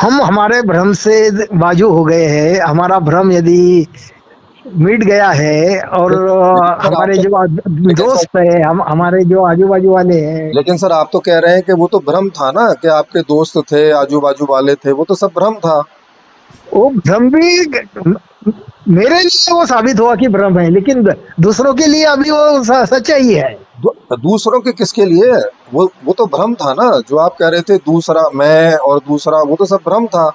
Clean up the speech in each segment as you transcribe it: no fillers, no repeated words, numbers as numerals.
हम हमारे भ्रम से बाजू हो गए हैं। हमारा भ्रम यदि मिट गया है और लेकिन सर आप हमारे तो जो लेकिन सर दोस्त है, हम हमारे जो आजू बाजू वाले हैं, लेकिन सर आप तो कह रहे हैं कि वो तो भ्रम था ना, कि आपके दोस्त थे, आजू बाजू वाले थे, वो तो सब भ्रम था। वो भ्रम भी मेरे लिए वो साबित हुआ कि भ्रम है, लेकिन दूसरों के लिए अभी वो सच्चाई है। दूसरों के किसके लिए? वो तो भ्रम था ना, जो आप कह रहे थे, दूसरा मैं और दूसरा, वो तो सब भ्रम था।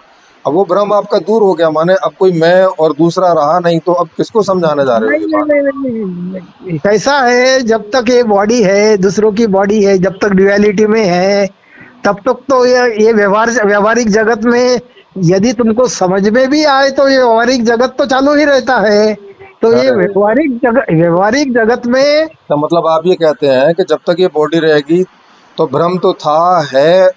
अब वो भ्रम आपका दूर हो गया, माने अब कोई मैं और दूसरा रहा नहीं, तो अब किसको समझाने जा रहे हो नहीं ये नहीं बात? नहीं नहीं नहीं, नहीं। कैसा है, जब तक ये बॉडी है, दूसरों की बॉडी है, जब तक ड्युअलिटी में है, तब तक तो ये व्यवहारिक जगत में यदि तुमको समझ में भी आए तो ये व्यवहारिक जगत तो चालू ही रहता है। तो ये अरे, व्यवहारिक जगत में तो मतलब आप ये कहते हैं कि जब तक ये बॉडी रहेगी तो भ्रम तो था, है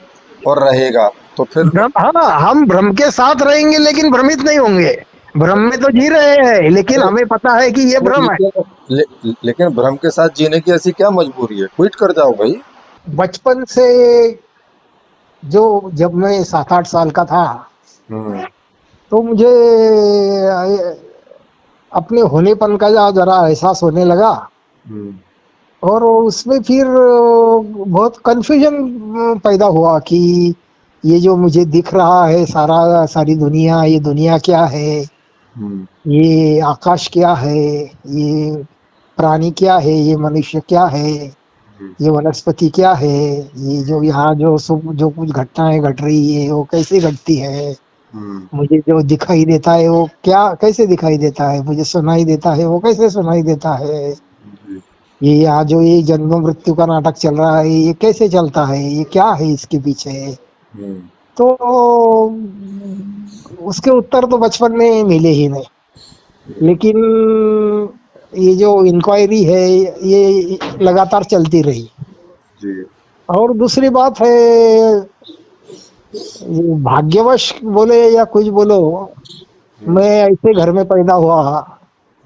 और रहेगा, तो फिर भ्रम, हाँ, हम भ्रम के साथ रहेंगे लेकिन भ्रमित नहीं होंगे। भ्रम में तो जी रहे हैं लेकिन अरे हमें पता है कि ये तो भ्रम है। लेकिन भ्रम के साथ जीने की ऐसी क्या मजबूरी है? क्विट कर जाओ भाई। बचपन से जब मैं 7-8 साल का था, हम्म। तो मुझे अपने होनेपन का जरा एहसास होने लगा। हम्म। और उसमें फिर बहुत कंफ्यूजन पैदा हुआ कि ये जो मुझे दिख रहा है, सारी दुनिया, ये दुनिया क्या है, हम्म। ये आकाश क्या है, ये प्राणी क्या है, ये मनुष्य क्या है, हम्म। ये वनस्पति क्या है, ये जो यहाँ जो कुछ घटनाएं घट रही है वो कैसे घटती है, हम्म। मुझे जो दिखाई देता है वो क्या कैसे दिखाई देता है, मुझे सुनाई देता है वो कैसे सुनाई देता है, जी। ये यहाँ जो ये जन्म मृत्यु का नाटक चल रहा है ये कैसे चलता है, ये क्या है इसके पीछे। हम्म। तो उसके उत्तर तो बचपन में मिले ही नहीं। लेकिन ये जो इंक्वायरी है ये लगातार चलती रही। जी। और दूसरी बात है, ये भाग्यवश बोले या कुछ बोलो, हम्म। मैं ऐसे घर में पैदा हुआ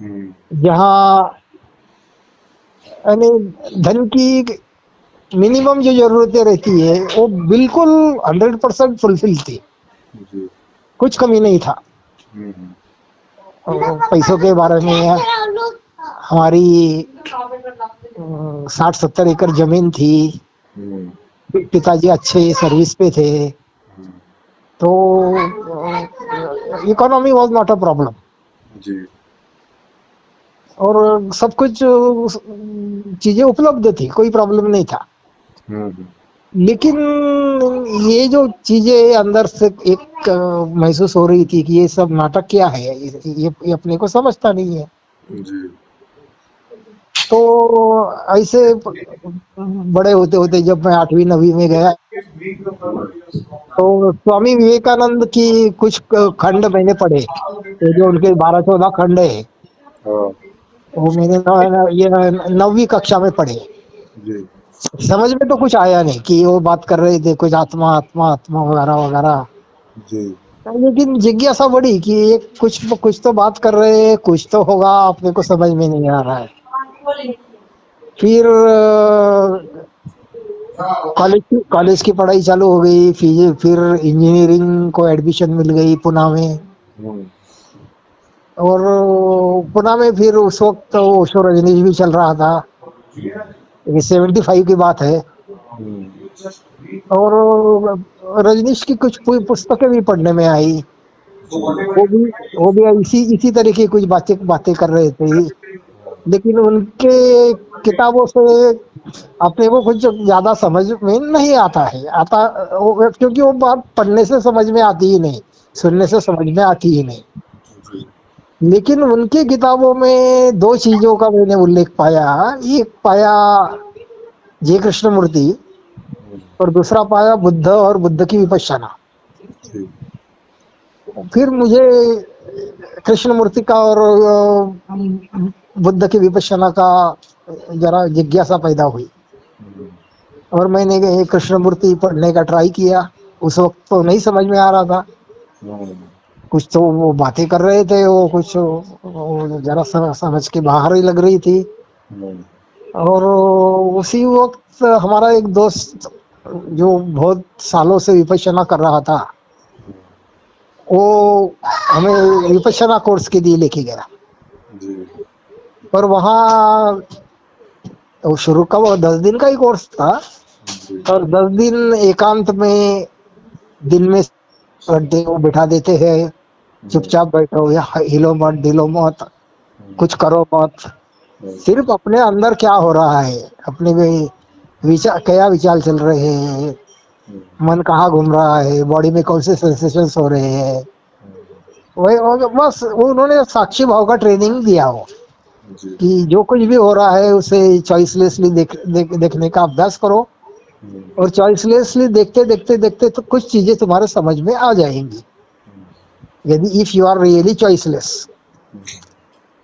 हम्म। जहाँ यानी धन की मिनिमम जो जरूरतें रहती है वो बिल्कुल 100% फुलफिल थी। जी। कुछ कमी नहीं था। हम्म। और पैसों के बारे में हमारी 60-70 एकड़ जमीन थी। हम्म। पिताजी अच्छे सर्विस पे थे। हम्म। तो economy was not a problem. जी। और सब कुछ चीजें उपलब्ध थी, कोई प्रॉब्लम नहीं था। हम्म। लेकिन ये जो चीजें अंदर से एक महसूस हो रही थी कि ये सब नाटक क्या है, ये अपने को समझता नहीं है। जी। तो ऐसे बड़े होते होते जब मैं 8वीं 9वीं में गया, तो स्वामी विवेकानंद की कुछ खंड मैंने पढ़े। तो जो उनके 12-14 खंड है हाँ। वो मैंने ये 9वीं कक्षा में पढ़े। जी। समझ में तो कुछ आया नहीं कि वो बात कर रहे थे कुछ आत्मा आत्मा आत्मा वगैरह वगैरह। जी। लेकिन जिज्ञासा बढ़ी कि ये कुछ तो बात कर रहे हैं, कुछ तो होगा, अपने को समझ में नहीं आ रहा है। फिर कॉलेज की पढ़ाई चालू हो गई। फिर इंजीनियरिंग को एडमिशन मिल गई पुणे में। हम्म। और पुणे में फिर उस वक्त ओशो रजनीश भी चल रहा था। ये 75 की बात है। हम्म। और रजनीश की कुछ पुस्तकें भी पढ़ने में आई। जी। वो भी वो भी इसी इसी तरह की कुछ बातें बातें कर रहे थे। लेकिन उनके किताबों से अपने को कुछ ज्यादा समझ में नहीं आता है। क्योंकि वो बात पढ़ने से समझ में आती ही नहीं, सुनने से समझ में आती ही नहीं। जी। लेकिन उनकी किताबों में दो चीजों का मैंने उल्लेख पाया। एक पाया जय कृष्णमूर्ति, हम्म। और दूसरा पाया बुद्ध और बुद्ध की विपश्यना। जी। फिर मुझे कृष्णमूर्ति का और बुद्ध की विपश्यना का जरा जिज्ञासा पैदा हुई। हम्म। और मैंने ये कृष्णमूर्ति पढ़ने का ट्राई किया। उस वक्त तो नहीं समझ में आ रहा था। हम्म। कुछ तो वो बातें कर रहे थे, वो कुछ वो जरा समझ के बाहर ही लग रही थी। हम्म। और उसी वक्त हमारा एक दोस्त जो बहुत सालों से विपश्यना कर रहा था, वो हमें विपश्यना कोर्स के लिए लेके गया। जी पर वहाँ वो शुरू का वो 10 दिन का ही कोर्स था, जी और 10 दिन एकांत में दिन में घंटे वो बिठा देते हैं, जी चुपचाप बैठो, या हिलो मत डिलो मत, कुछ करो मत, सिर्फ अपने अंदर क्या हो रहा है, अपने में विचार क्या विचार चल रहे हैं, मन कहाँ घूम रहा है, बॉडी में कौन से सेंसेशंस हो रहे हैं, बस वो उन्होंने साक्षी भाव का ट्रेनिंग दिया हो जी कि जो कुछ भी हो रहा है उसे चॉइसलेसली देखने का अभ्यास करो, और चॉइसलेसली देखते देखते देखते तो कुछ चीजें तुम्हारे समझ में आ जाएंगी, यदि if you are really choiceless.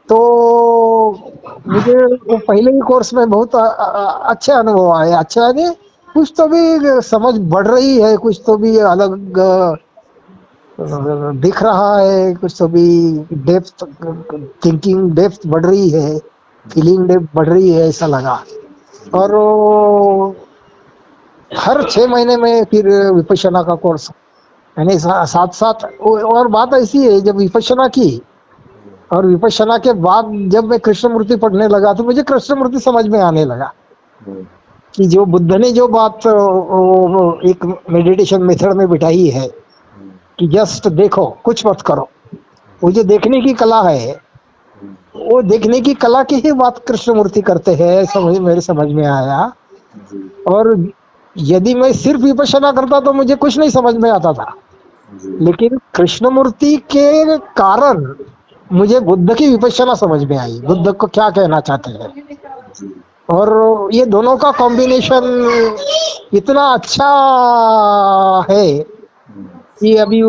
तो मुझे वो पहले ही कोर्स में बहुत अच्छे अनुभव आए, अच्छा है, कुछ तो भी समझ बढ़ रही है, कुछ तो भी अलग दिख रहा है, कुछ तो भी डेप्थ, थिंकिंग डेप्थ बढ़ रही है, फीलिंग डेप्थ बढ़ रही है, ऐसा लगा। और वो हर 6 महीने में फिर विपश्यना का कोर्स, यानी साथ साथ। और बात ऐसी है, जब विपश्यना की और विपश्यना के बाद जब मैं कृष्णमूर्ति पढ़ने लगा तो मुझे कृष्णमूर्ति समझ में आने लगा कि जो बुद्ध ने जो बात वो एक मेडिटेशन मेथड में बिठाई है कि जस्ट देखो, कुछ मत करो, वो जो देखने की कला है, वो देखने की कला की ही बात कृष्णमूर्ति करते हैं, समझ मेरे समझ में आया। और यदि मैं सिर्फ विपश्यना करता तो मुझे कुछ नहीं समझ में आता था, लेकिन कृष्णमूर्ति के कारण मुझे बुद्ध की विपश्यना समझ में आई, बुद्ध को क्या कहना चाहते हैं। और ये दोनों का कॉम्बिनेशन इतना अच्छा है कि अभी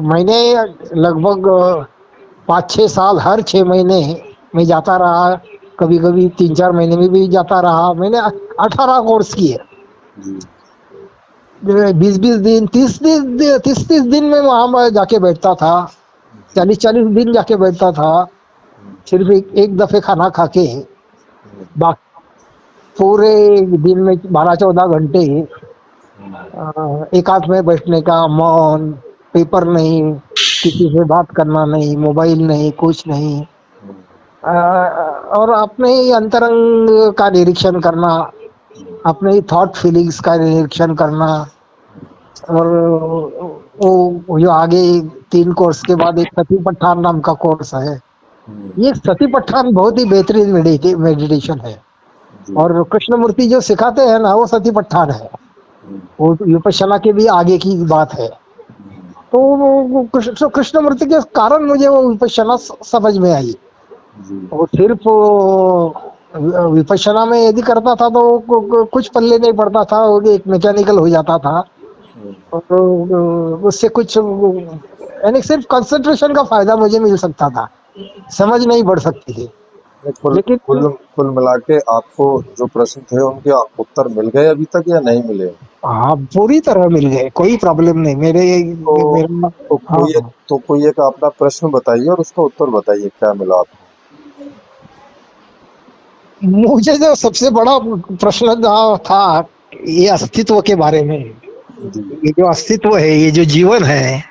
मैंने लगभग 5-6 साल हर 6 महीने में जाता रहा, कभी कभी 3-4 महीने में भी जाता रहा। मैंने 18 कोर्स किए, 20-20 दिन, 30-30 दिन में वहां जाके बैठता था, 40-40 दिन जाके बैठता था, सिर्फ एक दफे खाना खा के, बाकी पूरे दिन में 12-14 घंटे एकांत में बैठने का, मौन, पेपर नहीं, किसी से बात करना नहीं, मोबाइल नहीं, कुछ नहीं, और अपने ही अंतरंग का निरीक्षण करना, अपने ही थॉट फीलिंग्स का निरीक्षण करना। और वो जो आगे 3 कोर्स के बाद एक सती पठान नाम का कोर्स है, ये सती पठान बहुत ही बेहतरीन मेडिटेशन है, और कृष्णमूर्ति जो सिखाते हैं ना वो सती पठान है, वो विपश्यना के भी आगे की बात है। तो कृष्णमूर्ति के कारण मुझे वो विपश्यना समझ में आई। वो सिर्फ विपश्यना में यदि करता था तो कुछ पल्ले नहीं पड़ता था, वो एक मैकेनिकल हो जाता था, और उससे कुछ यानी सिर्फ कंसंट्रेशन का फायदा मुझे मिल सकता था, समझ नहीं बढ़ सकती थी। कुल लेकिन कुल कुल मिला के आपको जो प्रश्न थे उनके उत्तर मिल गए अभी तक या नहीं मिले? हाँ, पूरी तरह मिल गए, कोई प्रॉब्लम नहीं मेरे तो मेरा। तो हाँ, कोई एक अपना प्रश्न बताइए और उसका उत्तर बताइए, क्या मिला आपको? मुझे जो सबसे बड़ा प्रश्न था ये अस्तित्व के बारे में, जी ये जो अस्तित्व है, ये जो जीवन है,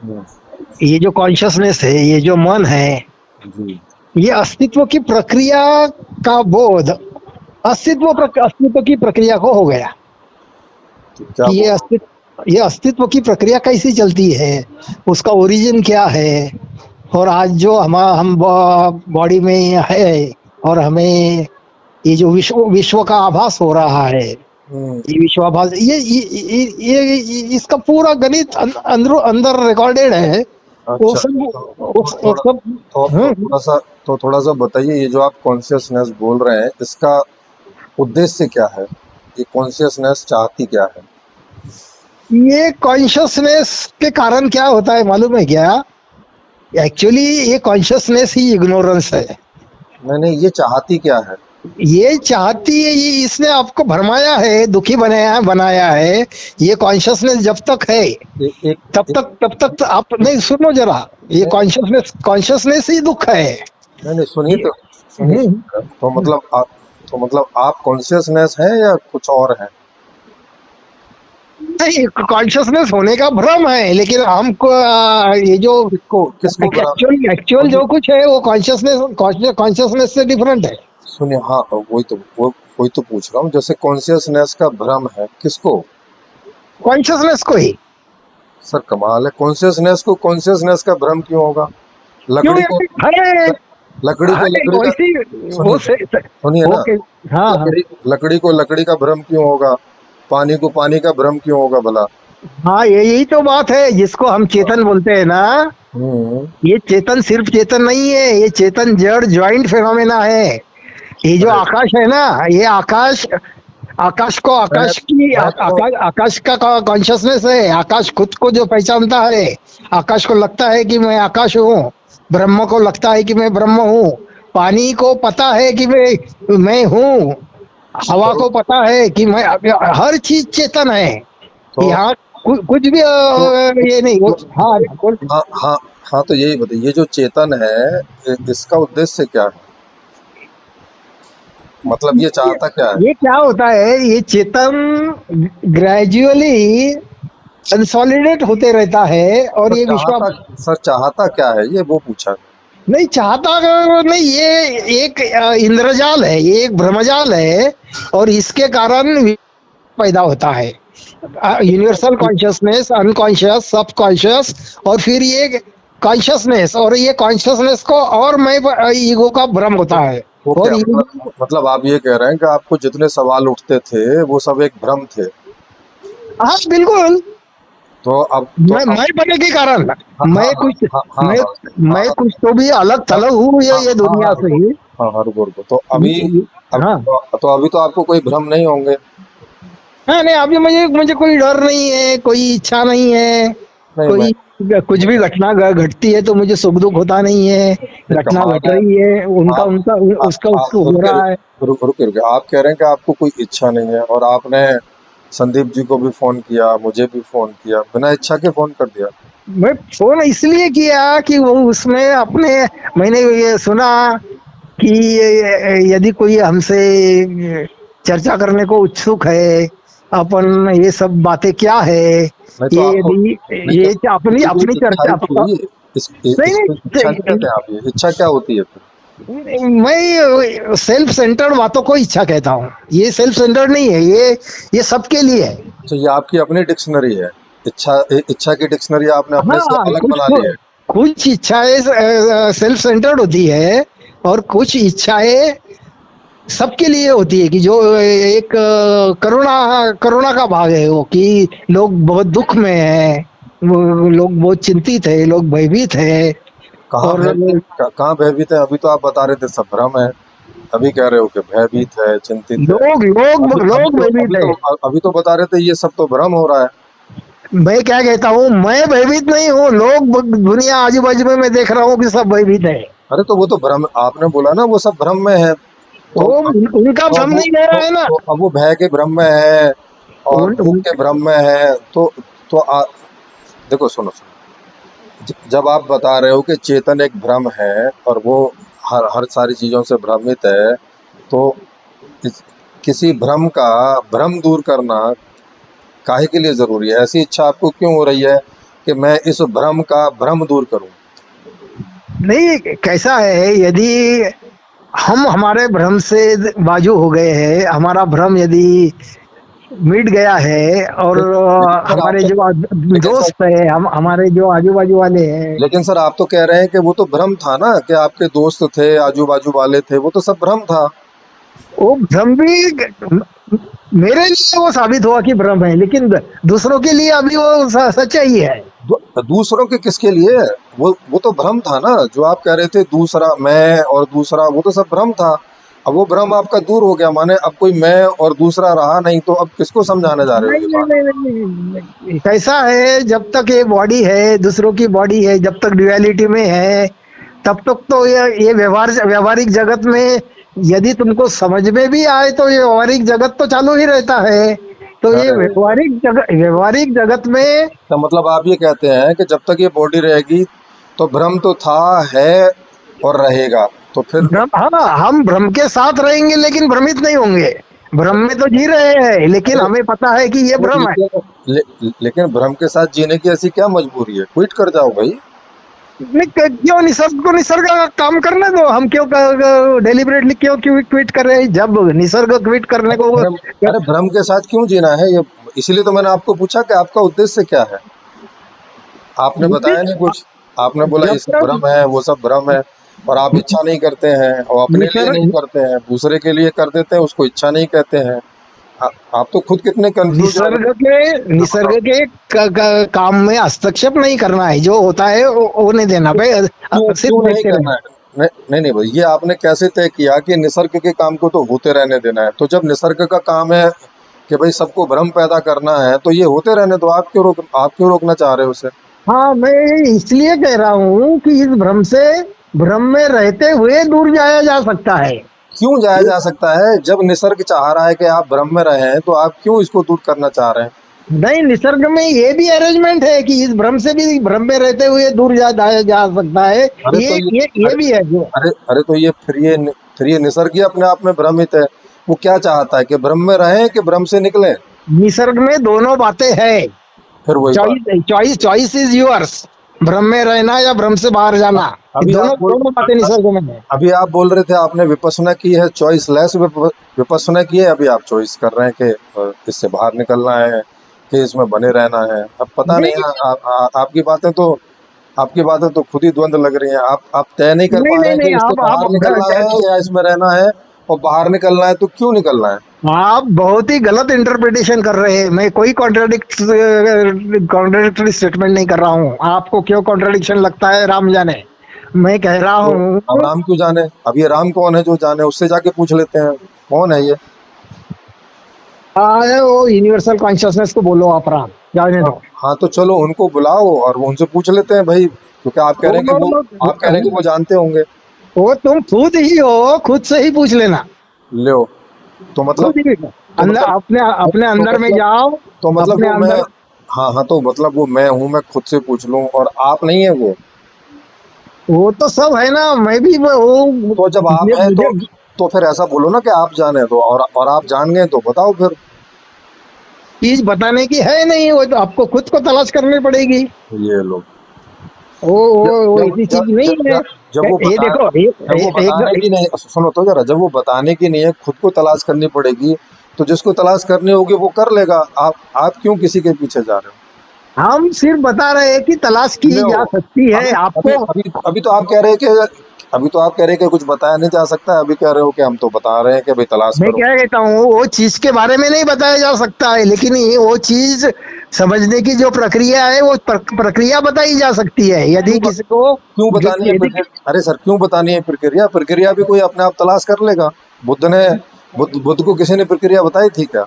जी ये जो कॉन्शियसनेस है, ये जो मन है, जी ये अस्तित्व की प्रक्रिया का बोध अस्तित्व की प्रक्रिया को हो गया तो क्या कि ये अस्तित्व की प्रक्रिया कैसी चलती है, उसका ओरिजिन क्या है, और आज जो हम बॉडी में है, और हमें ये जो विश्व का आभास हो रहा है, ये विश्वाभास, इसका पूरा गणित अंदर रिकॉर्डेड है, वो अच्छा सब वो थोड़ा सब। तो थोड़ा सा बताइए, ये जो आप कॉन्शियसनेस बोल रहे हैं इसका उद्देश्य क्या है? ये कॉन्शियसनेस चाहती क्या है? ये कॉन्शियसनेस के कारण क्या होता है मालूम है क्या? एक्चुअली ये कॉन्शियसनेस ही इग्नोरेंस है। नहीं, ये चाहती क्या है? ये चाहती है, ये इसने आपको भरमाया है, दुखी बनाया है। ये कॉन्शियसनेस जब तक है एक तब तक तो आप नहीं, सुनो जरा, ये नहीं कॉन्शियसनेस ही दुख है। नहीं, सुनिए ये- तो सुनिए। हम्म, तो मतलब आप कॉन्शियसनेस है या कुछ और है? नहीं, कॉन्शियसनेस होने का भ्रम है, लेकिन हमको ये जो किसको किसको भ्रम? एक्चुअल एक्चुअल सुनिए जो कुछ है वो कॉन्शियसनेस से डिफरेंट है। सुनिए, हाँ वही तो पूछ रहा हूँ, जैसे कॉन्शियसनेस का भ्रम है किसको? कॉन्शियसनेस को ही। सर कमाल है, कॉन्शियसनेस का भ्रम क्यों होगा? क्यों लकड़ी को यार? अरे लकड़ी को अरे लकड़ी का वैसी वो सुनिए सुनिए ना, ओके। हाँ हाँ। लकड़ी को लकड़ी का भ्रम क्यों होगा? पानी को पानी का भ्रम क्यों होगा भला? हाँ, यही तो बात है जिसको हम चेतन बोलते हैं ना। हम्म। ये चेतन सिर्फ चेतन नहीं है, ये चेतन जड़ ज्वाइंट फिनोमेना है। ये जो अरे आकाश है ना, ये आकाश, आकाश को मैं आकाश की मैं तो आकाश का कॉन्शियसनेस है। आकाश खुद को जो पहचानता है, आकाश को लगता है कि मैं आकाश हूँ। ब्रह्म को लगता है कि मैं ब्रह्म हूँ। पानी को पता है कि मैं हूँ। हवा तो को पता है कि मैं, हर चीज चेतन है। तो यहाँ कुछ भी तो, ये नहीं तो हाँ बोल। हाँ हाँ हाँ, तो यही बताइए, ये जो चेतन है इसका उद्देश्य क्या है? मतलब ये चाहता क्या है? ये क्या होता है, ये चेतन ग्रेजुअली कंसोलिडेट होते रहता है, और सर ये चाहता सर चाहता क्या है, ये वो पूछा। नहीं चाहता नहीं, ये एक इंद्रजाल है, ये एक भ्रमजाल है। और इसके कारण पैदा होता है यूनिवर्सल कॉन्शियसनेस, अनकॉन्शियस, सब कॉन्शियस, और फिर ये कॉन्शियसनेस, और ये कॉन्शियसनेस को और मैं ईगो का भ्रम होता है। वो और क्या मतलब आप ये कह रहे हैं कि आपको जितने सवाल उठते थे वो सब एक भ्रम थे? हाँ बिल्कुल। तो अब मैं बने के कारण, हाँ हाँ मैं कुछ हाँ हाँ मैं हाँ मैं हाँ कुछ तो भी अलग हाँ थलग हूँ हाँ ये हाँ दुनिया हाँ से रुको, ही। हाँ हाँ रुको रुको, तो अभी हाँ तो अभी तो आपको कोई भ्रम नहीं होंगे? हाँ। नहीं, अभी मुझे मुझे कोई डर नहीं है, कोई इच्छा नहीं है। नहीं मैं कोई कुछ भी घटना घटती है तो मुझे सुख दुख होता नहीं है। ये घटना कमाल घट है। रही है, उनका आप उनका उसका उसको हो रुके रहा है। रुके रुके, आप कह रहे हैं कि आपको कोई इच्छा नहीं है, और आपने संदीप जी को भी फोन किया, मुझे भी फोन किया, बिना इच्छा के फोन कर दिया। मैं फोन इसलिए किया कि वो उसमें अपने, मैंने ये सुना कि यदि कोई हमसे चर्चा करने को उत्सुक है, अपन ये सब बातें क्या है, नहीं तो ये आपको यदि नहीं तो ये अपनी ये अपनी इच्छा ही चर्चा। थी, नहीं इसको इच्छा क्या नहीं, कहते हैं आप? ये इच्छा क्या होती है फिर? मैं सेल्फ सेंटर्ड बातों को इच्छा कहता हूँ। ये सेल्फ सेंटर्ड नहीं है, ये सबके लिए है। अच्छा, ये आपकी अपनी डिक्शनरी है? इच्छा की डिक्शनरी आपने अपने से हाँ, अलग कुछ बना ली है? कुछ इच्छाएं सेल्फ सेंटर्ड होती है, और कुछ इच्छाएं सबके लिए होती है, कि जो एक करुणा करुणा का भाग है वो, कि लोग बहुत दुख में हैं, लोग बहुत चिंतित है, लोग भयभीत है। कहाँ और भयभीत कहाँ भयभीत है? अभी तो आप बता रहे थे सब भ्रम है, अभी कह रहे हो कि भयभीत है, चिंतित है। लोग लोग लोग भयभीत है। अभी तो बता रहे थे ये सब तो भ्रम हो रहा है। मैं क्या कहता हूँ, मैं भयभीत नहीं हूँ, लोग दुनिया आजू बाजू में मैं देख रहा हूँ कि सब भयभीत है। अरे तो वो तो भ्रम, आपने बोला ना वो सब भ्रम में है, तो वो उनका तो अब भ्रम वो नहीं ले रहा है ना। तो अब वो भय के भ्रम में है और उन, दुख उन, के भ्रम में है, तो देखो सुनो सुनो, जब आप बता रहे हो कि चेतन एक भ्रम है और वो हर हर सारी चीजों से भ्रमित है, तो किसी भ्रम का भ्रम दूर करना काहे के लिए जरूरी है? ऐसी इच्छा आपको क्यों हो रही है कि मैं इस भ्रम का भ्रम दूर करूं? नहीं, कैसा है, यदि हम हमारे भ्रम से बाजू हो गए हैं, हमारा भ्रम यदि मिट गया है, और लेकिन सर आप हमारे तो जो लेकिन सर दोस्त है, हम हमारे जो आजू बाजू वाले हैं, लेकिन सर आप तो कह रहे हैं कि वो तो भ्रम था ना, कि आपके दोस्त थे, आजू बाजू वाले थे, वो तो सब भ्रम था। वो भ्रम भी मेरे लिए वो साबित हुआ कि भ्रम है, लेकिन दूसरों के लिए अभी वो सच्चाई है। दूसरों के किसके लिए? वो तो भ्रम था ना, जो आप कह रहे थे दूसरा मैं और दूसरा, वो तो सब भ्रम था। अब वो भ्रम आपका दूर हो गया, माने अब कोई मैं और दूसरा रहा नहीं, तो अब किसको समझाने जा रहे हो नहीं ये नहीं बात? नहीं नहीं, नहीं। कैसा है, जब तक ये बॉडी है, दूसरों की बॉडी है, जब तक ड्युअलिटी में है, तब तक तो ये व्यवहारिक जगत में, यदि तुमको समझ में भी आए तो ये व्यवहारिक जगत तो चालू ही रहता है। तो ये अरे व्यवहारिक जगत में तो मतलब आप ये कहते हैं कि जब तक ये बॉडी रहेगी तो भ्रम तो था, है और रहेगा, तो फिर भ्रम, हाँ, हम भ्रम के साथ रहेंगे लेकिन भ्रमित नहीं होंगे। भ्रम में तो जी रहे हैं, लेकिन अरे हमें पता है कि ये तो भ्रम है। लेकिन भ्रम के साथ जीने की ऐसी क्या मजबूरी है? क्विट कर जाओ भाई। नहीं, क्यों निसर्ग को निसर्ग का काम करने दो। हम क्यों डेलिबरेटली क्यों क्यों क्विट कर रहे हैं, जब निसर्ग क्विट करने को अरे अरे भ्रम के साथ क्यों जीना है ये? इसीलिए तो मैंने आपको पूछा कि आपका उद्देश्य क्या है। आपने बताया नहीं कुछ। आपने बोला ये जब सब तक भ्रम है, वो सब भ्रम है, और आप इच्छा नहीं करते हैं, और अपने लिए नहीं निसर्ग करते हैं, दूसरे के लिए कर देते हैं, उसको इच्छा नहीं कहते हैं। आप तो खुद कितने कंफ्यूज हो निसर्ग रहे के हैं, बताओ। निसर्ग के काम में हस्तक्षेप नहीं करना है, जो होता है वो होने देना भाई। क्यों सिर्फ क्यों नहीं देखते करना रहना। है? नहीं नहीं नहीं भाई, ये आपने कैसे तय किया कि निसर्ग के काम को तो होते रहने देना है? तो जब निसर्ग का काम है कि भाई सबको भ्रम पैदा करना है, तो ये होते रहने दो। आप क्यों रोकना चाह रहे हो उसे? हाँ, मैं इसलिए कह रहा हूँ कि इस भ्रम में रहते हुए दूर जाया जा सकता है। क्यों जाया जा सकता है? जब निसर्ग चाह रहा है कि आप भ्रम में रहें, तो आप क्यों इसको दूर करना चाह रहे हैं? नहीं, निसर्ग में ये भी अरेंजमेंट है कि इस भ्रम से भी, भ्रम में रहते हुए दूर जाया जा सकता है। अरे तो ये अरे भी है जो अरे तो ये फिर ये निसर्ग ही अपने आप में भ्रमित है। वो क्या चाहता है कि भ्रम में रहें कि भ्रम से निकलें? निसर्ग में दोनों बातें है। फिर वही बात। Choice is yours. भ्रम में रहना या भ्रम से बाहर जाना, ये अभी आप दोनों बोल दोनों बातें निसर्ग में है। अभी आप बोल रहे थे आपने विपස්සना की है, चॉइस लेस विपස්සना की है। अभी आप चॉइस कर रहे हैं कि इससे बाहर निकलना है, कि इसमें बने रहना है। अब पता नहीं, नहीं आपकी बातें तो खुद ही द्वंद लग रही हैं। आप तय नहीं कर नहीं पा रहे नहीं हैं नहीं, कि इससे बाहर निकलना है या इसमें रहना है। और बाहर निकलना है तो क्यों निकलना है? आप बहुत ही गलत इंटरप्रिटेशन कर रहे हैं। मैं कोई कॉन्ट्राडिक्टरी स्टेटमेंट नहीं कर रहा हूँ। आपको क्यों कॉन्ट्राडिक्शन लगता है, राम जाने। मैं कह रहा तो अब हूँ, राम क्यों जाने? अब ये राम कौन है जो जाने? उससे जाके पूछ लेते हैं कौन है ये। वो यूनिवर्सल कॉन्शियसनेस को बोलो आप, राम जाने हाँ, दो। हाँ, तो चलो उनको बुलाओ और वो उनसे पूछ लेते हैं भाई, क्योंकि आप कह रहे हैं कि वो जानते होंगे। वो तुम खुद ही हो, खुद से ही पूछ लेना। लो, तो मतलब खुद ही तो अंदर, मतलब अपने अपने तो अंदर में मतलब जाओ। तो मतलब अपने वो मैं, अंदर हाँ हाँ, तो मतलब वो मैं हूँ, मैं खुद से पूछ लूं और आप नहीं है वो। वो तो सब है ना, मैं भी वो तो जब आप हैं मुझे तो फिर ऐसा बोलो ना कि आप जाने दो, और आप जान गए तो बताओ फिर। चीज बताने की है नहीं, वो तो आपको खुद को तलाश करनी पड़ेगी। ये लोग जब वो जब इतनी जब चीज नहीं जब है। जब जब वो ये बता देखो, जब वो बताने एक की नहीं, सुनो तो जरा, जब वो बताने की नहीं है, खुद को तलाश करनी पड़ेगी। तो जिसको तलाश करनी होगी वो कर लेगा। आप क्यों किसी के पीछे जा रहे हम सिर्फ बता रहे हैं कि तलाश हो? की लो, जा सकती है अभी अभी आपको। अभी अभी तो आप कह रहे हैं कि कुछ बताया नहीं जा सकता। अभी कह रहे हो कि हम तो बता रहे हैं कि भाई तलाश मैं करो। क्या कहता हूँ, वो चीज के बारे में नहीं बताया जा सकता है, लेकिन वो चीज समझने की जो प्रक्रिया है, वो प्रक्रिया बताई जा सकती है। यदि क्यों ब- किसी को क्यों बतानी है यदि प्रक्रिया? अरे सर, क्यों बतानी है प्रक्रिया? प्रक्रिया भी कोई अपने आप तलाश कर लेगा। बुद्ध ने बुद्ध को किसी ने प्रक्रिया बताई थी क्या?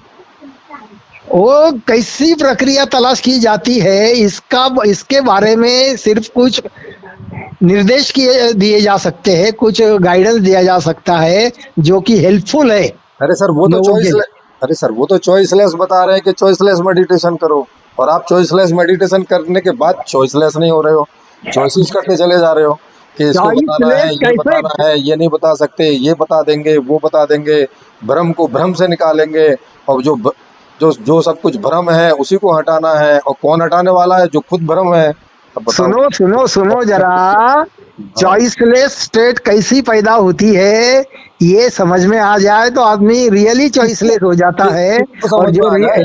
वो कैसी प्रक्रिया तलाश की जाती है, इसके बारे में सिर्फ कुछ निर्देश किए दिए जा सकते हैं, कुछ गाइडेंस दिया जा सकता है जो कि हेल्पफुल है अरे सर वो तो लोगों के लिए। अरे सर वो तो चॉइसलेस बता रहे हैं कि चॉइसलेस मेडिटेशन करो। और आप चॉइसलेस मेडिटेशन करने के बाद चॉइसलेस नहीं हो रहे हो, चॉइसेस करते चले जा रहे हो कि इसको बताना है, चॉइसलेस ये कैसे? बताना है, ये नहीं बता सकते, ये बता देंगे, वो बता देंगे। भ्रम को भ्रम से निकालेंगे। और जो सब कुछ भ्रम है उसी को हटाना है। और कौन हटाने वाला है? जो खुद भ्रम है। अब बताओ। सुनो सुनो सुनो जरा, हाँ, चॉइसलेस स्टेट कैसी पैदा होती है, ये समझ में आ जाए तो आदमी रियली चॉइसलेस हो जाता है। किसको और समझ में जो आ जाए?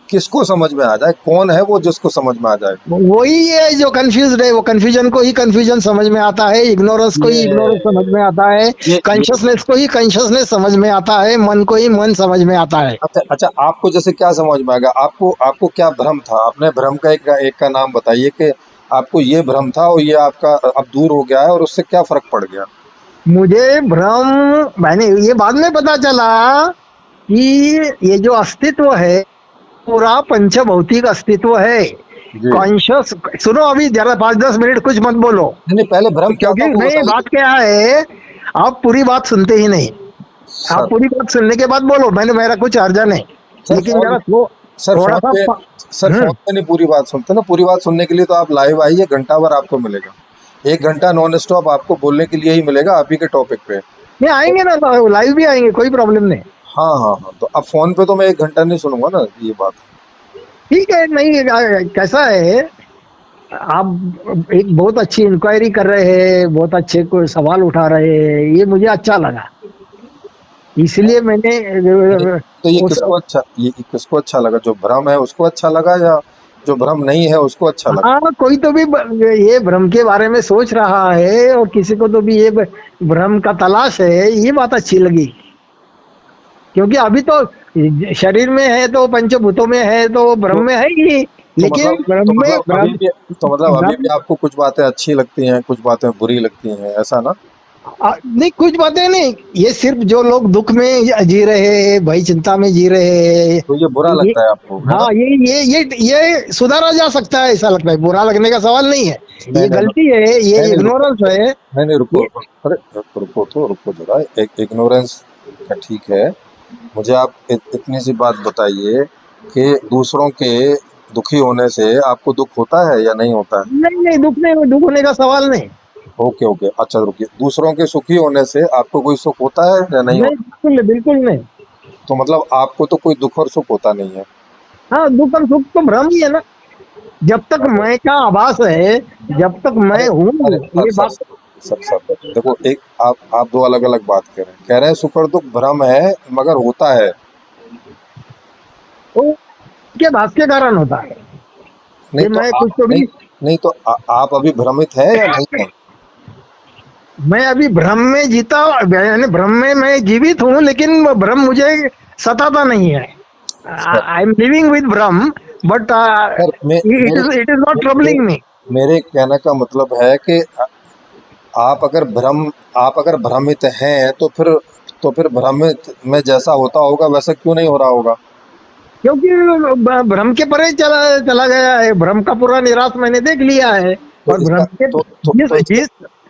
किसको समझ में आ जाए? कौन है वो जिसको समझ में आ जाए? वही है जो कंफ्यूज है, वो कंफ्यूजन को ही कंफ्यूजन समझ में आता है, इग्नोरेंस को ही ये इग्नोरेंस समझ में आता है, ये कॉन्शियसनेस को ही कॉन्शियसनेस समझ में आता है, मन को ही मन समझ में आता है। अच्छा अच्छा, आपको जैसे क्या समझ में आ गया? आपको आपको क्या भ्रम था? आपने भ्रम का एक का नाम बताइए कि आपको ये भ्रम था और ये आपका अब दूर हो गया है, और उससे क्या फर्क पड़ गया? मुझे भ्रम, मैंने ये बाद में पता चला कि ये जो अस्तित्व है, पूरा पंचभौतिक अस्तित्व है। जी। कॉन्शियस, सुनो अभी जरा 5-10 मिनट कुछ मत बोलो, नहीं नहीं, पहले भ्रम क्या क्योंकि था वो नहीं, बताइए। बात क्या है, आप पूरी बात सुनते ही नहीं। आप सर पूरी बात सुनने के बाद बोलो, मेरा कुछ अर्जा नहीं, सर लेकिन फोन जरा वो सर थोड़ा फोन सा पे सर फोन पे नहीं पूरी बात सुनते ना। पूरी बात सुनने के लिए तो आप लाइव आइए, घंटा भर आपको मिलेगा। 1 घंटा नॉन स्टॉप आपको बोलने के लिए ही मिलेगा, आप ही के टॉपिक पे। नहीं, आएंगे ना, लाइव भी आएंगे, कोई प्रॉब्लम नहीं। हाँ हाँ हाँ, तो अब फोन पे तो मैं 1 घंटा नहीं सुनूंगा ना, ये बात। ठीक है, नहीं कैसा है, आप एक बहुत अच्छी इंक्वायरी कर रहे हैं, बहुत अच्छे कोई सवाल उठा रहे हैं, ये मुझे अच्छा लगा, इसलिए मैंने ये- तो ये उस, किसको अच्छा, ये किसको अच्छा लगा? जो भ्रम है उसको अच्छा लगा, या जो भ्रम नहीं है उसको अच्छा लगा? हाँ कोई तो भी ये भ्रम के बारे में सोच रहा है और किसी को तो भी ये भ्रम का तलाश है, ये बात अच्छी लगी। क्योंकि अभी तो शरीर में है तो पंचभूतों में है तो तो, भ्रम में है ही, तो लेकिन मतलब तो भ्रम में मतलब अभी भ्रम भी तो मतलब अभी भ्रम भी आपको कुछ बातें अच्छी लगती हैं, कुछ बातें बुरी लगती हैं, ऐसा ना? नहीं, कुछ बातें नहीं, ये सिर्फ जो लोग दुख में जी रहे हैं, भय चिंता में जी रहे हैं, तो ये बुरा ये, लगता है आपको, है ना? हाँ ये सुधारा जा सकता है, ऐसा लगता है, बुरा लगने का सवाल नहीं है, नहीं ये नहीं गलती है, ये नहीं नहीं, रुको। इग्नोरेंस है। नहीं नहीं, रुको ये रुको। अरे रुको, तो रुको जरा, एक इग्नोरेंस का ठीक है। मुझे आप इतनी सी बात बताइए कि दूसरों के दुखी होने से आपको दुख होता है या नहीं होता है? नहीं नहीं, दुख होने का सवाल नहीं। ओके ओके, अच्छा रुकिए, दूसरों के सुखी होने से आपको कोई सुख होता है या नहीं नहीं, होता? बिल्कुल बिल्कुल नहीं। तो मतलब आपको तो कोई दुख और सुख होता नहीं है। हाँ, दुख और सुख तो भ्रम ही है ना, जब तक अरे मैं का आभास है, जब तक मैं अरे हूँ, अरे, सर ये सर बात। सर सर सर, देखो, एक आप दो अलग अलग बात कह रहे हैं सुख और दुख भ्रम है मगर होता है। वो के आभास के कारण होता है नहीं कि तो मैं आप कुछ तो नहीं भी, नहीं तो आप अभी भ्रमित है या नहीं है? मैं अभी भ्रम में जीता, यानी भ्रम में मैं जीवित हूँ, लेकिन वो भ्रम मुझे सताता नहीं है। Sir I am living with भ्रम, but sir, it is not me, troubling me. मेरे कहने का मतलब है कि आप अगर भ्रमित हैं तो फिर भ्रमित में जैसा होता होगा वैसा क्यों नहीं हो रहा होगा? क्योंकि भ्रम के परे चला चला गया है, भ्रम का पूरा निराश मैंने देख लिया है। तो और इसका भ्रम के तो तो, जिस तो इसका जिस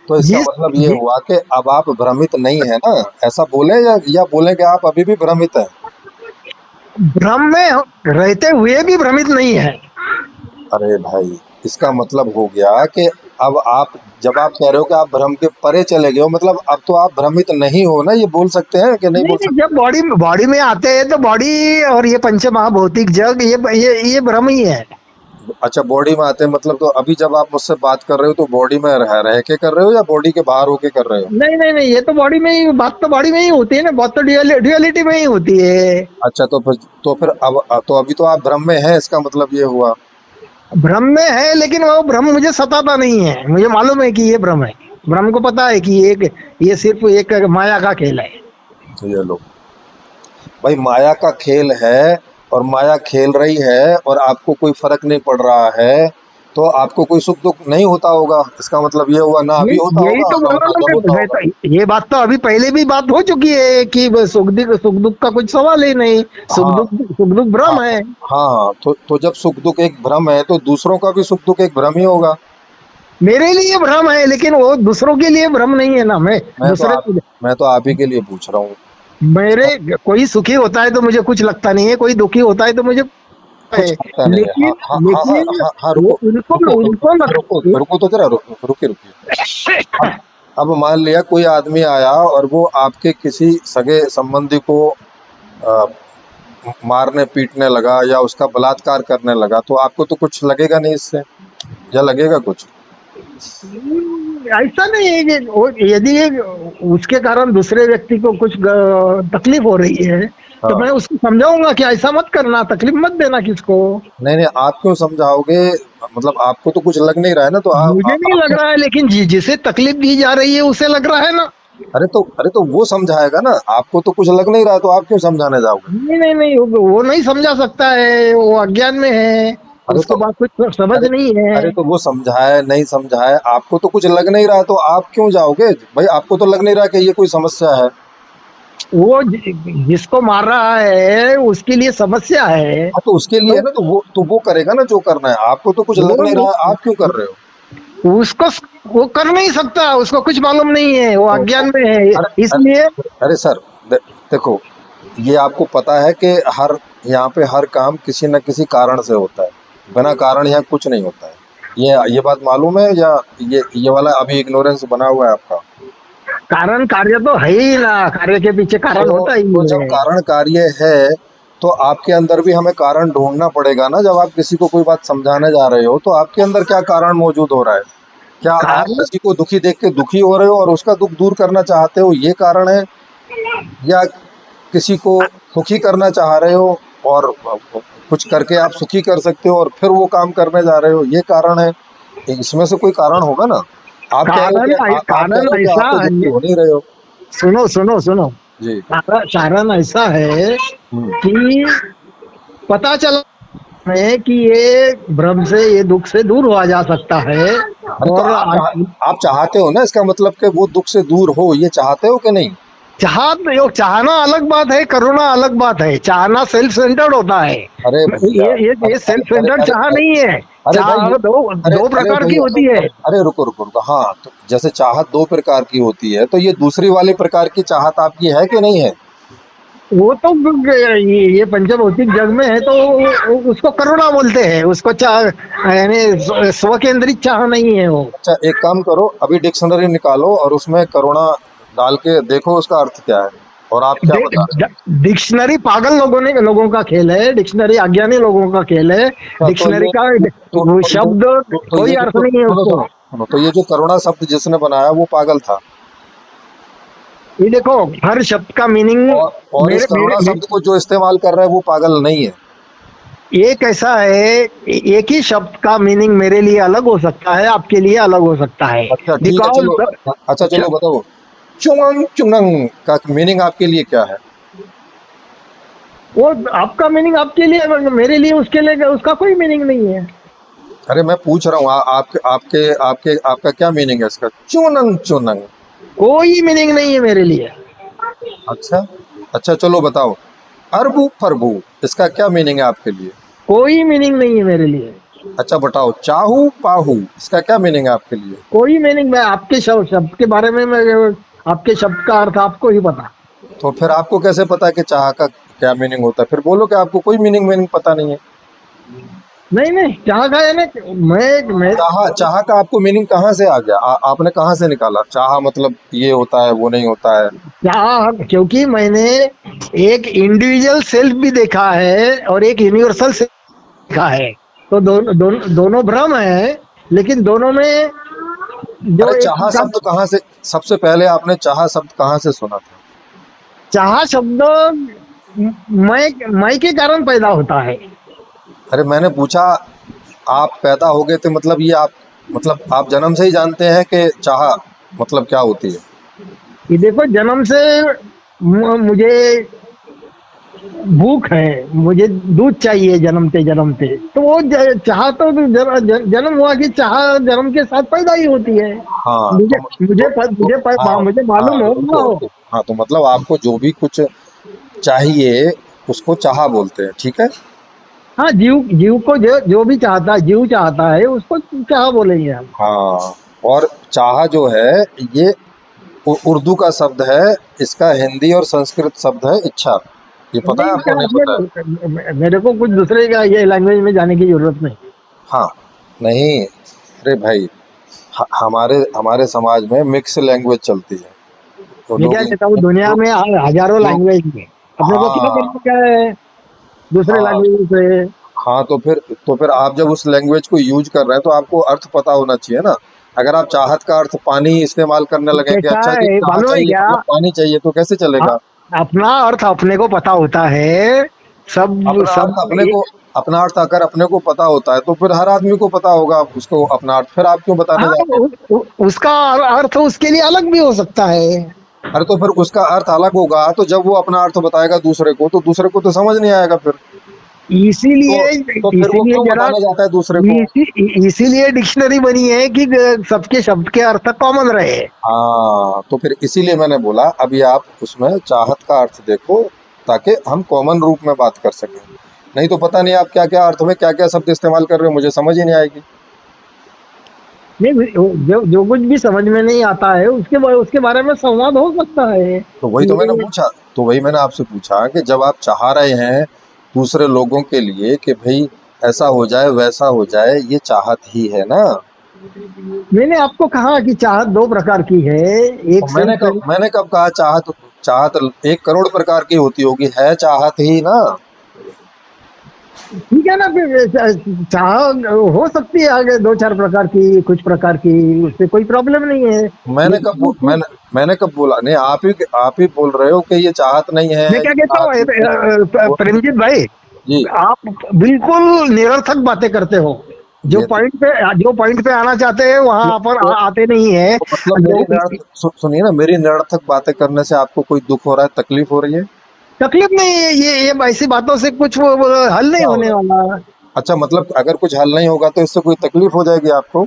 तो इसका जिस, मतलब ये जिस हुआ कि अब आप भ्रमित नहीं है ना, ऐसा बोले या बोले कि आप अभी भी भ्रमित हैं? भ्रम में रहते हुए भी भ्रमित नहीं है। अरे भाई, इसका मतलब हो गया कि अब आप, जब आप कह रहे हो कि आप भ्रम के परे चले गए हो, मतलब अब तो आप भ्रमित नहीं हो ना, ये बोल सकते हैं कि नहीं नहीं बोल नहीं, सकते? जब बॉडी बॉडी में आते हैं तो बॉडी और ये पंच महाभौतिक जग, ये भ्रम ही है। अच्छा, बॉडी में आते हैं, मतलब तो अभी जब आप मुझसे बात कर रहे हो तो बॉडी में रह के कर रहे हो या बॉडी के बाहर होके कर रहे हो? नहीं नहीं नहीं, ये तो बॉडी में ही, बात तो बॉडी में ही होती है ना, बात तो ड्यूअलिटी में ही होती है। अच्छा, तो फिर अब तो अभी तो आप भ्रम में हैं, इसका मतलब ये हुआ। भ्रम में है, लेकिन वो भ्रम मुझे सताता नहीं है, मुझे मालूम है कि ये भ्रम है। भ्रम को पता है कि ये सिर्फ एक माया का खेल है। तो ये लो भाई, माया का खेल है और माया खेल रही है और आपको कोई फर्क नहीं पड़ रहा है, तो आपको कोई सुख दुख नहीं होता होगा, इसका मतलब ये हुआ ना ये अभी होता यही होगा तो बोल ना रहा जब हूँ होता मैं होगा। तो, ये बात तो अभी पहले भी बात हो चुकी है कि सुख दुख का कुछ सवाल ही नहीं। हाँ सुख दुख हाँ भ्रम है। हाँ हाँ, तो जब सुख दुख एक भ्रम है तो दूसरों का भी सुख दुख एक भ्रम ही होगा। मेरे लिए भ्रम है, लेकिन वो दूसरों के लिए भ्रम नहीं है ना। मैं मैं तो दूसरे, आप मैं तो आप ही के लिए पूछ रहा हूँ। मेरे, कोई सुखी होता है तो मुझे कुछ लगता नहीं है, कोई दुखी होता है तो मुझे है। कुछ लगता नहीं है, हाँ लेकिन हाँ हाँ हाँ लेकिन हाँ हाँ, वो रुको उनको रुको रुको उनको लग, रुको रुको, तो जरा रुकिए रुकिए। अब अब मान लिया कोई आदमी आया और वो आपके किसी सगे संबंधी को अ, मारने पीटने लगा या उसका बलात्कार करने लगा, तो आपको तो कुछ लगेगा नहीं इससे, या लगेगा कुछ? ऐसा नहीं है कि यदि उसके कारण दूसरे व्यक्ति को कुछ तकलीफ हो रही है, तो हाँ। मैं उसको समझाऊंगा कि ऐसा मत करना, तकलीफ मत देना किसको। नहीं नहीं, आप क्यों समझाओगे? मतलब आपको तो कुछ लग नहीं रहा है ना, तो मुझे नहीं आप लग क्यों? रहा है, लेकिन जिसे तकलीफ दी जा रही है उसे लग रहा है ना। अरे तो वो समझाएगा ना, आपको तो कुछ लग नहीं रहा है, तो आप क्यों समझाने जाओगे? नहीं नहीं नहीं, वो नहीं समझा सकता है, वो अज्ञान में है, अरे उसको तो बात कुछ समझ अरे नहीं है। अरे तो वो समझाए नहीं समझाए, आपको तो कुछ लग नहीं रहा है, तो आप क्यों जाओगे भाई? आपको तो लग नहीं रहा कि ये कोई समस्या है। वो जिसको मार रहा है उसके लिए समस्या है। हाँ, तो उसके लिए तो है ना, तो वो करेगा ना जो करना है, आपको तो कुछ लग वो नहीं रहा है, आप क्यों कर रहे हो? उसको वो कर नहीं सकता, उसको कुछ मालूम नहीं है, वो तो अज्ञान में है, अरे इसलिए। अरे सर, देखो, ये आपको पता है कि हर यहाँ पे हर काम किसी न किसी कारण से होता है, बिना कारण यहाँ कुछ नहीं होता है। ये बात मालूम है, या ये वाला अभी इग्नोरेंस बना हुआ है आपका? कारण कार्य तो है ही ना, कार्य के पीछे कारण तो, होता ही तो जब है। कारण कार्य है तो आपके अंदर भी हमें कारण ढूंढना पड़ेगा ना। जब आप किसी को कोई बात समझाने जा रहे हो तो आपके अंदर क्या कारण मौजूद हो रहा है? क्या आप कारण किसी को दुखी देख के दुखी हो रहे हो और उसका दुख दूर करना चाहते हो, ये कारण है? या किसी को सुखी करना चाह रहे हो और कुछ करके आप सुखी कर सकते हो और फिर वो काम करने जा रहे हो, ये कारण है? इसमें से कोई कारण होगा ना। आप कह रहे हो कि आप कह कारण रहे हो कि आप ऐसा तो दुखी है, हो नहीं रहे हो। सुनो सुनो सुनो, जी। कारण ऐसा है हम्म। कि पता चला है कि ये भ्रम से, ये दुख से दूर हुआ जा सकता है। अरे तो और आप चाहते हो ना, इसका मतलब कि वो दुख से दूर हो, ये चाहते हो कि नहीं? चाहना अलग बात है, करुणा अलग बात है। चाहना सेल्फ सेंटर्ड होता है। अरे भैया, ये अरे सेल्फ अरे सेंटर्ड अरे चाह अरे नहीं है। अरे भाई, चाह अरे दो अरे प्रकार की भैया, होती है। अरे रुको रुको रुको, हाँ तो जैसे चाहत दो प्रकार की होती है, तो ये दूसरी वाली प्रकार की चाहत आपकी है कि नहीं है? वो तो ये पंचभौतिक जग में है, तो उसको करुणा बोलते हैं। उसको चाह, यानी स्व केंद्रित चाह नहीं है वो। अच्छा, एक काम करो, अभी डिक्शनरी निकालो और उसमें करुणा डाल के देखो उसका अर्थ क्या है और आप क्या बता रहे डिक्शनरी पागल लोगों का खेल है, डिक्शनरी अज्ञानी लोगों का खेल है। हो। डिक्शनरी का वो तो ये शब्द तो कोई ये जो अर्थ नहीं है सुनो उसको। सुनो सुनो, तो ये जो करुणा शब्द जिसने बनाया वो पागल था। ये देखो, हर शब्द का मीनिंग और इस मेरे करुणा मेरे शब्द को जो इस्तेमाल कर रहा है वो पागल नहीं है। एक ऐसा है, एक ही शब्द का मीनिंग मेरे लिए अलग हो सकता है, आपके लिए अलग हो सकता है। अच्छा ठीक है, बिकॉज चलो। अच्छा चलो बताओ, चुंगंग चुंगंग का मीनिंग आपके लिए क्या है? वो आपका मीनिंग आपके लिए, मेरे लिए उसके लिए उसका कोई मीनिंग नहीं है। अरे मैं पूछ रहा हूँ, आपके आपके आपके आपका क्या मीनिंग है इसका, चुनंग चुनंग? कोई मीनिंग नहीं है मेरे लिए। अच्छा, अच्छा चलो बताओ, अरबू फरबू, इसका क्या मीनिंग है आपके लिए? कोई मीनिंग नहीं है मेरे लिए। अच्छा बताओ, चाहू पाहू, इसका क्या मीनिंग है आपके लिए? कोई मीनिंग, मैं आपके शब्द के बारे में, मैं आपके शब्द का अर्थ आपको ही पता। तो फिर आपको कैसे पता है कि चाह का क्या मीनिंग होता है? फिर बोलो कि आपको कोई मीनिंग मीनिंग पता नहीं है। नहीं नहीं, चाह का है ना, मैं चाह, चाह का आपको मीनिंग कहाँ से आ गया? आपने कहाँ से निकाला? चाह मतलब ये होता है वो नहीं होता है? चाह, क्योंकि मैंने एक इंडिविजुअल सेल्फ भी देखा है और एक यूनिवर्सल सेल्फ देखा है। तो दोनों भ्रम है, लेकिन दोनों में जो अरे एक चाह का शब्द कहाँ से, सबसे पहले आपने चाह शब्द कहाँ से सुना था? चाह शब्द मैं के कारण पैदा होता है। अरे मैंने पूछा, आप पैदा हो गए थे मतलब ये आप, मतलब आप जन्म से ही जानते हैं कि चाह मतलब क्या होती है? ये देखो, जन्म से मुझे भूख है, मुझे दूध चाहिए जन्मते जन्मते, तो वो चाह तो जन्म हुआ कि चाह जन्म के साथ पैदा ही होती है। हाँ मुझे तो, मुझे तो हाँ मुझे हाँ मालूम हो ना रुको हो। रुको, हाँ तो मतलब आपको जो भी कुछ चाहिए उसको चाह बोलते हैं, ठीक है। हाँ, जीव जीव को जो भी चाहता है, जीव चाहता है, उसको चाह बोलेंगे हम। हाँ, और चाह जो है ये उर्दू का शब्द है, इसका हिंदी और संस्कृत शब्द है इच्छा। ये पता है नहीं, आपको? नहीं पता है? मेरे को कुछ दूसरे का ये लैंग्वेज में जाने की जरूरत नहीं। हाँ, नहीं, अरे भाई, हमारे हमारे समाज में मिक्स लैंग्वेज चलती है, तो मैं क्या कहता हूँ, दुनिया में हजारों लोग लैंग्वेज है, अपने को क्या हाँ करना क्या है दूसरे हाँ लैंग्वेज से। हाँ, तो फिर आप जब उस लैंग्वेज को यूज कर रहे हैं तो आपको अर्थ पता होना चाहिए ना। अगर आप चाहत का अर्थ पानी इस्तेमाल करने लगे कि कैसा अच्छा जी है चाह मालूम है चाहिए क्या? मतलब पानी चाहिए, तो कैसे चलेगा? अपना अर्थ अपने को पता होता है। सब सब अपना अर्थ अगर अपने को पता होता है तो फिर हर आदमी को पता होगा उसको अपना अर्थ, फिर आप क्यों बताने हाँ, जा रहे हैं? उसका अर्थ उसके लिए अलग भी हो सकता है। अरे तो फिर उसका अर्थ अलग होगा, तो जब वो अपना अर्थ बताएगा दूसरे को तो दूसरे को तो समझ नहीं आएगा फिर। तो इसीलिए तो फिर वो इसीलिए क्यों जरा बताने जाता है दूसरे को? इसीलिए डिक्शनरी बनी है कि सबके शब्द के अर्थ कॉमन रहे। हाँ, तो फिर इसीलिए मैंने बोला अभी आप उसमें चाहत का अर्थ देखो, ताकि हम कॉमन रूप में बात कर सकें। नहीं तो पता नहीं आप क्या क्या अर्थ में क्या क्या शब्द इस्तेमाल कर रहे हो, मुझे समझ ही नहीं आएगी। नहीं, जो कुछ भी समझ में नहीं आता है उसके बारे में संवाद हो सकता है तो वही तो मैंने कि पूछा, तो वही मैंने आपसे पूछा कि जब आप चाह रहे हैं दूसरे लोगों के लिए कि भाई ऐसा हो जाए वैसा हो जाए, ये चाहत ही है ना। मैंने आपको कहा कि चाहत दो प्रकार की है। एक तो सेल्फ। मैंने कब कहा चाहत? चाहत 1 करोड़ प्रकार की होती होगी, है चाहत ही ना। ठीक है ना, फिर चाह हो सकती है आगे दो चार प्रकार की, कुछ प्रकार की, उससे कोई प्रॉब्लम नहीं है। मैंने कब लेकिन मैंने कब बोला? नहीं, आप ही बोल रहे हो कि ये चाहत नहीं है, मैं क्या कहता चाहत हूँ नहीं है। वो प्रेमजीत भाई, जी, आप बिल्कुल निरर्थक बातें करते हो। ये तो जो पॉइंट पे आना चाहते हैं वहां पर तो, आते नहीं है। तो मतलब लोग सुनिए ना, मेरी निरर्थक बातें करने से आपको कोई दुख हो रहा है, तकलीफ हो रही है? तकलीफ नहीं है, ये ऐसी बातों से कुछ वो हल नहीं क्या हो होने रहा वाला। है? अच्छा, मतलब अगर कुछ हल नहीं होगा तो इससे कोई तकलीफ हो जाएगी आपको?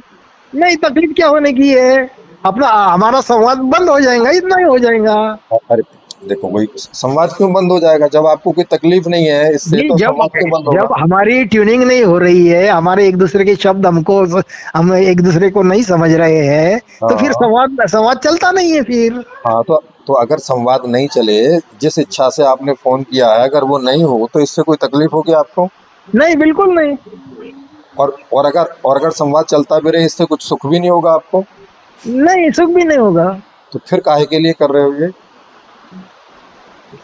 नहीं, तकलीफ क्या होने की है, अपना हमारा संवाद बंद हो जाएगा, इतना ही हो जाएगा। अरे देखो, वही संवाद क्यों बंद हो जाएगा? जब आपको कोई तकलीफ नहीं है इससे, जी, तो जब संवाद क्यों बंद होगा? जब हमारी ट्यूनिंग नहीं हो रही है, हमारे एक दूसरे के शब्द हम एक दूसरे को नहीं समझ रहे हैं, तो फिर हाँ, संवाद संवाद चलता नहीं है फिर। हाँ, तो अगर संवाद नहीं चले, जिस इच्छा से आपने फोन किया है, अगर वो नहीं हो, तो इससे कोई तकलीफ होगी आपको? नहीं, बिल्कुल नहीं। और अगर संवाद चलता भी रहे, इससे कुछ सुख भी नहीं होगा आपको? नहीं, सुख भी नहीं होगा। तो फिर काहे के लिए कर रहे हो ये?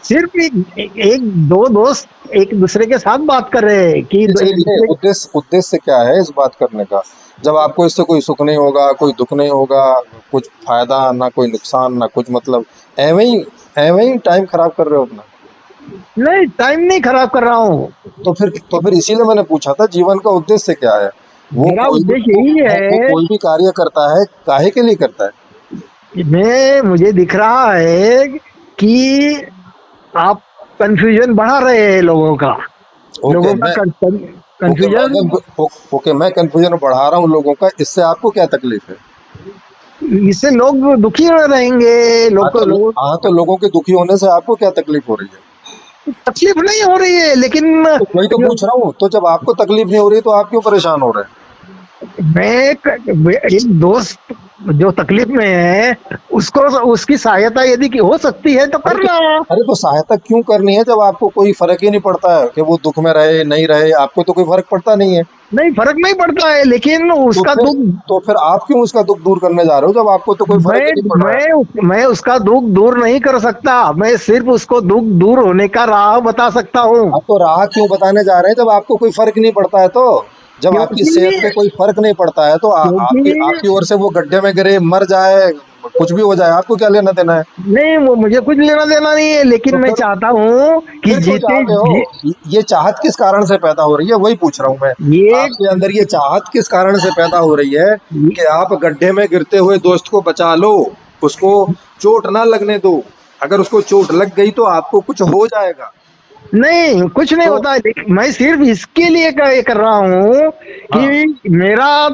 सिर्फ एक दो दोस्त एक दूसरे के साथ बात कर रहे हैं कि किस एक लिए? दूसरे। उद्देश्य क्या है इस बात करने का? जब आपको इससे कोई सुख नहीं होगा, कोई दुख नहीं होगा, कुछ फायदा ना कोई नुकसान ना कुछ, मतलब एवं ही टाइम खराब कर रहे हो अपना। नहीं, टाइम नहीं खराब कर रहा हूँ। तो फिर इसीलिए मैंने पूछा था, जीवन का उद्देश्य क्या है? वो मेरा कोई भी उद्देश्य वो, यही वो, वो है कोई भी कार्य करता है, काहे के लिए करता है? कि मुझे दिख रहा है कि आप कंफ्यूजन बढ़ा रहे हैं लोगों का। ओके लोगों का मैं ओके मैं कंफ्यूजन। ओके, मैं कंफ्यूजन बढ़ा रहा हूँ लोगों का, इससे आपको क्या तकलीफ है? इससे लोग दुखी रहेंगे। लोग हाँ, तो लोगों के दुखी होने से आपको क्या तकलीफ हो रही है? तकलीफ नहीं हो रही है, लेकिन तो वही तो जो पूछ रहा हूँ, तो जब आपको तकलीफ नहीं हो रही तो आप क्यों परेशान हो रहे हैं? एक दोस्त जो तकलीफ में है, उसको उसकी सहायता यदि की हो सकती है तो अरे तो करना। अरे तो सहायता क्यों करनी है जब आपको कोई फर्क ही नहीं पड़ता है कि वो दुख में रहे नहीं रहे, आपको तो कोई फर्क पड़ता नहीं है। नहीं, फर्क नहीं पड़ता है, लेकिन तो उसका फिर दुख। तो फिर आप क्यों उसका दुख दूर करने जा रहे हो जब आपको तो कोई फर्क ही नहीं पड़ रहा है? मैं उसका दुख दूर नहीं कर सकता, मैं सिर्फ उसको दुख दूर होने का राह बता सकता हूँ। आप तो राह क्यों बताने जा रहे हैं जब आपको कोई फर्क नहीं पड़ता है? तो जब आपकी क्योंकि सेहत पे कोई फर्क नहीं पड़ता है तो आपकी क्योंकि आपकी ओर से वो गड्ढे में गिरे, मर जाए, कुछ भी हो जाए, आपको क्या लेना देना है? नहीं, वो मुझे कुछ लेना देना नहीं है, लेकिन तो मैं फिर चाहता हूँ कि फिर क्यों जीते चाहते हो? ये चाहत किस कारण से पैदा हो रही है, वही पूछ रहा हूँ मैं। ये आपके अंदर ये चाहत किस कारण से पैदा हो रही है कि आप गड्ढे में गिरते हुए दोस्त को बचा लो, उसको चोट ना लगने दो। अगर उसको चोट लग गई तो आपको कुछ हो जाएगा। नहीं, कुछ नहीं तो होता है, मैं सिर्फ इसके लिए कर रहा हूँ हाँ, कि मेरा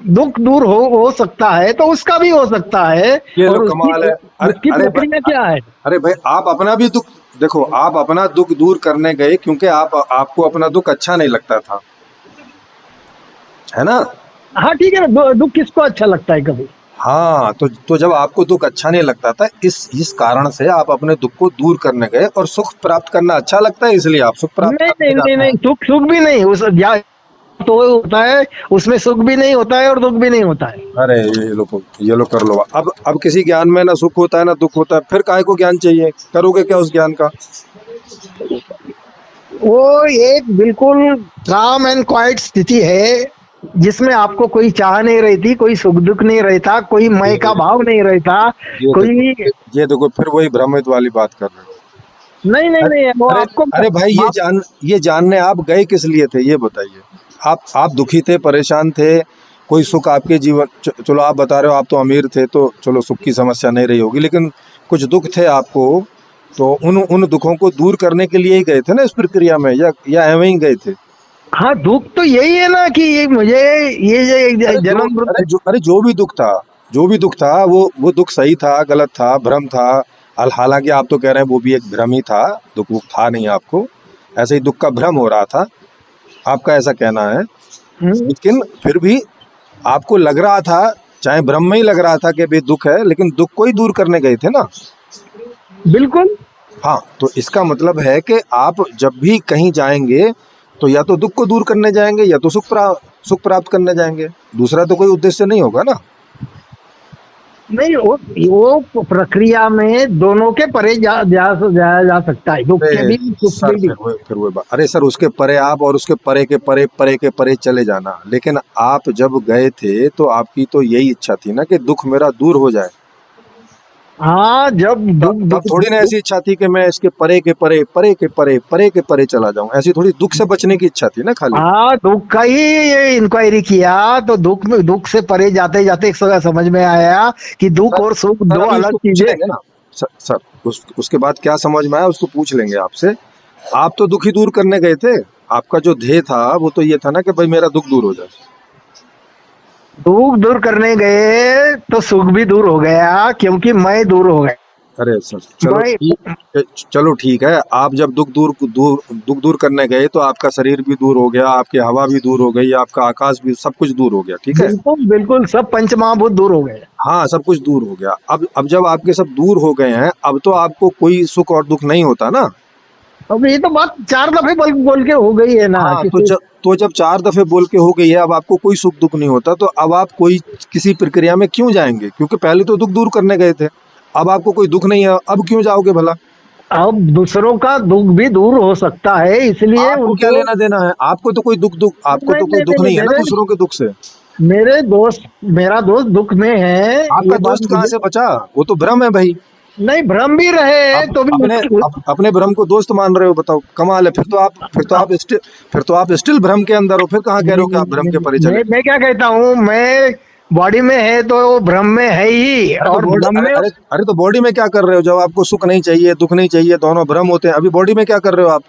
दुख दूर हो सकता है तो उसका भी हो सकता है। ये लो और उसकी कमाल है। अरे उसकी अरे प्रक्रिया भाई, क्या है? अरे भाई, आप अपना भी दुख देखो, आप अपना दुख दूर करने गए क्योंकि आपको अपना दुख अच्छा नहीं लगता था, है ना? हाँ, ठीक है ना, दुख किसको अच्छा लगता है कभी। हाँ, तो जब आपको दुख अच्छा नहीं लगता था, इस कारण से आप अपने दुख को दूर करने गए, और सुख प्राप्त करना अच्छा लगता है इसलिए आप सुख प्राप्त नहीं, करने नहीं, नहीं, जाते नहीं, हैं। सुख सुख भी नहीं, उस या तो होता है, उसमें सुख भी नहीं होता है और दुख भी नहीं होता है। अरे ये लो कर लो। अब किसी ज्ञान में ना सुख होता है ना दुख होता है, फिर काहे को ज्ञान चाहिए? करोगे क्या उस ज्ञान का? वो एक बिल्कुल काम एंड क्वाइट स्थिति है, जिसमें आपको कोई चाह नहीं रहती, कोई सुख दुख नहीं रहता, कोई मैं का ये भाव नहीं रहता। ये देखो कोई ये देखो, फिर वही भ्रमित वाली बात कर रहे हो। नहीं, नहीं, अरे नहीं, वो अरे आपको अरे भाई, माफ। ये जानने आप गए किस लिए थे, ये बताइए। आप दुखी थे, परेशान थे, कोई सुख आपके जीवन, चलो आप बता रहे हो आप तो अमीर थे, तो चलो सुख की समस्या नहीं रही होगी, लेकिन कुछ दुख थे आपको, तो उन उन दुखों को दूर करने के लिए ही गए थे ना इस प्रक्रिया में, या एवं ही गए थे? हाँ, दुख तो यही है ना कि ये मुझे ये जन्म जो भी दुख था, वो दुख सही था, गलत था, भ्रम था? हालांकि आप तो कह रहे हैं वो भी एक भ्रम ही था, दुख वुख था नहीं आपको, ऐसे ही दुख का भ्रम हो रहा था, आपका ऐसा कहना है। हम्म, लेकिन फिर भी आपको लग रहा था, चाहे भ्रम में ही लग रहा था कि भाई दुख है, लेकिन दुख को ही दूर करने गए थे ना? बिल्कुल। हाँ, तो इसका मतलब है कि आप जब भी कहीं जाएंगे तो या तो दुख को दूर करने जाएंगे या तो सुख प्राप्त करने जाएंगे, दूसरा तो कोई उद्देश्य नहीं होगा ना। नहीं, वो प्रक्रिया में दोनों के परे जाया जा सकता है, दुख के अरे भी सुख सर, में भी। फिर वो बात, अरे सर उसके परे आप और उसके परे के परे परे के परे चले जाना, लेकिन आप जब गए थे तो आपकी तो यही इच्छा थी ना कि दुख मेरा दूर हो जाए। हाँ, जब दुख तब दुख थोड़ी ना ऐसी इच्छा थी कि मैं इसके परे के परे परे के परे परे के परे चला जाऊं, ऐसी थोड़ी दुख से बचने की इच्छा थी ना खाली। हाँ, दुख का ही इंक्वायरी किया तो दुख से परे जाते जाते एक समझ में आया कि दुख सर और सुख सर दो अभी अलग उसको पूछ चीजें। लेंगे ना। सर उसके बाद क्या समझ में आया उसको पूछ लेंगे आपसे। आप तो दुखी दूर करने गए थे, आपका जो ध्येय था वो तो ये था ना कि भाई मेरा दुख दूर हो जाए। दुख दूर करने गए तो सुख भी दूर हो गया, क्योंकि मैं दूर हो गया। अरे सर चलो मैं ठीक, चलो ठीक है, आप जब दुख दूर करने गए तो आपका शरीर भी दूर हो गया, आपकी हवा भी दूर हो गई, आपका आकाश भी, सब कुछ दूर हो गया, ठीक है। बिल्कुल बिल्कुल सब पंच महाभूत दूर हो गए। हाँ सब कुछ दूर हो गया। अब जब आपके सब दूर हो गए हैं, अब तो आपको कोई सुख और दुख नहीं होता ना। अब ये तो बात 4 दफे बोल बोल के हो गई है ना, हाँ किसी। तो जब 4 दफे बोल के हो गई है, अब आपको कोई सुख दुख नहीं होता, तो अब आप कोई किसी प्रक्रिया में क्यों जाएंगे, क्योंकि पहले तो दुख दूर करने गए थे। अब आपको कोई दुख नहीं है, अब क्यों जाओगे भला। अब दूसरों का दुख भी दूर हो सकता है, इसलिए आपको क्या उनको। लेना देना है, आपको तो कोई आपको नहीं तो कोई नहीं दुख नहीं, नहीं है ना मेरे दूसरों के दुख से। मेरे दोस्त मेरा दोस्त दुख में है, आपका ये बात दोस्त कहाँ मुझे। से बचा, वो तो भ्रम है भाई। नहीं, भ्रम भी रहे आप तो भी अपने भ्रम को दोस्त मान रहे हो, बताओ कमाल है। फिर तो आप स्टिल भ्रम के अंदर हो, फिर कहाँ कह रहे नहीं हो कि आप नहीं भ्रम के नहीं, परे चले गए। मैं क्या कहता हूँ, मैं बॉडी में है तो वो भ्रम में है ही, अरे तो और बॉडी भ्रम अरे में। अरे अरे तो बॉडी में क्या कर रहे हो, जब आपको सुख नहीं चाहिए दुख नहीं चाहिए, दोनों भ्रम होते हैं, अभी बॉडी में क्या कर रहे हो आप,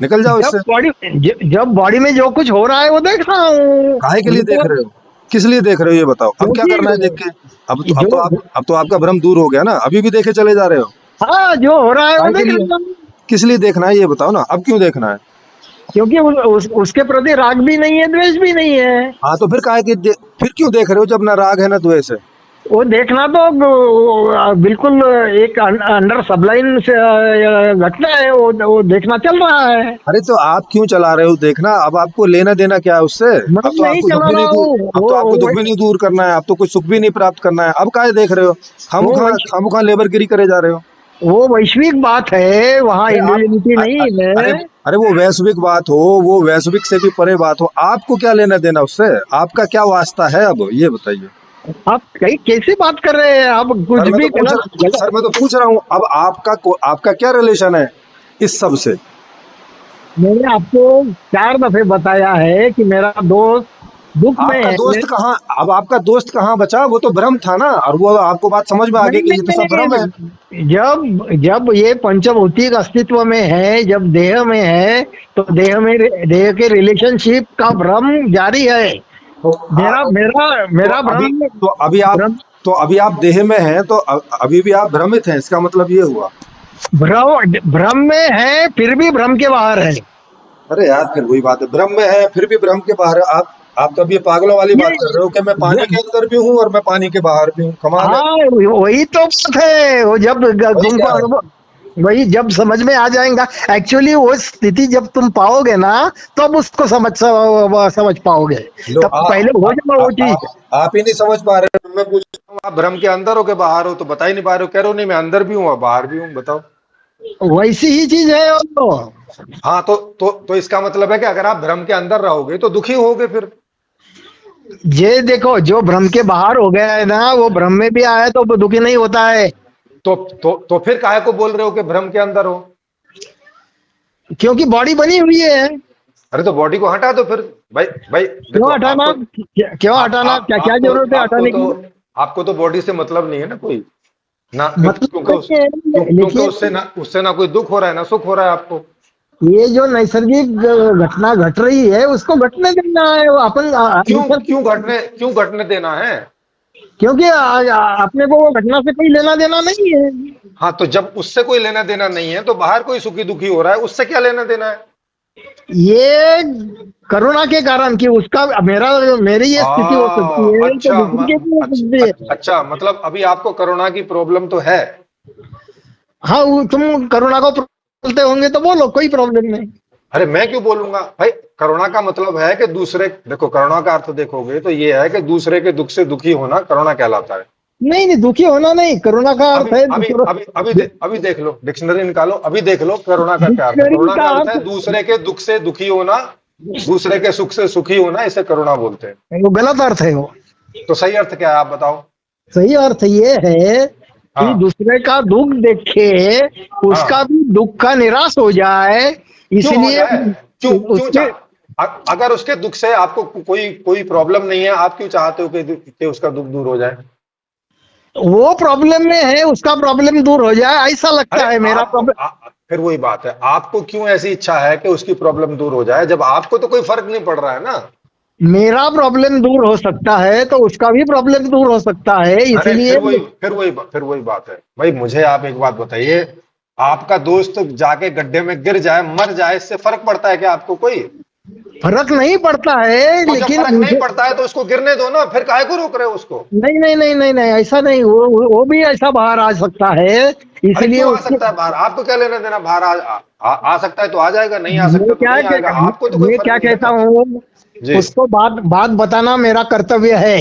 निकल जाओ जब इससे। बॉडी जब बॉडी में जो कुछ हो रहा है वो देख रहा हूँ। काहे के लिए देख मतलब रहे हो, किस लिए देख रहे हो ये बताओ, अब क्या क्योंकि करना है देख के। जो अब तो आपका भ्रम दूर हो गया ना, अभी भी देखे चले जा रहे हो। हाँ, जो हो रहा है वो काहे के देख लिए, रहा हूँ। किस लिए देखना है ये बताओ ना, अब क्यों देखना है। क्योंकि उसके प्रति राग भी नहीं है, द्वेष भी नहीं है। हाँ तो फिर फिर क्यों देख रहे हो जब ना राग है ना द्वेष है। वो देखना तो बिल्कुल एक अंडर सबलाइन से घटना है, वो देखना चल रहा है। अरे तो आप क्यों चला रहे हो देखना, अब आपको लेना देना क्या है उससे। मैं अब तो नहीं आपको दुख चला भी नहीं रहा दूर हूँ अब तो आपको दुख भी नहीं दूर करना है, अब तो कुछ सुख भी नहीं प्राप्त करना है, अब काहे देख रहे हो, वो खामुखा लेबरगिरी करे जा रहे हो। वो वैश्विक बात है, वहाँ अरे आप इंडिविजुअलिटी अ- नहीं अ- अरे है। अरे वो वैश्विक बात हो, वो वैश्विक से भी परे बात हो, आपको क्या लेना देना उससे, आपका क्या वास्ता है, अब ये बताइए। आप कहीं कैसी बात कर रहे हैं, आप कुछ भी गलत सर गलत। मैं तो पूछ रहा हूँ, अब आपका क्या रिलेशन है इस सब से। मैंने आपको 4 दफे बताया है कि मेरा दोस्त दुख में आपका है। दोस्त कहाँ, अब आपका दोस्त कहाँ बचा, वो तो भ्रम था ना, और वो आपको बात समझ में आ गई नहीं कि नहीं ये तो सब नहीं भ्रम है। नहीं, जब जब ये पंचभौतिक अस्तित्व में है, जब देह में है, तो देह के रिलेशनशिप का भ्रम जारी है। तो मेरा मेरा तो मेरा अभी भ्रम तो अभी आप भ्रम तो अभी आप देह में हैं, तो अभी भी आप भ्रमित हैं, इसका मतलब ये हुआ। भ्रम भ्रम में है, फिर भी भ्रम के बाहर है। अरे यार फिर वही बात है, भ्रम में है फिर भी भ्रम के बाहर है। आप तो अब ये पागलों वाली ये बात कर रहे हो कि मैं पानी के अंदर भी हूँ और मैं पानी के बाहर भी हूँ, कमाल है। हाँ, वही तो बात है। वो जब वही तुमको क्या है। अनुभव, वही जब समझ में आ जाएगा। एक्चुअली वो स्थिति जब तुम पाओगे ना, तब उसको समझ पाओगे। लो तब पहले हो जाए वो चीज। आप ही नहीं समझ पा रहे हो, मैं पूछ रहा हूँ आप भ्रम के अंदर हो के बाहर हो, तो बता ही नहीं पा रहे हो, कह रहे हो नहीं मैं अंदर भी हूँ और बाहर भी हूँ, बताओ। वैसी ही चीज है वो। हाँ तो इसका मतलब है कि अगर आप भ्रम के अंदर रहोगे तो दुखी होगे फिर। ये देखो, जो भ्रम के बाहर हो गया है ना, वो भ्रम में भी आया तो वो दुखी नहीं होता है। तो फिर काहे को बोल रहे हो कि भ्रम के अंदर हो। क्योंकि बॉडी बनी हुई है। अरे तो बॉडी को हटा दो फिर। भाई भाई देखो क्यों हटाना? आपको क्यों आप, हटाना? आप क्या क्या आपको जरूरत है आपको हटाने तो की? आपको तो बॉडी से मतलब नहीं है ना कोई ना, मतलब नहीं है, क्योंकि लेकिन उससे ना कोई दुख हो रहा है ना सुख हो रहा है आपको। ये जो नैसर्गिक घटना घट रही है, उसको घटने देना है। वो अपन क्यों घटने देना है। क्योंकि अपने को वो घटना से कोई लेना देना नहीं है। हाँ तो जब उससे कोई लेना देना नहीं है, तो बाहर कोई सुखी दुखी हो रहा है, उससे क्या लेना देना है। ये करुणा के कारण कि उसका मेरी ये स्थिति हो सकती है, तो दूसरी की भी हो सकती है। अच्छा मतलब अभी आपको कोरोना की प्रॉब्लम तो है। हाँ, तुम करुणा को बोलते होंगे तो बोलो, कोई प्रॉब्लम नहीं। अरे मैं क्यों बोलूंगा भाई, करुणा का मतलब है कि दूसरे, देखो करुणा का अर्थ देखोगे तो ये है कि दूसरे के दुख से दुखी होना करुणा कहलाता है। नहीं नहीं, दुखी होना नहीं, करुणा का अभी अर्थ है अभी अभी अभी देख लो, डिक्शनरी निकालो, अभी देख लो करुणा का क्या अर्थ है। डिक्शनरी करुणा का का अर्थ है अर्थ दूसरे के दुख से दुखी होना, दूसरे के सुख से सुखी होना, इसे करुणा बोलते हैं। वो गलत अर्थ है वो। तो सही अर्थ क्या है आप बताओ। सही अर्थ ये है कि हाँ दूसरे का दुख देखे उसका हाँ। भी दुख का निराश हो जाए, क्यों हो इसलिए जाए, क्यों क्यों उसके अगर उसके दुख से आपको कोई कोई प्रॉब्लम नहीं है, आप क्यों चाहते हो कि उसका दुख दूर हो जाए। वो प्रॉब्लम में है, उसका प्रॉब्लम दूर हो जाए, ऐसा अरे लगता है मेरा आपको प्रॉब्लम। फिर वही बात है, आपको क्यों ऐसी इच्छा है कि उसकी प्रॉब्लम दूर हो जाए, जब आपको तो कोई फर्क नहीं पड़ रहा है ना। मेरा प्रॉब्लम दूर हो सकता है तो उसका भी प्रॉब्लम दूर हो सकता है, अरे इसलिए फिर वही बात है भाई। मुझे आप एक बात बताइए, आपका दोस्त जाके गड्ढे में गिर जाए, मर जाए, इससे फर्क पड़ता है क्या आपको कोई। फर्क नहीं पड़ता है, तो जब लेकिन फर्क नहीं मुझे पड़ता है तो उसको गिरने दो ना, फिर काहे को रोक रहे हो उसको। नहीं नहीं नहीं नहीं नहीं, ऐसा नहीं, वो भी ऐसा बाहर आ सकता है, अरे इसलिए क्यों आ उसको। सकता है बाहर, आपको क्या लेना देना, बाहर आ सकता है तो आ जाएगा, नहीं आ सकता तो नहीं आएगा, आपको तो कोई मैं फर्क क्या नहीं है कहता ना। हूँ, जी। उसको बात बात बताना मेरा कर्तव्य है।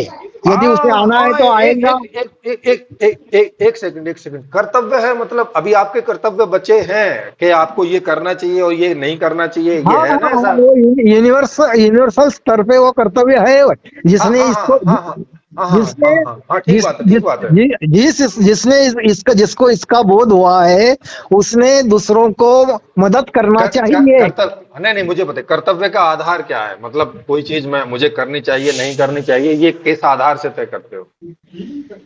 यदि उसे हाँ आना है हाँ, तो एक आएगा। एक एक एक एक एक एक एक सेकंड, एक सेकंड, कर्तव्य है मतलब अभी आपके कर्तव्य बचे हैं कि आपको ये करना चाहिए और ये नहीं करना चाहिए, हाँ ये है हाँ ना हाँ, ऐसा। वो यूनिवर्सल स्तर पे वो कर्तव्य है, हाँ जिसने हाँ इसको, हाँ हाँ हाँ हाँ हाँ जिसने हाँ हाँ हाँ, ठीक जिस बात है, जिस ठीक बात है। जिसने इसका जिसको इसका बोध हुआ है, उसने दूसरों को मदद करना चाहिए। कर्तव्य नहीं नहीं, मुझे बताइए कर्तव्य का आधार क्या है, मतलब कोई चीज मैं मुझे करनी चाहिए नहीं करनी चाहिए, ये किस आधार से तय करते हो।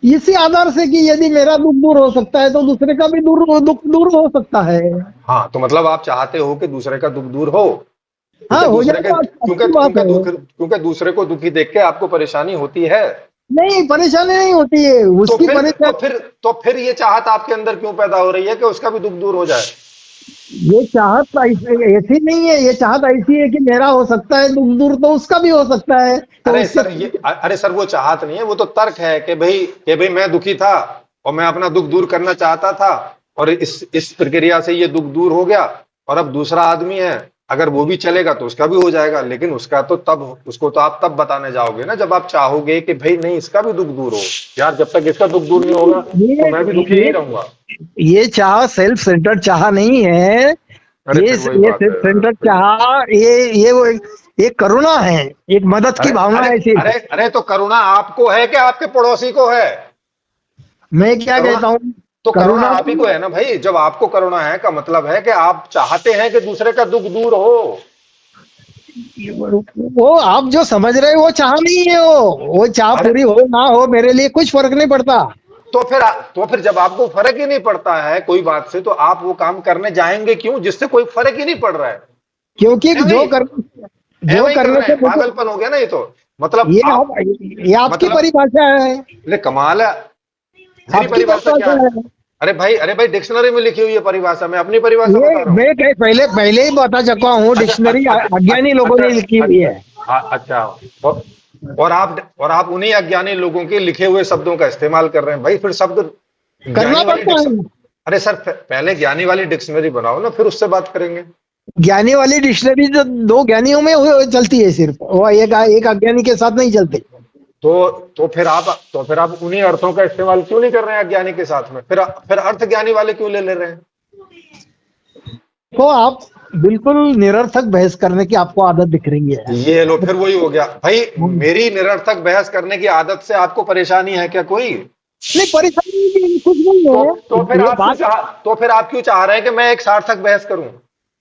इसी आधार से कि यदि मेरा दुख दूर हो सकता है तो दूसरे का भी दुख दूर हो सकता है। हाँ तो मतलब आप चाहते हो कि दूसरे का दुख दूर हो, हाँ, क्योंकि हो दूसरे जाए के तो क्योंकि अच्छी बात क्योंकि है। दुख क्योंकि दूसरे को दुखी देख के आपको परेशानी होती है। नहीं, परेशानी नहीं होती है, तो उसकी फिर तो परेशानी। फिर तो फिर ये चाहत आपके अंदर क्यों पैदा हो रही है कि उसका भी दुख दूर हो जाए। ये चाहत ऐसी नहीं है, ये चाहत ऐसी है कि मेरा हो सकता है दुख दूर, तो उसका भी हो सकता है, तो उसके। अरे सर वो चाहत नहीं है, वो तो तर्क है कि भाई मैं दुखी था और मैं अपना दुख दूर करना चाहता था, और इस प्रक्रिया से ये दुख दूर हो गया, और अब दूसरा आदमी है, अगर वो भी चलेगा तो उसका भी हो जाएगा, लेकिन उसको तो आप तब बताने जाओगे ना जब आप चाहोगे कि भाई नहीं इसका भी दुख दूर हो। यार जब तक इसका दुख दूर नहीं होगा तो ये मैं भी दुखी ही ये रहूंगा। ये चाह सेल्फ सेंटर्ड चाह नहीं है। अरे फिर वही ये बात सेल्फ है सेंटर्ड फिर। चाह, ये वो एक करुणा है, एक मदद की अरे भावना अरे है ऐसी। अरे अरे तो करुणा आपको है कि आपके पड़ोसी को है। मैं क्या करुणा कहता हूँ, तो करुणा करुणा आप ही को है ना भाई, जब आपको करुणा है का मतलब है कि आप चाहते हैं कि दूसरे का दुख दूर हो। वो आप जो समझ रहे हो वो चाह नहीं है, वो चाह अरे पूरी हो ना हो मेरे लिए कुछ फर्क नहीं पड़ता। तो फिर जब आपको फर्क ही नहीं पड़ता है कोई बात से, तो आप वो काम करने जाएंगे क्यों जिससे कोई फर्क ही नहीं पड़ रहा है। क्योंकि एवं ही जो एवं ही कर करने रहे से हैं, मुझे, पागलपन हो गया ना ये तो। मतलब ये आप, आप ये आपकी मतलब परिभाषा है, अरे कमाल है। मेरी आपकी परिभाषा क्या परिभाषा है। है। अरे भाई डिक्शनरी में लिखी हुई है परिभाषा, मैं अपनी परिभाषा ये बता रहा हूँ। पहले पहले ही बता चुका हूँ, अच्छा डिक्शनरी अच्छा अच्छा अज्ञानी लोगों अच्छा ने लिखी हुई अच्छा है। अच्छा। और, और आप उन्हीं अज्ञानी लोगों के लिखे हुए शब्दों का इस्तेमाल कर रहे हैं भाई, फिर शब्द करना ज्ञानी वाली पड़ता है। अरे सर पहले ज्ञानी वाली डिक्शनरी बनाओ ना, फिर उससे बात करेंगे। ज्ञानी वाली डिक्शनरी जो दो ज्ञानियों में चलती है सिर्फ, वो एक अज्ञानी के साथ नहीं चलती। तो तो फिर आप उन्हीं अर्थों का इस्तेमाल क्यों नहीं कर रहे हैं अज्ञानी के साथ में, फिर अर्थ ज्ञानी वाले क्यों ले ले रहे हैं। तो आप बिल्कुल निरर्थक बहस करने की आपको आदत दिख रही है। ये लो फिर वही हो गया भाई। मेरी निरर्थक बहस करने की आदत से आपको परेशानी है क्या कोई। नहीं, परेशानी भी कुछ नहीं तो है। तो फिर ये आप क्यों बात, चाह रहे हैं कि मैं एक सार्थक बहस करूं।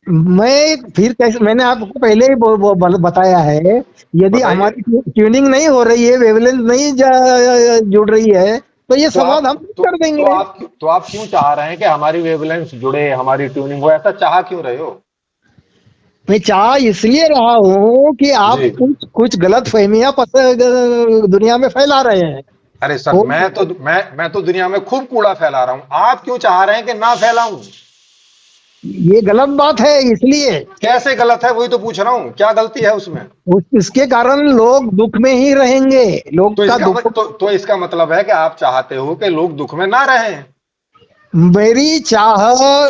मैं फिर कैसे, मैंने आपको पहले ही बताया है, यदि बताइए। हमारी ट्यूनिंग नहीं हो रही है, वेवलेंथ नहीं जुड़ रही है, तो ये तो संवाद आप हम कर देंगे। तो आप क्यों चाह रहे हैं कि हमारी वेवलेंथ जुड़े, हमारी ट्यूनिंग हो, ऐसा चाह क्यों रहे हो। मैं चाह इसलिए रहा हूँ कि आप जी। कुछ गलत फहमियां दुनिया में फैला रहे हैं। अरे सर वो मैं तो दुनिया में खूब कूड़ा फैला रहा हूं, आप क्यों चाह रहे हैं कि ना फैलाऊं। ये गलत बात है, इसलिए कैसे गलत है वही तो पूछ रहा हूं, क्या गलती है उसमें। इसके कारण लोग दुख में ही रहेंगे, लोग तो का इसका दुख। तो इसका मतलब है कि आप चाहते हो कि लोग दुख में ना रहें। मेरी चाह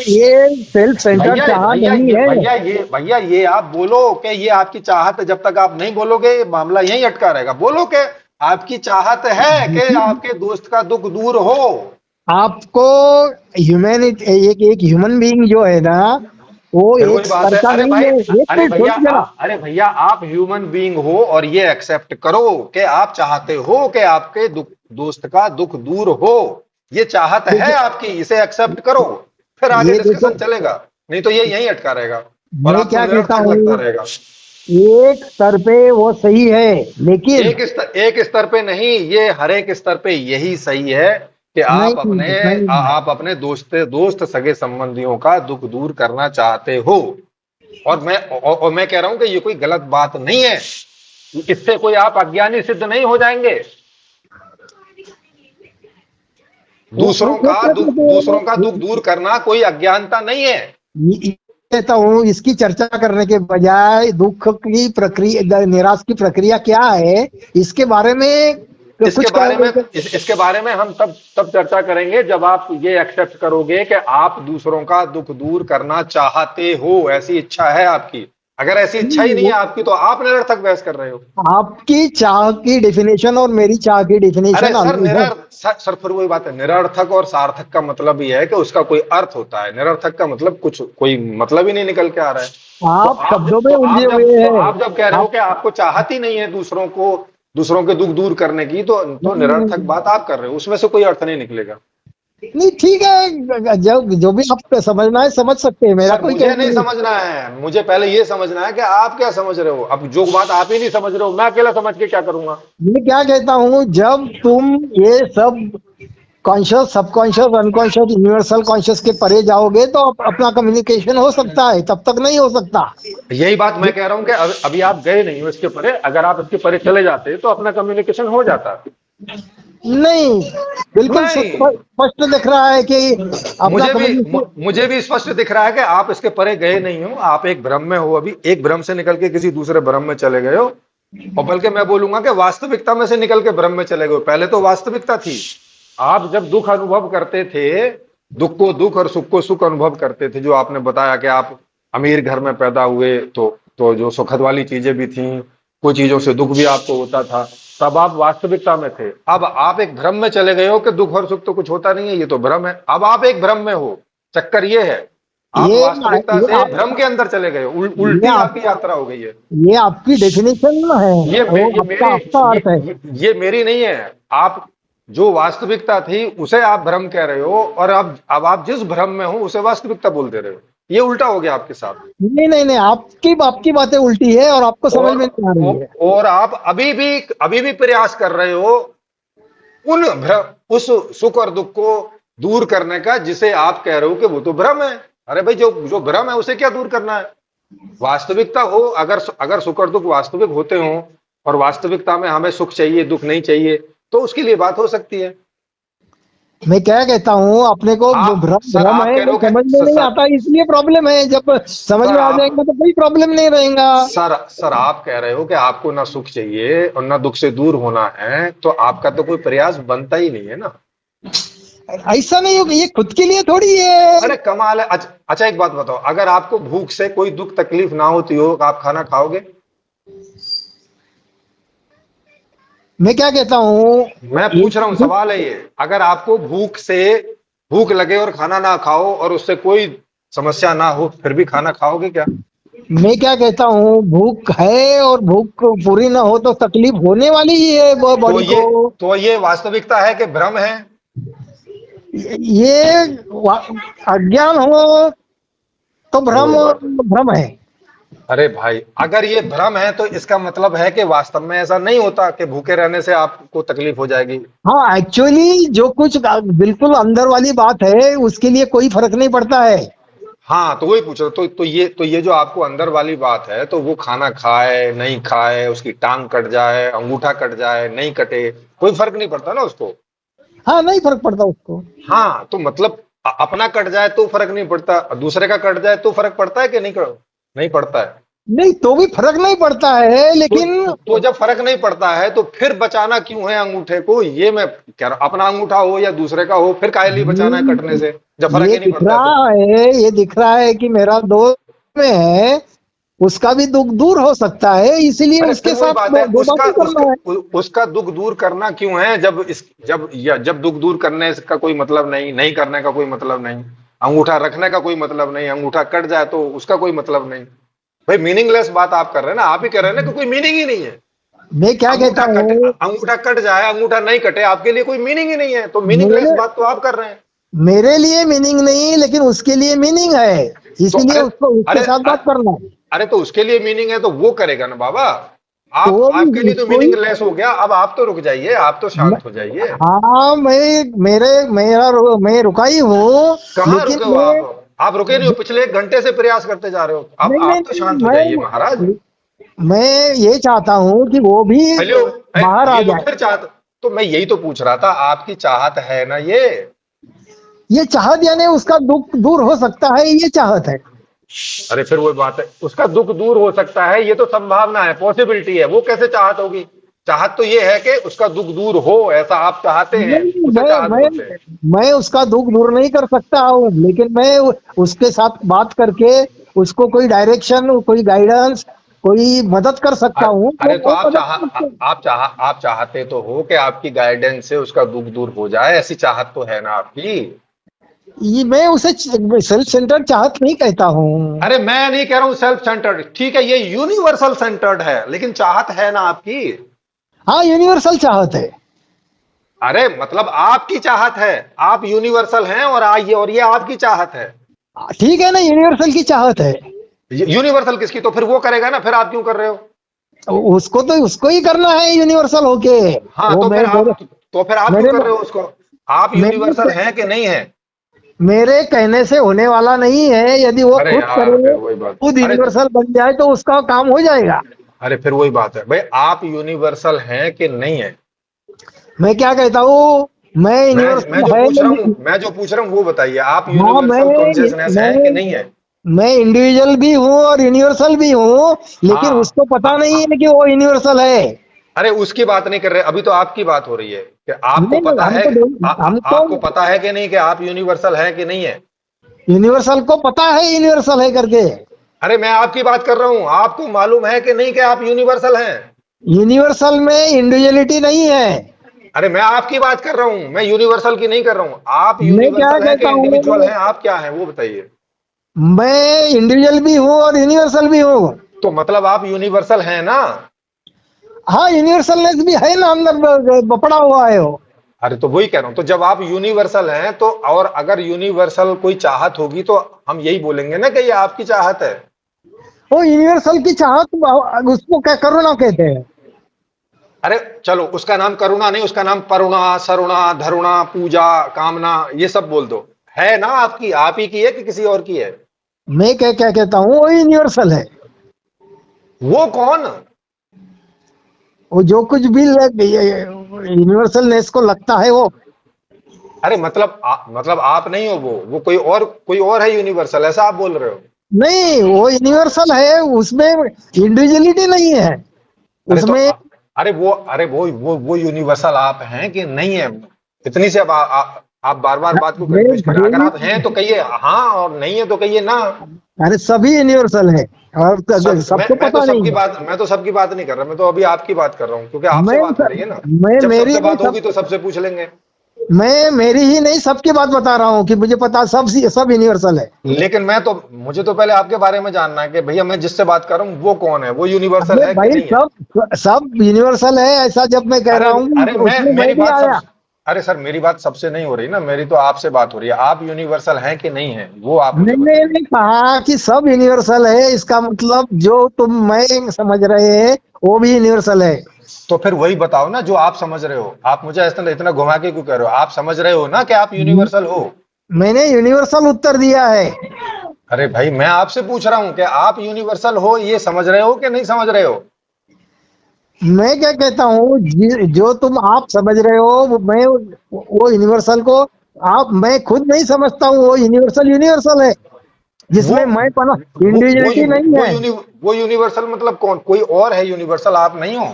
ये सेल्फ सेंटर्ड भैया चाह भैया नहीं ये है। भैया ये आप बोलो कि ये आपकी चाहत है। जब तक आप नहीं बोलोगे ये मामला यहीं अटका रहेगा। बोलो कि आपकी चाहत है कि आपके दोस्त का दुख दूर हो। आपको ह्यूमैनिटी, एक एक ह्यूमन बीइंग जो है ना, वो फिर वही एक बात स्तर है। का अरे नहीं भाई, है। एक अरे मिनट भैया सुनिए ना। अरे भैया आप ह्यूमन बीइंग हो और ये एक्सेप्ट करो कि आप चाहते हो कि आपके दोस्त का दुख दूर हो। ये चाहत है देखो, आपकी, इसे एक्सेप्ट करो। फिर आगे ये देखो, डिस्कशन चलेगा। नहीं तो ये यहीं अटका रहेगा और मैं आपको क्या कहता निरर्थक लगता हूँ, रहेगा। एक स्तर पे वो सही है, लेकिन एक स्तर पे नहीं, ये हर एक स्तर पे यही सही है कि नहीं नहीं, आप अपने दोस्त सगे संबंधियों का दुख दूर करना चाहते हो। और मैं कह रहा हूं कि ये कोई गलत बात नहीं है। इससे कोई आप अज्ञानी सिद्ध नहीं हो जाएंगे। वो दूसरों का दुख दूर करना कोई अज्ञानता नहीं है। ये कहता हूँ, इसकी चर्चा करने के बजाय दुख की प्रक्रिया, निराश की प्रक्रिया क्या है, इसके बारे में कुछ कह। इसके बारे में हम तब तब चर्चा करेंगे जब आप ये एक्सेप्ट करोगे कि आप दूसरों का दुख दूर करना चाहते हो, ऐसी इच्छा है आपकी। अगर ऐसी इच्छा ही नहीं है आपकी तो आप निरर्थक बहस कर रहे हो। आपकी चाह की डेफिनेशन और मेरी चाह की अरे डेफिनेशन अलग है। सर फिर वही बात है। निरर्थक और सार्थक का मतलब ये है कि उसका कोई अर्थ होता है। निरर्थक का मतलब कुछ कोई मतलब ही नहीं निकल के आ रहा है। आप शब्दों में उलझे हुए तो हैं। आप जब कह रहे हो आप कि आपको चाहत ही नहीं है दूसरों के दुख दूर करने की, तो निरर्थक बात आप कर रहे हो, उसमें से कोई अर्थ नहीं निकलेगा। नहीं, ठीक है, जब जो भी आप समझना है समझ सकते हैं, मेरा सर कोई मुझे कहना नहीं नहीं। समझना है, मुझे पहले ये समझना है कि आप क्या समझ रहे हो। अब जो बात आप ही नहीं समझ रहे हो, मैं अकेला समझ के क्या करूंगा। मैं क्या कहता हूँ, जब तुम ये सब conscious, subconscious, unconscious, universal conscious के परे जाओगे तो अपना कम्युनिकेशन हो सकता है, तब तक नहीं हो सकता। यही बात मैं कह रहा हूं कि अभी आप गए नहीं हो इसके परे। अगर आप इसके परे चले जाते तो अपना कम्युनिकेशन हो जाता। नहीं, बिल्कुल नहीं, स्पष्ट दिख रहा है कि अपना कम्युनिकेशन। मुझे भी स्पष्ट दिख रहा है कि आप इसके परे गए नहीं हो। आप एक भ्रम में हो, अभी एक भ्रम से निकल के किसी दूसरे भ्रम में चले गए हो। और बल्कि मैं बोलूंगा कि वास्तविकता में से निकल के भ्रम में चले गए हो। पहले तो वास्तविकता थी। आप जब दुख अनुभव करते थे, दुख को दुख और सुख को सुख अनुभव करते थे, जो आपने बताया कि आप अमीर घर में पैदा हुए तो जो सुखद वाली चीजें भी थी, कुछ चीजों से दुख भी आपको होता था, तब आप वास्तविकता में थे। अब आप एक भ्रम में चले गए हो कि दुख और सुख तो कुछ होता नहीं है, ये तो भ्रम है। अब आप एक भ्रम में हो। चक्कर ये है, आप ये वास्तविकता ये से आप भ्रम के अंदर चले गए हो। ये उल्टी आप आपकी यात्रा हो गई है। ये आपकी डेफिनेशन है, ये मे, वो ये आपका मेरी आपका अर्थ है। ये मेरी नहीं है। आप जो वास्तविकता थी उसे आप भ्रम कह रहे हो, और अब आप जिस भ्रम में हो उसे वास्तविकता बोल दे रहे हो। ये उल्टा हो गया आपके साथ। नहीं नहीं नहीं, आपकी आपकी बातें उल्टी है और आपको समझ और में नहीं आ रही है। और आप अभी भी प्रयास कर रहे हो उस सुख और दुख को दूर करने का, जिसे आप कह रहे हो कि वो तो भ्रम है। अरे भाई, जो जो भ्रम है उसे क्या दूर करना है। वास्तविकता हो, अगर अगर सुख और दुख वास्तविक होते हो और वास्तविकता में हमें सुख चाहिए दुख नहीं चाहिए, तो उसके लिए बात हो सकती है। मैं क्या कहता हूँ, अपने को भ्रम भ्रम आप है, कह रहे वो हो कि समझ में नहीं सर आता, इसलिए प्रॉब्लम है। जब समझ सर में आ आप जाएगा तो कोई प्रॉब्लम नहीं रहेगा। सर आप कह रहे हो कि आपको ना सुख चाहिए और ना दुख से दूर होना है, तो आपका तो कोई प्रयास बनता ही नहीं है ना। ऐसा नहीं होगा, ये खुद के लिए थोड़ी है। अरे कमाल है। अच्छा एक बात बताओ, अगर आपको भूख से कोई दुख तकलीफ ना होती हो, आप खाना खाओगे? मैं क्या कहता हूँ, मैं पूछ रहा हूं, सवाल है ये। अगर आपको भूख लगे और खाना ना खाओ और उससे कोई समस्या ना हो, फिर भी खाना खाओगे क्या? मैं क्या कहता हूँ, भूख है और भूख पूरी ना हो तो तकलीफ होने वाली ही है वो तो बॉडी ये को। तो ये वास्तविकता है कि भ्रम है? ये अज्ञान हो तो भ्रम, वही बात है। भ्रम है। अरे भाई, अगर ये भ्रम है तो इसका मतलब है कि वास्तव में ऐसा नहीं होता कि भूखे रहने से आपको तकलीफ हो जाएगी। हाँ, एक्चुअली जो कुछ बिल्कुल अंदर वाली बात है उसके लिए कोई फर्क नहीं पड़ता है। हाँ, तो वही पूछ रहा हूं। तो ये जो आपको अंदर वाली बात है, तो वो खाना खाए नहीं खाए, उसकी टांग कट जाए, अंगूठा कट जाए नहीं कटे, कोई फर्क नहीं पड़ता ना उसको। हाँ, नहीं फर्क पड़ता उसको। हाँ, तो मतलब अपना कट जाए तो फर्क नहीं पड़ता, दूसरे का कट जाए तो फर्क पड़ता है कि नहीं पड़ता है? नहीं तो भी फर्क नहीं पड़ता है, लेकिन तो जब फर्क नहीं पड़ता है तो फिर बचाना क्यों है अंगूठे को, ये मैं कह रहा हूं। अपना अंगूठा हो या दूसरे का हो, फिर काहे लिए बचाना है कटने से, जब फर्क ये ही नहीं दिख पड़ता तो। रहा है, ये दिख रहा है कि मेरा दोस्त में है, उसका भी दुख दूर हो सकता है, इसीलिए अरे फिर उसके वही साथ बात है, दो उसका बातें उसका करना है। उसका दुख दूर करना क्यों है, जब दुख दूर करने का कोई मतलब नहीं, नहीं करने का कोई मतलब नहीं, अंगूठा रखने का कोई मतलब नहीं, अंगूठा कट जाए तो उसका कोई मतलब नहीं। भाई मीनिंगलेस बात आप कर रहे हैं ना, आप ही कह रहे हैं ना कि कोई मीनिंग ही नहीं है। मैं क्या कहता हूँ, अंगूठा कट जाए, अंगूठा नहीं कटे, आपके लिए कोई मीनिंग ही नहीं है, तो मीनिंगलेस मेरे बात तो आप कर रहे हैं। मेरे लिए मीनिंग नहीं, लेकिन उसके लिए मीनिंग है, तो इसीलिए उसको उसके अरे साथ बात करना है। अरे तो उसके लिए मीनिंग है तो वो करेगा ना बाबा। तो आप वो आपके भी लिए तो कोई, मीनिंगलेस हो गया, अब आप तो रुक जाइए, आप तो मैं, शांत हो जाइए। हाँ मैं रुका ही हूँ, कहाँ लेकिन रुके हो मैं, आप रुके नहीं हो, पिछले 1 घंटे से प्रयास करते जा रहे हो, अब नहीं आप नहीं तो नहीं, शांत हो जाइए महाराज। मैं ये चाहता हूँ कि वो भी हेलो, बाहर आ ये तो जाए। फिर चाहत, तो मैं यही तो पूछ रहा था, आपकी चाहत है ना ये। ये चाहत यानी उसका दुख दूर हो सकता है, ये चाहत है। अरे फिर वो बात है, उसका दुख दूर हो सकता है, ये तो संभावना है, पॉसिबिलिटी है, वो कैसे चाहत होगी। चाहत तो ये है कि उसका दुख दूर हो, ऐसा आप चाहते हैं, नहीं, उसे चाहत बोलते हैं। मैं उसका दुख दूर नहीं कर सकता हूँ, लेकिन मैं उसके साथ बात करके उसको कोई डायरेक्शन, कोई गाइडेंस, कोई मदद कर सकता हूँ, तो अरे तो वो मदद करते हैं। आप चाहते तो हो कि आपकी गाइडेंस से उसका दुख दूर हो जाए, ऐसी चाहत तो है ना आपकी। ये मैं उसे सेल्फ सेंटर्ड चाहत नहीं कहता हूँ। अरे मैं नहीं कह रहा हूं सेल्फ सेंटर्ड, ठीक है, ये यूनिवर्सल सेंटर्ड है, लेकिन चाहत है ना आपकी। हाँ, यूनिवर्सल चाहत है। अरे मतलब आपकी चाहत है, आप यूनिवर्सल हैं और ये आपकी चाहत है। ठीक है ना, यूनिवर्सल की चाहत है। यूनिवर्सल किसकी, तो फिर वो करेगा ना, फिर आप क्यों कर रहे हो। उसको तो उसको ही करना है यूनिवर्सल होके। हाँ वो तो फिर मेरे आप क्यों मेरे कर रहे हो उसको। आप यूनिवर्सल मेरे हैं कि नहीं है। मेरे कहने से होने वाला नहीं है, यदि वो अरे खुद यार करे, फिर वही बात, खुद अरे तो यूनिवर्सल बन जाए तो उसका काम हो जाएगा। अरे फिर वही बात है भाई, आप यूनिवर्सल हैं कि नहीं है। मैं क्या कहता हूँ, मैं मैं यूनिवर्सल जो है पूछ रहा हूँ, नहीं। वो बताइए, आप हाँ, यूनिवर्सल कॉन्शियसनेस मैं है कि नहीं है। मैं इंडिविजुअल भी हूँ और यूनिवर्सल भी हूँ, लेकिन हाँ उसको पता नहीं हाँ, है कि वो यूनिवर्सल है। अरे उसकी बात नहीं कर रहे, अभी तो आपकी बात हो रही है कि आपको नहीं नहीं, पता है, हमको आपको पता है कि नहीं कि आप यूनिवर्सल है कि नहीं है। यूनिवर्सल को पता है यूनिवर्सल है करके। अरे मैं आपकी बात कर रहा हूं, आपको मालूम है कि नहीं कि आप यूनिवर्सल हैं। यूनिवर्सल में इंडिविजुअलिटी नहीं है। अरे मैं आपकी बात कर रहा हूं, मैं यूनिवर्सल की नहीं कर रहा हूं। आप मैं क्या यूनिवर्सल हैं कि कहता इंडिविजुअल हूँ, हैं, आप क्या हैं वो बताइए। मैं इंडिविजुअल भी हूँ और यूनिवर्सल भी हूँ। तो मतलब आप यूनिवर्सल हैं ना। हाँ, यूनिवर्सलनेस भी है ना, अंदर पड़ा हुआ है वो। अरे तो वही कह रहा हूं, तो जब आप यूनिवर्सल हैं तो, और अगर यूनिवर्सल कोई चाहत होगी तो हम यही बोलेंगे ना कि ये आपकी चाहत है। वो यूनिवर्सल की चाहत, उसको क्या करुणा कहते हैं। अरे चलो, उसका नाम करुणा नहीं, उसका नाम परुणा, सरुणा, धरुणा, पूजा, कामना, ये सब बोल दो। है ना आपकी, आप ही की है कि किसी और की है। मैं क्या क्या कहता हूँ, वो यूनिवर्सल है। वो कौन। वो जो कुछ भी यूनिवर्सलनेस को लगता है वो। अरे मतलब मतलब आप नहीं हो, वो कोई और है यूनिवर्सल, ऐसा आप बोल रहे हो। नहीं, वो यूनिवर्सल है, उसमें इंडिविजुअलिटी नहीं है अरे तो उसमें। वो यूनिवर्सल आप हैं कि नहीं है। इतनी से अब आप बार बार बात को मैं कंफ्यूज कर रहे हैं। अगर आप हैं तो मैं कहिए हाँ, और नहीं है तो कहिए ना। अरे सभी यूनिवर्सल है, और सबको पता नहीं है। मैं तो सबकी बात नहीं कर रहा, मैं तो अभी आपकी बात कर रहा हूँ, क्योंकि आपसे मैं बात हो रही है ना। मैं जब मेरी सबसे नहीं बात सब होगी तो सबसे पूछ लेंगे। मैं मेरी ही नहीं, सबकी बात बता रहा हूँ कि मुझे पता, सब यूनिवर्सल है। लेकिन मुझे तो पहले आपके बारे में जानना है कि भैया मैं जिससे बात कर रहा हूँ वो कौन है, वो यूनिवर्सल अरे है कि भाई, नहीं है। सब यूनिवर्सल है, ऐसा जब मैं कह अरे रहा हूँ अरे मैं उसमें मैं मेरी भी बात सब आया। अरे सर, मेरी बात सबसे नहीं हो रही ना, मेरी तो आपसे बात हो रही है। आप यूनिवर्सल हैं कि नहीं है, वो आप मुझे मैंने बताइए। नहीं कहा कि सब यूनिवर्सल है, इसका मतलब जो तुम मैं समझ रहे हैं वो भी यूनिवर्सल है। तो फिर वही बताओ ना जो आप समझ रहे हो। आप मुझे ऐसा इतना घुमा के क्यों कह रहे हो, आप समझ रहे हो ना कि आप यूनिवर्सल हो। मैंने यूनिवर्सल उत्तर दिया है। अरे भाई मैं आपसे पूछ रहा हूँ कि आप यूनिवर्सल हो, ये समझ रहे हो कि नहीं समझ रहे हो। मैं क्या कहता हूँ, जो तुम आप समझ रहे हो, मैं वो यूनिवर्सल को, आप मैं खुद नहीं समझता हूँ, वो यूनिवर्सल यूनिवर्सल है। जिसमें वो मैं पना वो इंडिविजुअलिटी नहीं वो है। वो यूनिवर्सल मतलब कौन, कोई और है यूनिवर्सल, आप नहीं हो?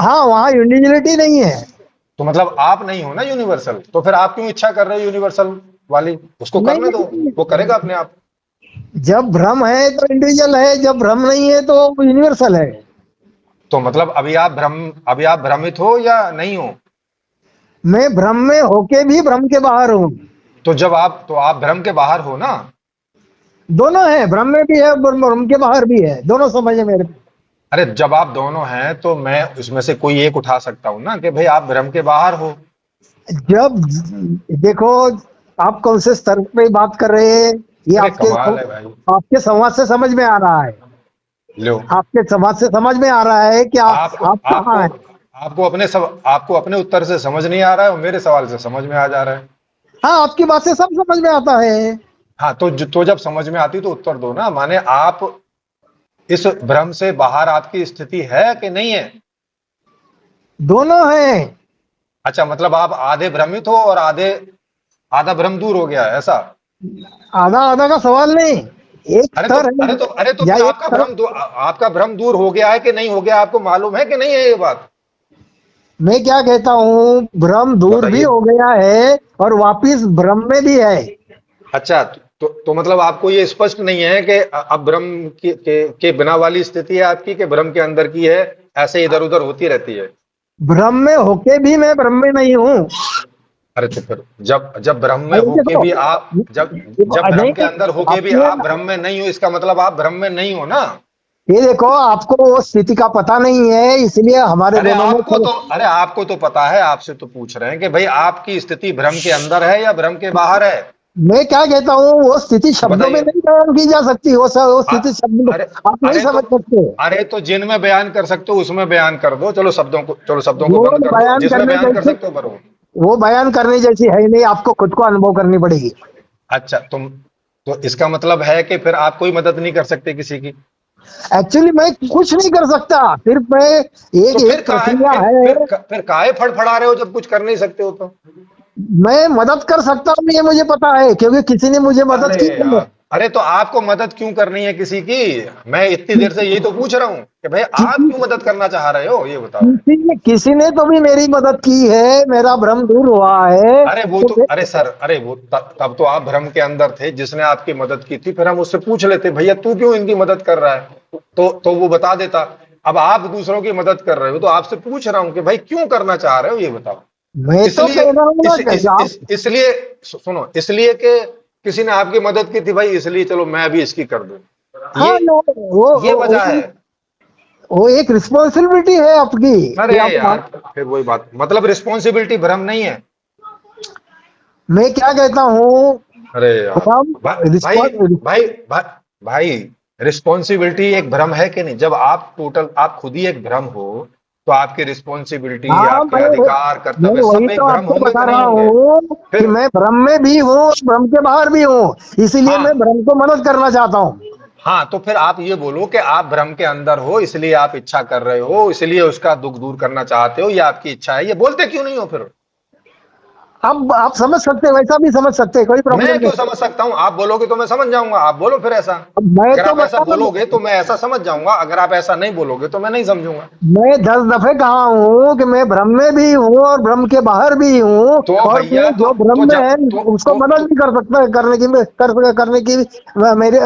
हाँ, वहाँ इंडिविजुअलिटी नहीं है। तो मतलब आप नहीं हो ना यूनिवर्सल, तो फिर आप क्यों इच्छा कर रहे हो यूनिवर्सल वाली? उसको नहीं करने दो, नहीं, वो करेगा अपने आप। जब भ्रम है तो इंडिविजुअल है, जब भ्रम नहीं है तो यूनिवर्सल है। तो मतलब अभी आप भ्रमित हो या नहीं हो? मैं भ्रम में होके भी भ्रम के बाहर हूँ। तो आप भ्रम के बाहर हो ना? दोनों है, भ्रम में भी है, भ्रम के बाहर भी है, दोनों समझ है मेरे को। अरे जब आप दोनों हैं तो मैं उसमें से कोई एक उठा सकता हूँ ना कि भाई आप भ्रम के बाहर हो। जब देखो, आप कौन से स्तर पे बात कर रहे हैं, ये अरे कमाल है भाई। आपके संवाद से समझ में आ रहा है। लो, आपके संवाद से समझ में आ रहा है कि आप आप कहाँ आपको हैं। आपको अपने उत्तर से समझ नहीं आ रहा है और मेरे सवाल से समझ में आ जा रहा है। हाँ, आपकी बात से सब समझ में आता है। हाँ, तो जब समझ में आती तो उत्तर दो ना, माने आप इस भ्रम से बाहर आपकी स्थिति है कि नहीं है? दोनों हैं। अच्छा, मतलब आप आधे भ्रमित हो और आधा भ्रम दूर हो गया है, ऐसा? आधा आधा का सवाल नहीं, एक स्तर है अरे तो या फिर एक तरफ। आपका भ्रम दूर हो गया है कि नहीं हो गया, आपको मालूम है कि नहीं है ये बात? मैं क्या कहता हूँ, भ्रम दूर भी बताइए। हो गया है और वापिस भ्रम में भी है। अच्छा, तो मतलब आपको ये स्पष्ट नहीं है कि अब भ्रम के बिना वाली स्थिति है आपकी, कि भ्रम के अंदर की है, ऐसे इधर उधर होती रहती है? भ्रम में होके भी मैं भ्रम में नहीं हूँ। अरे तो फिर जब जब भ्रम में अरे होके देखो, भी आप, जब जब भ्रम के नहीं, अंदर होके भी आपने आप भ्रम में नहीं हो, इसका मतलब आप भ्रम में नहीं हो ना? ये देखो, आपको वो स्थिति का पता नहीं है, इसलिए हमारे दोनों में अरे आपको तो पता है, आपसे तो पूछ रहे हैं कि भाई आपकी स्थिति भ्रम के अंदर है या भ्रम के बाहर है? मैं क्या कहता हूँ, वो स्थिति शब्दों में बताइए। नहीं बयान की जा सकती, वो अ- स्थिति शब्द में अरे आप नहीं अरे तो समझ सकते। अरे तो जिनमें बयान कर सकते हो उसमें बयान कर दो, चलो शब्दों को वो बंद कर दो, बयान जिसमें करने बयान कर जैसी सकते हो करो। वो बयान करने जैसी है ही नहीं, आपको खुद को अनुभव करनी पड़ेगी। अच्छा, तो इसका मतलब है कि फिर आप कोई मदद नहीं कर सकते किसी की? एक्चुअली मैं कुछ नहीं कर सकता, सिर्फ मैं तो एक फिर एक काहे प्रक्रिया है। फिर काहे फड़फड़ा रहे हो जब कुछ कर नहीं सकते हो तो? मैं मदद कर सकता हूँ, ये मुझे पता है, क्योंकि किसी ने मुझे मदद अरे की है। यार, अरे तो आपको मदद क्यों करनी है किसी की? मैं इतनी देर से यही तो पूछ रहा हूँ कि भाई आप किसी क्यों मदद करना चाह रहे हो, ये बताओ। किसी ने तो भी मेरी मदद की है, मेरा भ्रम दूर हुआ है तो अरे सर, अरे वो तब तो आप भ्रम के अंदर थे, जिसने आपकी मदद की थी, फिर हम उससे पूछ लेते भैया तू क्यों इनकी मदद कर रहा है, तो वो बता देता। अब आप दूसरों की मदद कर रहे हो तो आपसे पूछ रहा हूँ कि भाई क्यों करना चाह रहे हो, ये बताओ। मैं तो इसलिए कह रहा हूँ ना कि आप। इसलिए सुनो, इसलिए कि किसी ने आपकी मदद की थी भाई, इसलिए चलो मैं भी इसकी कर दूं, ये हाँ, ये वजह है? वो एक रिस्पॉन्सिबिलिटी है आपकी अरे कि आप। यार, फिर वही बात, मतलब रिस्पॉन्सिबिलिटी भ्रम नहीं है? मैं क्या कहता हूँ, अरे यार, भ्रम भा, भाई रिस्पॉन्स। भाई भा, भाई रिस्पॉन्सिबिलिटी एक भ्रम है कि नहीं? जब आप खुद ही एक भ्रम हो तो आपकी रिस्पॉन्सिबिलिटी, हाँ, आपके अधिकार, मैं कर्तव्य वही सब एक तो भ्रम आपको होंगे बता कि नहीं रहा होंगे? हूँ कि फिर मैं भ्रम में भी हूँ, भ्रम के बाहर भी हूँ, इसीलिए मैं हाँ भ्रम को मदद करना चाहता हूँ। हाँ, तो फिर आप ये बोलो कि आप भ्रम के अंदर हो इसलिए आप इच्छा कर रहे हो, इसलिए उसका दुख दूर करना चाहते हो, ये आपकी इच्छा है, ये बोलते क्यों नहीं हो फिर? अब आप समझ सकते हैं, वैसा भी समझ सकते हैं, कोई मैं प्रॉब्लम क्यों नहीं। समझ सकता हूँ? आप बोलोगे तो मैं समझ जाऊंगा, आप बोलो फिर ऐसा। अब मैं अगर तो आप ऐसा बता बोलोगे तो मैं ऐसा समझ जाऊंगा, अगर आप ऐसा नहीं बोलोगे तो मैं नहीं समझूंगा। मैं 10 दफे कहा हूँ कि मैं भ्रम में भी हूँ और भ्रम के बाहर भी हूँ। तो और भैया फिर जो भ्रम में है उसको मदद तो भी कर सकता है, करने की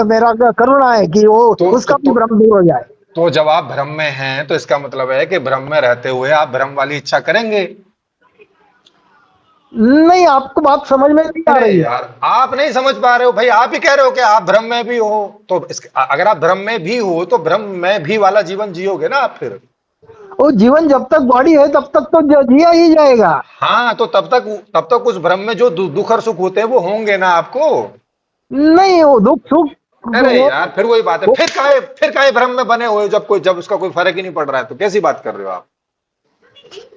मेरा करुणा है कि वो तो तो उसका भी तो भ्रम दूर हो जाए। तो जब आप भ्रम में हैं तो इसका मतलब है कि भ्रम में रहते हुए आप भ्रम वाली इच्छा करेंगे? नहीं, आपको बात समझ में नहीं आ अरे रही है। यार, आप नहीं समझ पा रहे हो भाई, आप ही कह रहे हो कि आप भ्रम में भी हो, तो अगर आप भ्रम में भी हो तो भ्रम में भी वाला जीवन जियोगे ना आप फिर? वो जीवन जब तक बॉडी है तब तक तो जिया ही जाएगा। हाँ, तो तब तक उस भ्रम में जो दुख और सुख होते हैं वो होंगे ना आपको? नहीं, वो दुख सुख अरे वो, यार, फिर वही बात है, फिर काहे भ्रम में बने हुए हो, जब उसका कोई फर्क ही नहीं पड़ रहा है, तो कैसी बात कर रहे हो आप?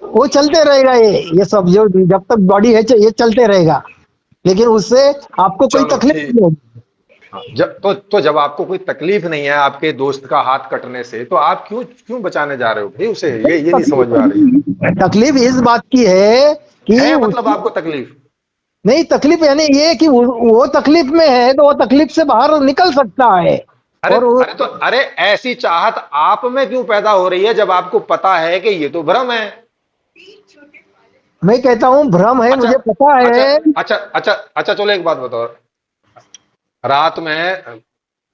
वो चलते रहेगा, ये सब जो जब तक बॉडी है ये चलते रहेगा, लेकिन उससे आपको कोई चलो तकलीफ ठीक। नहीं होगी। हाँ, जब आपको कोई तकलीफ नहीं है आपके दोस्त का हाथ कटने से, तो आप क्यों क्यों बचाने जा रहे हो भाई उसे, ये नहीं समझ में आ रही। तकलीफ इस बात की है कि है मतलब आपको तकलीफ? नहीं, तकलीफ यानी ये कि वो तकलीफ में है तो वो तकलीफ से बाहर निकल सकता है। अरे और अरे तो अरे ऐसी चाहत आप में क्यों पैदा हो रही है जब आपको पता है कि ये तो भ्रम है। मैं कहता हूँ भ्रम है, अच्छा मुझे पता अच्छा है। अच्छा अच्छा अच्छा, चलो एक बात बताओ। रात में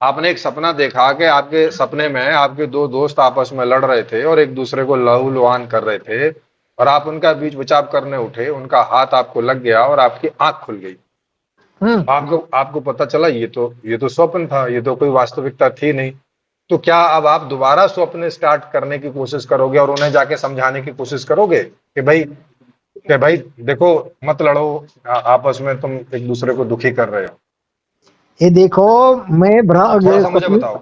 आपने एक सपना देखा कि आपके सपने में आपके दो दोस्त आपस में लड़ रहे थे और एक दूसरे को लहूलुहान कर रहे थे, और आप उनका बीच बचाव करने उठे, उनका हाथ आपको लग गया और आपकी आंख खुल गई। हम्म। आपको आपको पता चला ये तो स्वप्न था, ये तो कोई वास्तविकता थी नहीं। तो क्या अब आप दोबारा स्वप्न स्टार्ट करने की कोशिश करोगे और उन्हें जाके समझाने की कोशिश करोगे कि भाई देखो, मत लड़ो, आपस में तुम एक दूसरे को दुखी कर रहे हो। ये देखो, मैं थोड़ा सा मुझे बताओ।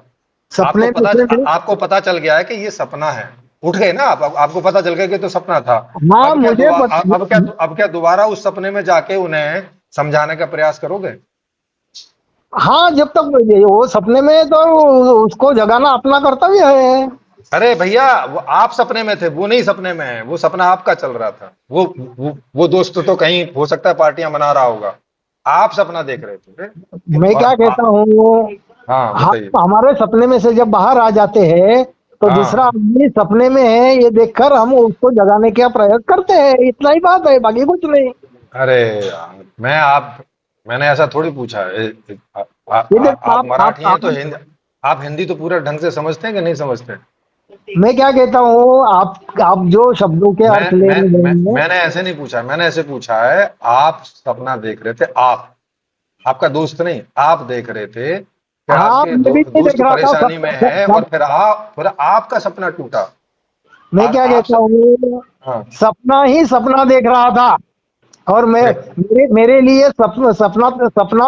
सपने में से आपको पता चल गया है कि ये सपना है, उठ गए ना आप, आपको पता चल गया कि तो सपना था। हाँ, अब क्या मुझे अब क्या दोबारा उस सपने में जाके उन्हें समझाने का प्रयास करोगे? हाँ, जब तक वो सपने में है तो उसको जगाना अपना कर्तव्य है। अरे भैया, वो आप सपने में थे, वो नहीं सपने में है, वो सपना आपका चल रहा था। वो दोस्त तो कहीं हो सकता है पार्टियां मना रहा होगा, आप सपना देख रहे थे। मैं और क्या कहता हूँ, हाँ बताइए। हम हमारे सपने में से जब बाहर आ जाते हैं तो दूसरा हाँ, आदमी सपने में है ये देखकर हम उसको जगाने का प्रयास करते हैं, इतना ही बात है, बाकी कुछ नहीं। अरे यार, मैंने ऐसा थोड़ी पूछा है। ये देखो, आप मराठी हैं तो आप हिंदी तो पूरा ढंग से समझते हैं कि नहीं समझते? मैं क्या कहता हूँ, आप जो शब्दों के अर्थ ले रहे हैं। मैंने ऐसे नहीं पूछा, मैंने ऐसे पूछा है, आप सपना देख रहे थे, आप, आपका दोस्त नहीं, आप देख रहे थे कि हाँ, आपके मैं भी नहीं दोस्त देख रहा था परेशानी में है, और फिर आपका सपना टूटा। मैं और क्या आप कहता हूँ, हाँ सपना ही सपना देख रहा था। और अरे मेरे लिए सपना सपना सपना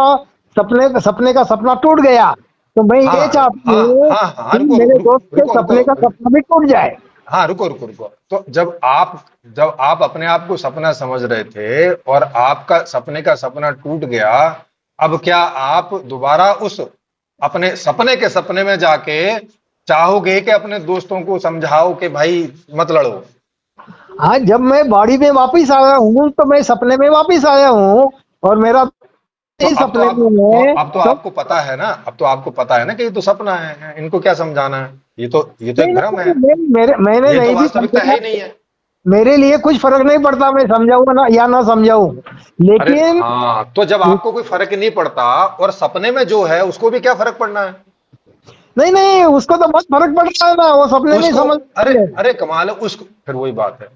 सपने सपने का सपना टूट गया, तो मैं हाँ ये चाहता हाँ हूँ हाँ हाँ, कि मेरे दोस्त के रुको रुको सपने का सपना भी टूट जाए। हाँ, रुको रुको रुको। तो जब आप अपने आप को सपना समझ रहे थे और आपका सपने का सपना टूट गया, अब क्या आप दोबारा उस अपने सपने के सपने में जाके चाहोगे कि अपने दोस्तों को समझाओ कि भाई मत लड़ो? हाँ, जब मैं बॉडी में वापिस आया हूँ तो मैं सपने में वापिस आया हूँ, और मेरा तो ही सपने में है अब तो तो। आपको पता है ना, अब तो आपको पता है ना कि ये तो सपना है, इनको क्या समझाना है, ये तो नहीं एक भ्रम है, नहीं, मैंने ये तो नहीं भी वास्तविकता है समझा। ही नहीं है। मेरे लिए कुछ फर्क नहीं पड़ता मैं समझाऊं ना या ना समझाऊं, अरे लेकिन हाँ, तो जब आपको कोई फर्क नहीं पड़ता और सपने में जो है उसको भी क्या फर्क पड़ना है? नहीं नहीं, उसको तो बहुत फर्क पड़ता है ना, वो सपने में उसको, समझ अरे है। अरे कमाल है, उसको फिर वही बात है।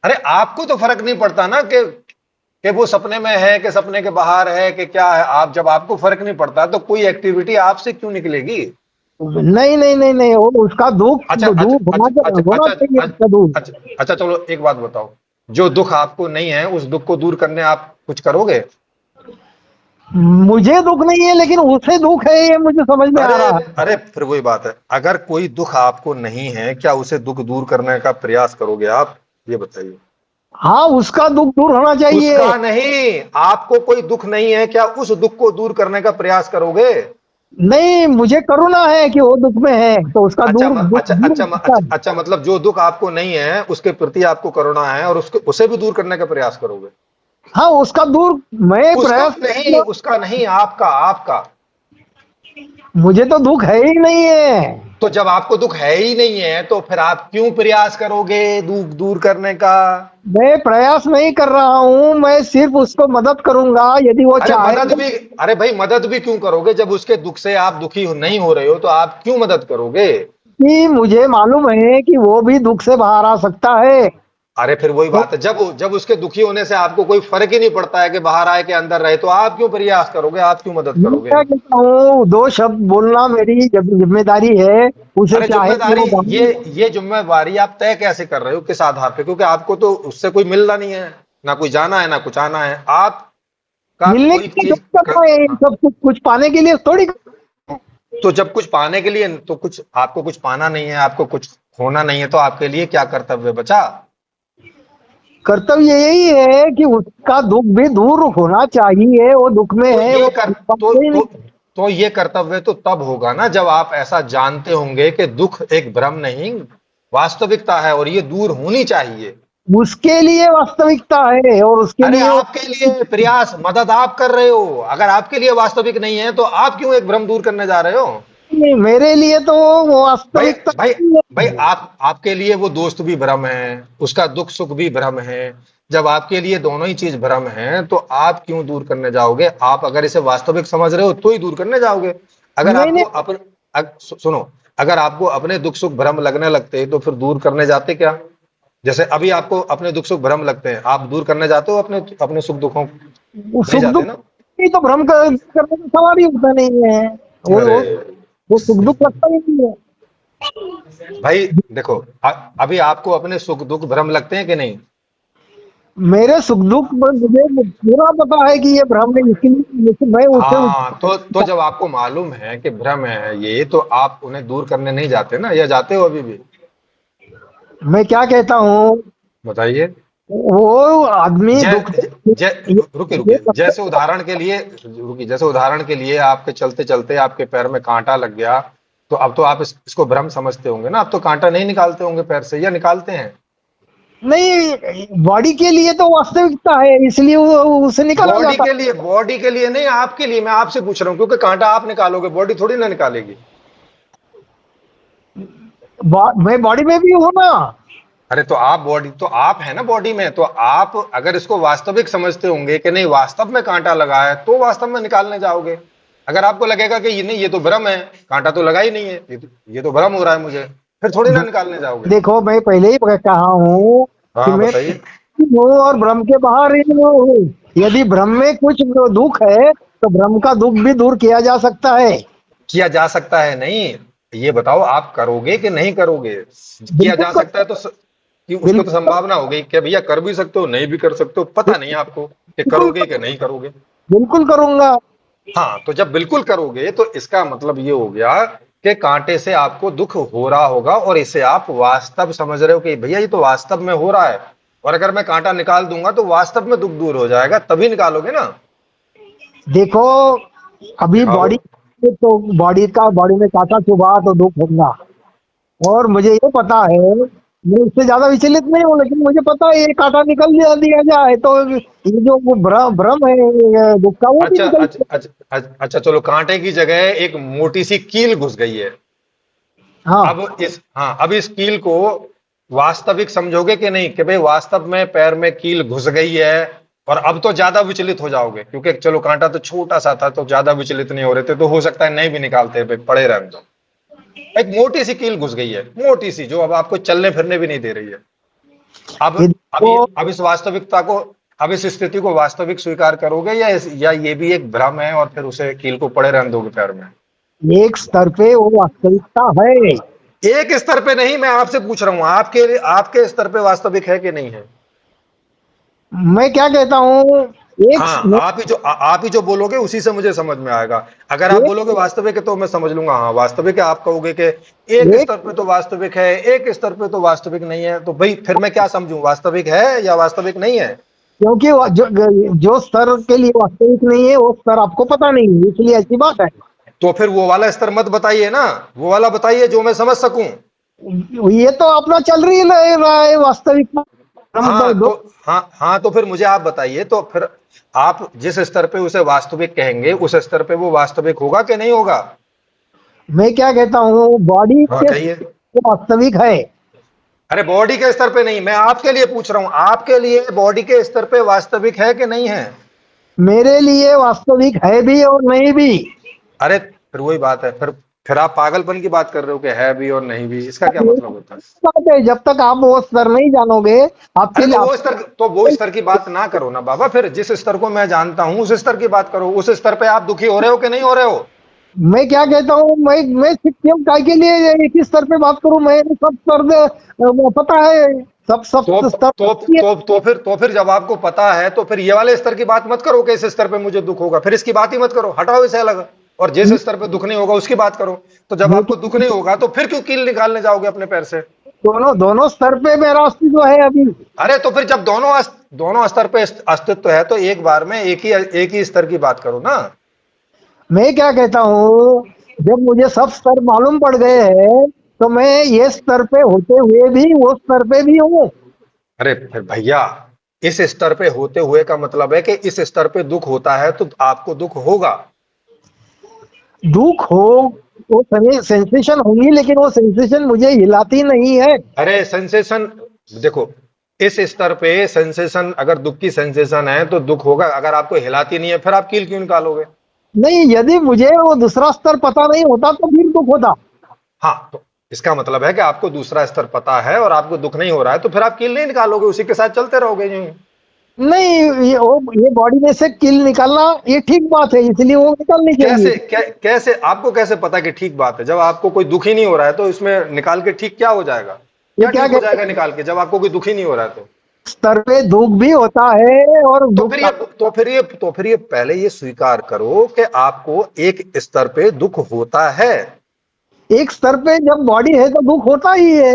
अरे आपको तो फर्क नहीं पड़ता ना कि वो सपने में है कि सपने के बाहर है कि क्या है। आप जब आपको फर्क नहीं पड़ता तो कोई एक्टिविटी आपसे क्यों निकलेगी? नहीं नहीं नहीं नहीं, वो उसका दुख अच्छा अच्छा दूर होना अच्छा अच्छा होना अच्छा चाहिए, अच्छा उसका दुख। अच्छा अच्छा, चलो एक बात बताओ। जो दुख आपको नहीं है उस दुख को दूर करने आप कुछ करोगे? मुझे दुख नहीं है लेकिन उसे दुख है, ये मुझे समझ में आ अरे रहा है। अरे, फिर वही बात है, अगर कोई दुख आपको नहीं है, क्या उसे दुख दूर करने का प्रयास करोगे आप? ये बताइए। हाँ, उसका दुख दूर होना चाहिए। उसका नहीं, आपको कोई दुख नहीं है, क्या उस दुख को दूर करने का प्रयास करोगे? नहीं, मुझे करुणा है कि वो दुख में है तो उसका अच्छा दूर दुख अच्छा दूर अच्छा होता है। अच्छा, मतलब जो दुख आपको नहीं है उसके प्रति आपको करुणा है और उसे भी दूर करने का प्रयास करोगे? हाँ, उसका दूर मैं उसका प्रयास नहीं, करूंगा। उसका नहीं, आपका आपका। मुझे तो दुख है ही नहीं है। तो जब आपको दुख है ही नहीं है तो फिर आप क्यों प्रयास करोगे दुख दूर करने का? मैं प्रयास नहीं कर रहा हूँ, मैं सिर्फ उसको मदद करूंगा यदि वो अरे मदद चाहे। भी, अरे भाई मदद भी क्यों करोगे? जब उसके दुख से आप दुखी नहीं हो रहे हो तो आप क्यों मदद करोगे? कि मुझे मालूम है कि वो भी दुख से बाहर आ सकता है। अरे फिर वही तो बात है, जब जब उसके दुखी होने से आपको कोई फर्क ही नहीं पड़ता है कि बाहर आए कि अंदर रहे, तो आप क्यों प्रयास करोगे, आप क्यों मदद मैं करोगे? क्या कहता हूँ, दो शब्द बोलना मेरी जिम्मेदारी है। उसे अरे चाहे तो जिम्मेदारी, वो ये बाहर। ये जिम्मेवारी आप तय कैसे कर रहे हो, किस आधार पे? क्योंकि आपको तो उससे कोई मिलना नहीं है, ना कोई जाना है ना कुछ आना है, आपका मिलने कोई के लिए चीज क्यों करना है, सब कुछ पाने के लिए थोड़ी। तो जब कुछ पाने के लिए, तो कुछ आपको कुछ पाना नहीं है, आपको कुछ होना नहीं है, तो आपके लिए क्या कर्तव्य बचा? कर्तव्य यही है कि उसका दुख भी दूर होना चाहिए, वो दुख में तो है ये वो कर तो कोई नहीं। तो तो ये कर्तव्य तो तब होगा ना जब आप ऐसा जानते होंगे कि दुख एक भ्रम नहीं, वास्तविकता है और ये दूर होनी चाहिए। उसके लिए वास्तविकता है और उसके अरे लिए आपके लिए प्रयास मदद आप कर रहे हो, अगर आपके लिए वास्तविक नहीं है तो आप क्यों एक भ्रम दूर करने जा रहे हो? नहीं, मेरे लिए तो वो भाई वास्तविकता भाई नहीं भाई है। आपके लिए वो दोस्त भी भ्रम है, उसका दुख सुख भी भ्रम है। जब आपके लिए दोनों ही चीज भ्रम है तो आप क्यों दूर करने जाओगे? आप अगर इसे वास्तविक समझ रहे हो तो ही दूर करने जाओगे। अगर नहीं आपको नहीं, अपन सुनो, अगर आपको अपने दुख सुख भ्रम लगने लगते तो फिर दूर करने जाते क्या? जैसे अभी आपको अपने दुख सुख भ्रम लगते हैं, आप दूर करने जाते हो अपने अपने सुख दुखों? वो नहीं सुख जाते दुख ना। नहीं तो भ्रम करने का सवाल ही होता नहीं है। वो अरे वो, वो सुख दुख लगता ही नहीं है। भाई देखो, अभी आपको अपने सुख दुख भ्रम लगते हैं कि नहीं? मेरे सुख दुख में मुझे पूरा पता है कि ये भ्रम है, इसलिए मैं उसे हाँ, तो जब आपको मालूम है कि भ्रम है ये, तो आप उन्हें दूर करने नहीं जाते ना, या जाते हो अभी भी? मैं क्या कहता हूँ, बताइए। वो आदमी जै, दुख जै, जै, रुकिए ये रुकिए, जैसे उदाहरण के लिए, रुकिए, जैसे उदाहरण के लिए आपके चलते चलते आपके पैर में कांटा लग गया, तो अब तो आप इसको भ्रम समझते होंगे ना, अब तो कांटा नहीं निकालते होंगे पैर से, या निकालते हैं? नहीं, बॉडी के लिए तो वास्तविकता है, इसलिए वो उसे निकाला जाता बॉडी के लिए नहीं, आपके लिए मैं आपसे पूछ रहा हूँ, क्योंकि कांटा आप निकालोगे, बॉडी थोड़ी ना निकालेगी। है। मैं बॉडी में भी हूँ ना। अरे तो आप बॉडी, तो आप है ना बॉडी में, तो आप अगर इसको वास्तविक समझते होंगे कि नहीं वास्तव में कांटा लगा है, तो वास्तव में निकालने जाओगे। अगर आपको लगेगा कि ये नहीं, ये तो भ्रम है, कांटा तो लगा ही नहीं है, ये तो भ्रम हो रहा है मुझे, फिर थोड़ी ना निकालने जाओगे। देखो, मैं पहले ही कहा हूँ कि हाँ मैं बताइए। हूँ और भ्रम के बाहर ही हूँ। यदि भ्रम में कुछ दुख है तो भ्रम का दुख भी दूर किया जा सकता है। किया जा सकता है नहीं, ये बताओ आप करोगे कि नहीं करोगे? किया बिल्कुल जा सकता है कर, तो कि उसको तो बिल्कुल संभावना हो गई कि भैया कर भी सकते हो, नहीं भी कर सकते हो, पता नहीं आपको कि बिल्कुल करोगे कि नहीं करोगे। बिल्कुल करूंगा। हाँ, तो जब बिल्कुल करोगे तो इसका मतलब ये हो गया कि कांटे से आपको दुख हो रहा होगा, और इसे आप वास्तव समझ रहे हो कि भैया ये तो वास्तव में हो रहा है, और अगर मैं कांटा निकाल दूंगा तो वास्तव में दुख दूर हो जाएगा, तभी निकालोगे ना। देखो, अभी दिखाओ। बॉडी तो बॉडी में कांटा चुभा तो दुख होगा। और मुझे ये पता है, मैं उससे ज्यादा विचलित नहीं हूँ, लेकिन मुझे पता है ये कांटा निकल दिया जाए तो ये जो वो भ्रम भ्रम है ये दुख का, वो भी अच्छा निकल। अच्छा अच्छा अच्छा अच्छा, चलो कांटे की जगह एक मोटी सी कील घुस गई है। हाँ, अब इस कील को वास्तविक समझोगे कि नहीं, कि भाई वास्तव में पैर में कील घुस गई है, और अब तो ज्यादा विचलित हो जाओगे, क्योंकि चलो कांटा तो छोटा सा था तो ज्यादा विचलित नहीं हो रहे थे, तो हो सकता है नहीं भी निकालते, भाई पड़े रहने दो। एक मोटी सी कील घुस गई है, मोटी सी, जो अब आपको चलने फिरने भी नहीं दे रही है। अब ये अब देखो, अब इस वास्तविकता को, अब इस स्थिति को वास्तविक स्वीकार करोगे, या ये भी एक भ्रम है और फिर उसे कील को पड़े रहने दोगे पैर में? एक स्तर पे वो वास्तविकता है। एक स्तर पे नहीं, मैं आपसे पूछ रहा हूं, आपके स्तर पे वास्तविक है कि नहीं है? मैं क्या कहता हूँ, एक हाँ, आप ही जो बोलोगे उसी से मुझे समझ में आएगा। अगर आप एक, बोलोगे वास्तविक है तो मैं समझ लूंगा हाँ वास्तविक है, आप कहोगे कि एक एक स्तर पे तो वास्तविक है, एक स्तर पे तो वास्तविक नहीं है, तो भाई फिर मैं क्या समझूं, वास्तविक है या वास्तविक नहीं है? क्योंकि जो स्तर के लिए वास्तविक नहीं है वो स्तर आपको पता नहीं है, इसलिए ऐसी बात है। तो फिर वो वाला स्तर मत बताइए ना, वो वाला बताइए जो मैं समझ सकूं। ये तो अपना चल रही रहा है वास्तविकता। हम हाँ दो, तो, हाँ तो फिर मुझे आप बताइए, तो फिर आप जिस स्तर पे उसे वास्तविक कहेंगे उस स्तर पे वो वास्तविक होगा कि नहीं होगा? मैं क्या कहता हूँ, बॉडी हाँ के कहिए। वास्तविक है। अरे बॉडी के स्तर पे नहीं, मैं आपके लिए पूछ रहा हूं, आपके लिए बॉडी के स्तर पे वास्तविक है कि नहीं है? मेरे लिए वास्तविक है भी और नहीं भी। अरे फिर वही बात है, फिर आप पागलपन की बात कर रहे हो कि है भी और नहीं भी, इसका क्या मतलब होता है? बात है, जब तक आप वो स्तर नहीं जानोगे आपके अरे लिए तो वो स्तर की बात ना करो ना बाबा, फिर जिस स्तर को मैं जानता हूं उस स्तर की बात करो, उस स्तर पे आप दुखी हो रहे हो कि नहीं हो रहे हो? मैं क्या कहता हूँ, मैं क्यों काय के लिए एक ही स्तर पे बात करूं, मैं सब स्तर पता है, सब तो सब स्तर। फिर जब आपको पता है तो फिर ये वाले स्तर की बात मत करो कि इस स्तर पे मुझे दुख होगा, फिर इसकी बात ही मत करो, हटाओ इसे अलग, और जिस स्तर पे दुख नहीं होगा उसकी बात करो। तो जब आपको दुख नहीं होगा तो फिर क्यों कील निकालने जाओगे अपने पैर से? दोनों दोनों स्तर पे मेरा अस्तित्व है अभी। अरे तो फिर जब दोनों स्तर पे अस्तित्व है तो एक बार में एक ही स्तर की बात करो ना। मैं क्या कहता हूँ, जब मुझे सब स्तर मालूम पड़ गए हैं तो मैं ये स्तर पे होते हुए भी वो स्तर पे भी हूँ। अरे फिर भैया, इस स्तर पे होते हुए का मतलब है कि इस स्तर पे दुख होता है तो आपको दुख होगा। दुख हो, वो सेंसेशन होंगी, लेकिन वो सेंसेशन मुझे हिलाती नहीं है। अरे सेंसेशन, देखो, इस स्तर पे सेंसेशन, अगर दुख की सेंसेशन है तो दुख होगा। अगर आपको हिलाती नहीं है फिर आप कील क्यों निकालोगे? नहीं, यदि मुझे वो दूसरा स्तर पता नहीं होता तो फिर दुख होता। हाँ, तो इसका मतलब है कि आपको दूसरा स्तर पता है और आपको दुख नहीं हो रहा है, तो फिर आप कील नहीं निकालोगे, उसी के साथ चलते रहोगे यूं ही। नहीं, ये बॉडी में से किल निकालना ये ठीक बात है, इसलिए वो निकालनी चाहिए। कैसे आपको कैसे पता कि ठीक बात है? जब आपको कोई दुख ही नहीं हो रहा है तो इसमें निकाल के ठीक क्या हो जाएगा? ये क्या क्या ठीक हो कहते जाएगा निकाल के, जब आपको कोई दुख ही नहीं हो रहा है तो? हैं, स्तर पे दुख भी होता है और तो दुख फिर ये पहले ये स्वीकार करो कि आपको एक स्तर पे दुख होता है। एक स्तर पे जब बॉडी है तो दुख होता ही है।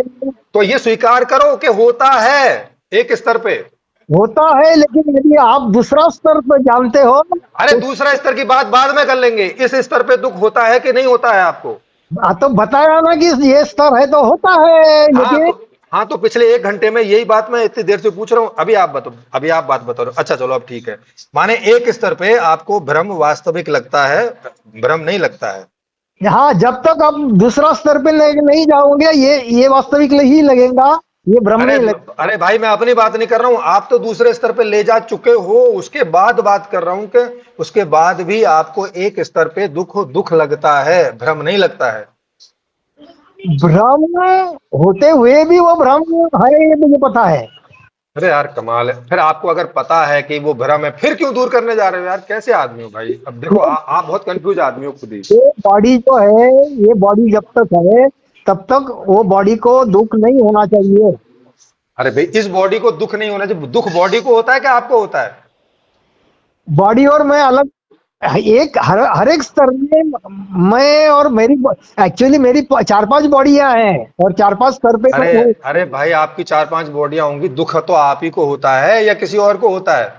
तो ये स्वीकार करो कि होता है एक स्तर पे। होता है, लेकिन यदि आप दूसरा स्तर पर जानते हो अरे तो दूसरा स्तर की बात बाद में कर लेंगे, इस स्तर पे दुख होता है कि नहीं होता है आपको? तो बताया ना कि ये स्तर है तो होता है, हाँ लेकिन तो हाँ तो पिछले 1 घंटे में यही बात मैं इतनी देर से पूछ रहा हूं, अभी आप बात बता रहे हो। अच्छा चलो अब ठीक है, माने एक स्तर पे आपको भ्रम वास्तविक लगता है, भ्रम नहीं लगता है। हाँ, जब तक आप दूसरा स्तर पे नहीं जाओगे ये वास्तविक ही लगेगा, ये भ्रम अरे नहीं लगेगा। अरे भाई, मैं अपनी बात नहीं कर रहा हूं, आप तो दूसरे स्तर पे ले जा चुके हो, उसके बाद बात कर रहा हूं कि उसके बाद भी आपको एक स्तर पे दुख लगता है, भ्रम नहीं लगता है। भ्रम होते हुए भी वो भ्रम है, ये मुझे पता है। अरे यार कमाल है, फिर आपको अगर पता है कि वो भ्रम है फिर क्यों दूर करने जा रहे हो यार? कैसे आदमी हो भाई? अब देखो, आप बहुत कंफ्यूज आदमी हो खुद ही। ये बॉडी जो है, ये बॉडी जब तक है तब तक वो बॉडी को दुख नहीं होना चाहिए। अरे भाई, इस बॉडी को दुख नहीं होना चाहिए? दुख बॉडी को होता है कि आपको होता है? बॉडी और मैं अलग, एक हर एक स्तर में मैं और मेरी, एक्चुअली मेरी 4-5 बॉडियां हैं और 4-5 स्तर पे मैं अरे हूँ। अरे भाई, आपकी 4-5 बॉडियां होंगी, दुख तो आप ही को होता है या किसी और को होता है?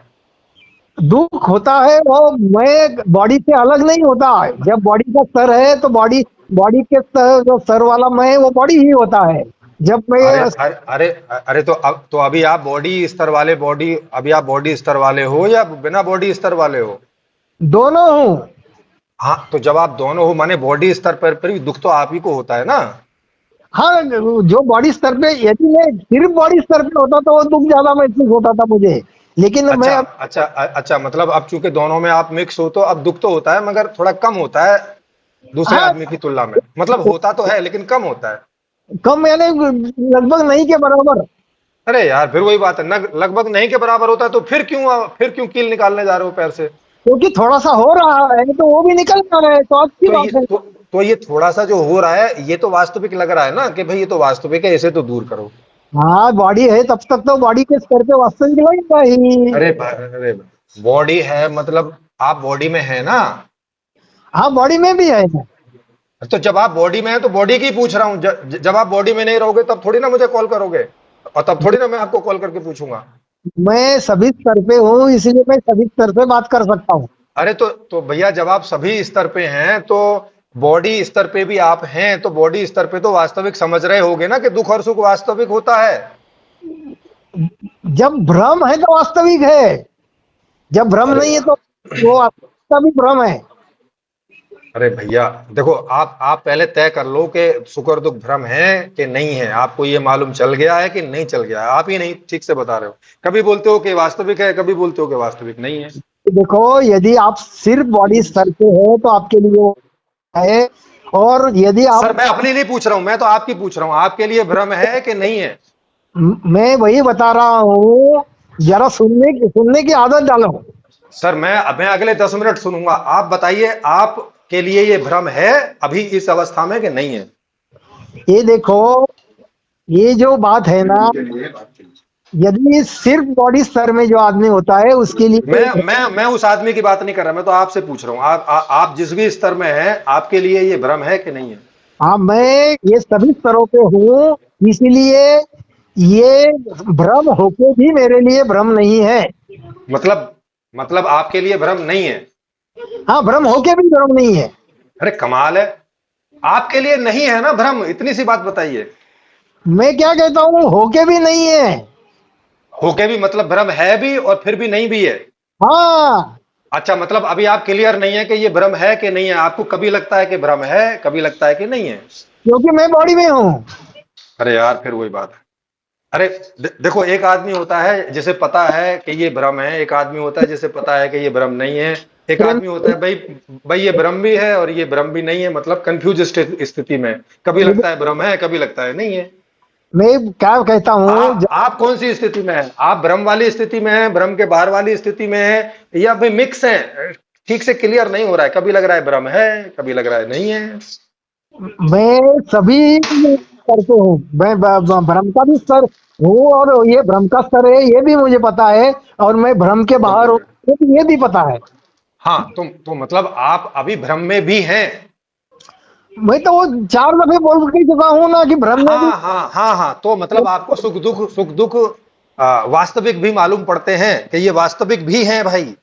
दुख होता है वो, मैं बॉडी से अलग नहीं होता। जब बॉडी का स्तर है तो बॉडी बॉडी के स्तर, जो स्तर वाला मैं, वो बॉडी ही होता है। जब मैं अरे अरे अरे अरे, तो अभी आप बॉडी स्तर वाले हो या बिना बॉडी स्तर वाले हो? दोनों हूँ। हाँ, तो जब आप दोनों हो माने बॉडी स्तर पर भी दुख तो आप ही को होता है ना? हाँ, जो बॉडी स्तर पे, यदि मैं सिर्फ बॉडी स्तर पे होता तो वो दुख ज्यादा महसूस होता था मुझे, लेकिन मैं अच्छा अच्छा अच्छा, मतलब अब चूंकि दोनों में आप मिक्स हो तो अब दुख तो होता है मगर थोड़ा कम होता है दूसरे हाँ, आदमी की तुलना में, मतलब होता तो है लेकिन कम होता है। कम यानी लगभग नहीं के बराबर। अरे यार, फिर वही बात है, लगभग नहीं के बराबर होता है तो फिर क्यों कील निकालने जा रहे हो पैर से? क्योंकि थोड़ा सा हो रहा है तो वो भी निकल जा रहा है, तो अच्छी तो ये बात है। तो, तो ये थोड़ा सा जो हो रहा है ये तो वास्तविक लग रहा है ना कि भाई ये तो वास्तविक है, इसे तो दूर करो। हाँ, बॉडी है तब तक तो बॉडी के स्तर पे वास्तविक लगेगा ही। अरे बॉडी है मतलब आप बॉडी में है ना? हाँ, बॉडी में भी है। तो जब आप बॉडी में है तो बॉडी की पूछ रहा हूँ, जब आप बॉडी में नहीं रहोगे तब थोड़ी ना मुझे कॉल करोगे, और तब थोड़ी ना मैं आपको कॉल करके पूछूंगा। मैं सभी स्तर पे हूँ, इसलिए मैं सभी स्तर पे बात कर सकता हूँ। अरे तो भैया, जब आप सभी स्तर पे हैं तो बॉडी स्तर पे भी आप हैं, तो बॉडी स्तर पे तो वास्तविक समझ रहे होगे ना कि दुख और सुख वास्तविक होता है। जब भ्रम है तो वास्तविक है, जब भ्रम अरे नहीं है तो वो आपका भी भ्रम है। अरे भैया, देखो, आप पहले तय कर लो कि सुख और दुख भ्रम है कि नहीं है। आपको ये मालूम चल गया है कि नहीं चल गया है? आप ही नहीं ठीक से बता रहे हो, कभी बोलते हो कि वास्तविक है, कभी बोलते हो कि वास्तविक नहीं है। देखो, यदि आप सिर्फ बॉडी स्तर पे हो तो आपके लिए वो है, और यदि सर, आप, मैं अपनी नहीं पूछ रहा हूं, मैं तो आपकी पूछ रहा हूं, आपके लिए भ्रम है कि नहीं है? मैं वही बता रहा हूँ, जरा सुनने की आदत डालो। सर, मैं अगले 10 मिनट सुनूंगा, आप बताइए आपके लिए ये भ्रम है अभी इस अवस्था में कि नहीं है? ये देखो, ये जो बात है ना, यदि सिर्फ बॉडी स्तर में जो आदमी होता है उसके लिए, मैं उस आदमी की बात नहीं कर रहा, मैं तो आपसे पूछ रहा हूं, आप जिस भी स्तर में हैं आपके लिए ये भ्रम है कि नहीं है? हाँ, मैं ये सभी स्तरों पे हूँ, इसीलिए ये भ्रम होके भी मेरे लिए भ्रम नहीं है। मतलब आपके लिए भ्रम नहीं है? हाँ, भ्रम होके भी भ्रम नहीं है। अरे कमाल है, आपके लिए नहीं है ना भ्रम, इतनी सी बात बताइए। मैं क्या कहता हूँ, होके भी नहीं है। होके भी मतलब भ्रम है भी और फिर भी नहीं भी है। हाँ, अच्छा, मतलब अभी आप क्लियर नहीं है कि ये भ्रम है कि नहीं है, आपको कभी लगता है कि भ्रम है, कभी लगता है कि नहीं है। क्योंकि मैं बॉडी में हूँ। अरे यार, फिर वही बात है। अरे देखो, एक आदमी होता है जिसे पता है कि ये भ्रम है, एक आदमी होता है जिसे पता है कि ये भ्रम नहीं है, एक प्रेम, आदमी होता है भाई, भाई ये भ्रम भी है और ये भ्रम भी नहीं है, मतलब कंफ्यूज स्थिति में, कभी लगता है भ्रम है, कभी लगता है नहीं है। मैं क्या कहता हूँ, आप कौन सी स्थिति में है? आप भ्रम वाली स्थिति में है, भ्रम के बाहर वाली स्थिति में है, या भाई मिक्स है? ठीक से क्लियर नहीं हो रहा है, कभी लग रहा है भ्रम है, कभी लग रहा है नहीं है। मैं सभी स्तर पे हूँ। मैं भ्रम का भी स्तर हूँ, और ये भ्रम का स्तर है ये भी मुझे पता है, और मैं भ्रम के बाहर हूँ ये भी पता है। हाँ, तो मतलब आप अभी भ्रम में भी हैं। मैं तो वो 4 दफे बोल के चुका हूँ ना कि भ्रम में भी। हाँ हाँ हाँ हाँ, तो मतलब आपको सुख दुख वास्तविक भी मालूम पड़ते हैं कि ये वास्तविक भी हैं भाई।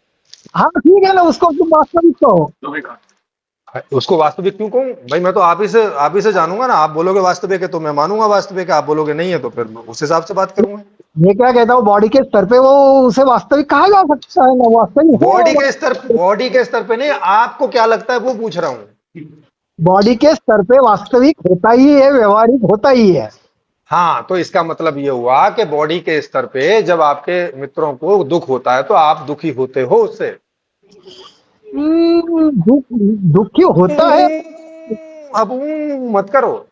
हाँ ठीक है ना, उसको तुम वास्तविक कहो। उसको वास्तविक क्यों कहूं भाई? मैं तो आप ही से जानूंगा ना। आप बोलोगे वास्तविक है तो मैं मानूंगा वास्तविक है, आप बोलोगे नहीं है तो फिर मैं उस हिसाब से बात करूंगा। मैं क्या कहता हूँ, बॉडी के स्तर पे वो उसे वास्तविक कहा जा सकता है ना, वास्तविक है वो। बॉडी के स्तर पे नहीं, आपको क्या लगता है वो पूछ रहा हूं। बॉडी के स्तर पे वास्तविक होता ही है, व्यवहारिक होता ही है। हाँ, तो इसका मतलब ये हुआ कि बॉडी के स्तर पे जब आपके मित्रों को दुख होता है तो आप दुखी होते हो उससे। दुख, दुखी होता है। अब मत करो।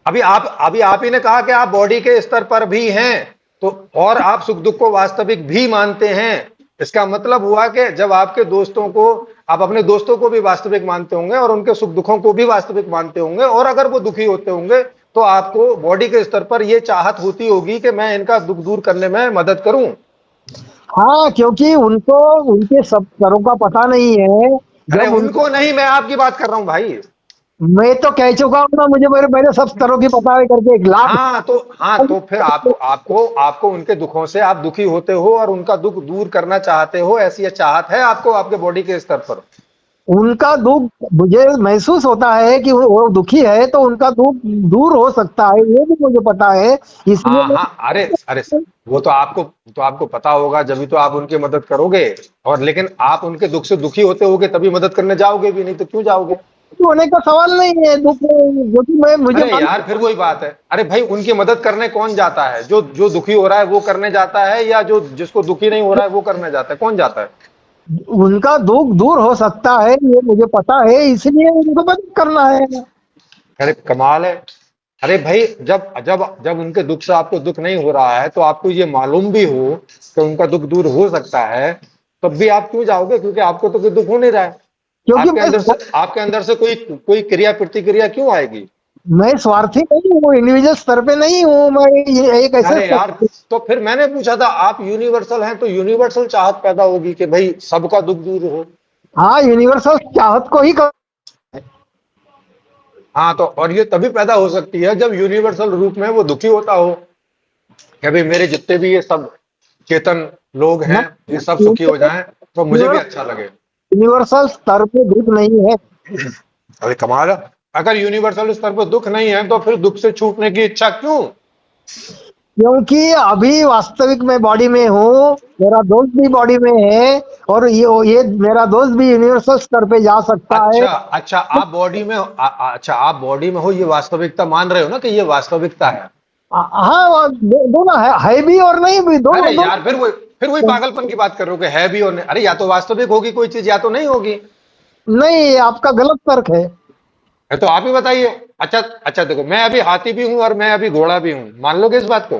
अभी आप ही ने कहा कि आप बॉडी के स्तर पर भी हैं, तो और आप सुख दुख को वास्तविक भी मानते हैं। इसका मतलब हुआ कि जब आपके दोस्तों को, आप अपने दोस्तों को भी वास्तविक मानते होंगे और उनके सुख दुखों को भी वास्तविक मानते होंगे, और अगर वो दुखी होते होंगे तो आपको बॉडी के स्तर पर यह चाहत होती होगी कि मैं इनका दुख दूर करने में मदद करूं। हाँ, क्योंकि उनको उनके सब स्तरों का पता नहीं है। अरे जब उनको, उनको नहीं, मैं आपकी बात कर रहा हूं भाई। मैं तो कह चुका हूँ ना, मुझे मेरे मेरे सब स्तरों की पता है करके 1 लाख। हाँ तो फिर आपको उनके दुखों से आप दुखी होते हो और उनका दुख दूर करना चाहते हो, ऐसी ये चाहत है आपको आपके बॉडी के स्तर पर। उनका दुख मुझे महसूस होता है कि वो दुखी है, तो उनका दुख दूर हो सकता है ये भी मुझे पता है। इसलिए हाँ हाँ, अरे अरे वो तो आपको पता होगा, जब तो आप उनकी मदद करोगे। और लेकिन आप उनके दुख से दुखी होते होगे तभी मदद करने जाओगे भी, नहीं तो क्यों जाओगे? दुखी होने का सवाल नहीं है, दुख जो कि मैं मुझे अरे यार, फिर वही बात है। अरे भाई, उनकी मदद करने कौन जाता है? जो जो दुखी हो रहा है वो करने जाता है, या जो जिसको दुखी नहीं हो रहा है वो करने जाता है? कौन जाता है? उनका दुख दूर हो सकता है ये मुझे पता है, इसलिए उनको मदद करना है। अरे कमाल है। अरे भाई, जब जब जब उनके दुख से आपको दुख नहीं हो रहा है तो आपको ये मालूम भी हो कि उनका दुख दूर हो सकता है, तब भी आप क्यों जाओगे? क्योंकि आपको तो कोई दुख हो नहीं रहा है। क्योंकि आपके अंदर से कोई कोई क्रिया प्रतिक्रिया क्यों आएगी? मैं स्वार्थी नहीं हूँ, इंडिविजुअल स्तर पे नहीं हूँ मैं। एक ऐसे अरे यार, तो फिर मैंने पूछा था, आप यूनिवर्सल हैं तो यूनिवर्सल चाहत पैदा होगी कि भाई सबका दुख दूर हो। हाँ, यूनिवर्सल चाहत को ही हाँ, तो और ये तभी पैदा हो सकती है जब यूनिवर्सल रूप में वो दुखी होता हो कि भाई मेरे जितने भी ये सब चेतन लोग हैं ये सब सुखी हो जाएं तो मुझे भी अच्छा लगे। यूनिवर्सल स्तर पे दुख नहीं है। अरे कमाल है। अगर यूनिवर्सल स्तर पर दुख नहीं है तो फिर दुख से छूटने की इच्छा क्यों? क्योंकि अभी वास्तविक में बॉडी में हूँ, मेरा दोस्त भी बॉडी में है, और ये मेरा दोस्त भी यूनिवर्सल स्तर पे जा सकता है। अच्छा अच्छा, आप बॉडी में अच्छा, आप बॉडी में हो, ये वास्तविकता मान रहे हो ना कि ये वास्तविकता है? हाँ, दोनों है भी और नहीं भी, अरे दोनों यार, फिर वही पागलपन की बात कर रहे हो कि है भी और नहीं। अरे या तो वास्तविक होगी कोई चीज या तो नहीं होगी। नहीं, आपका गलत तर्क है। है तो आप ही बताइए। अच्छा अच्छा, देखो, मैं अभी हाथी भी हूं और मैं अभी घोड़ा भी हूं, मान लोगे इस बात को?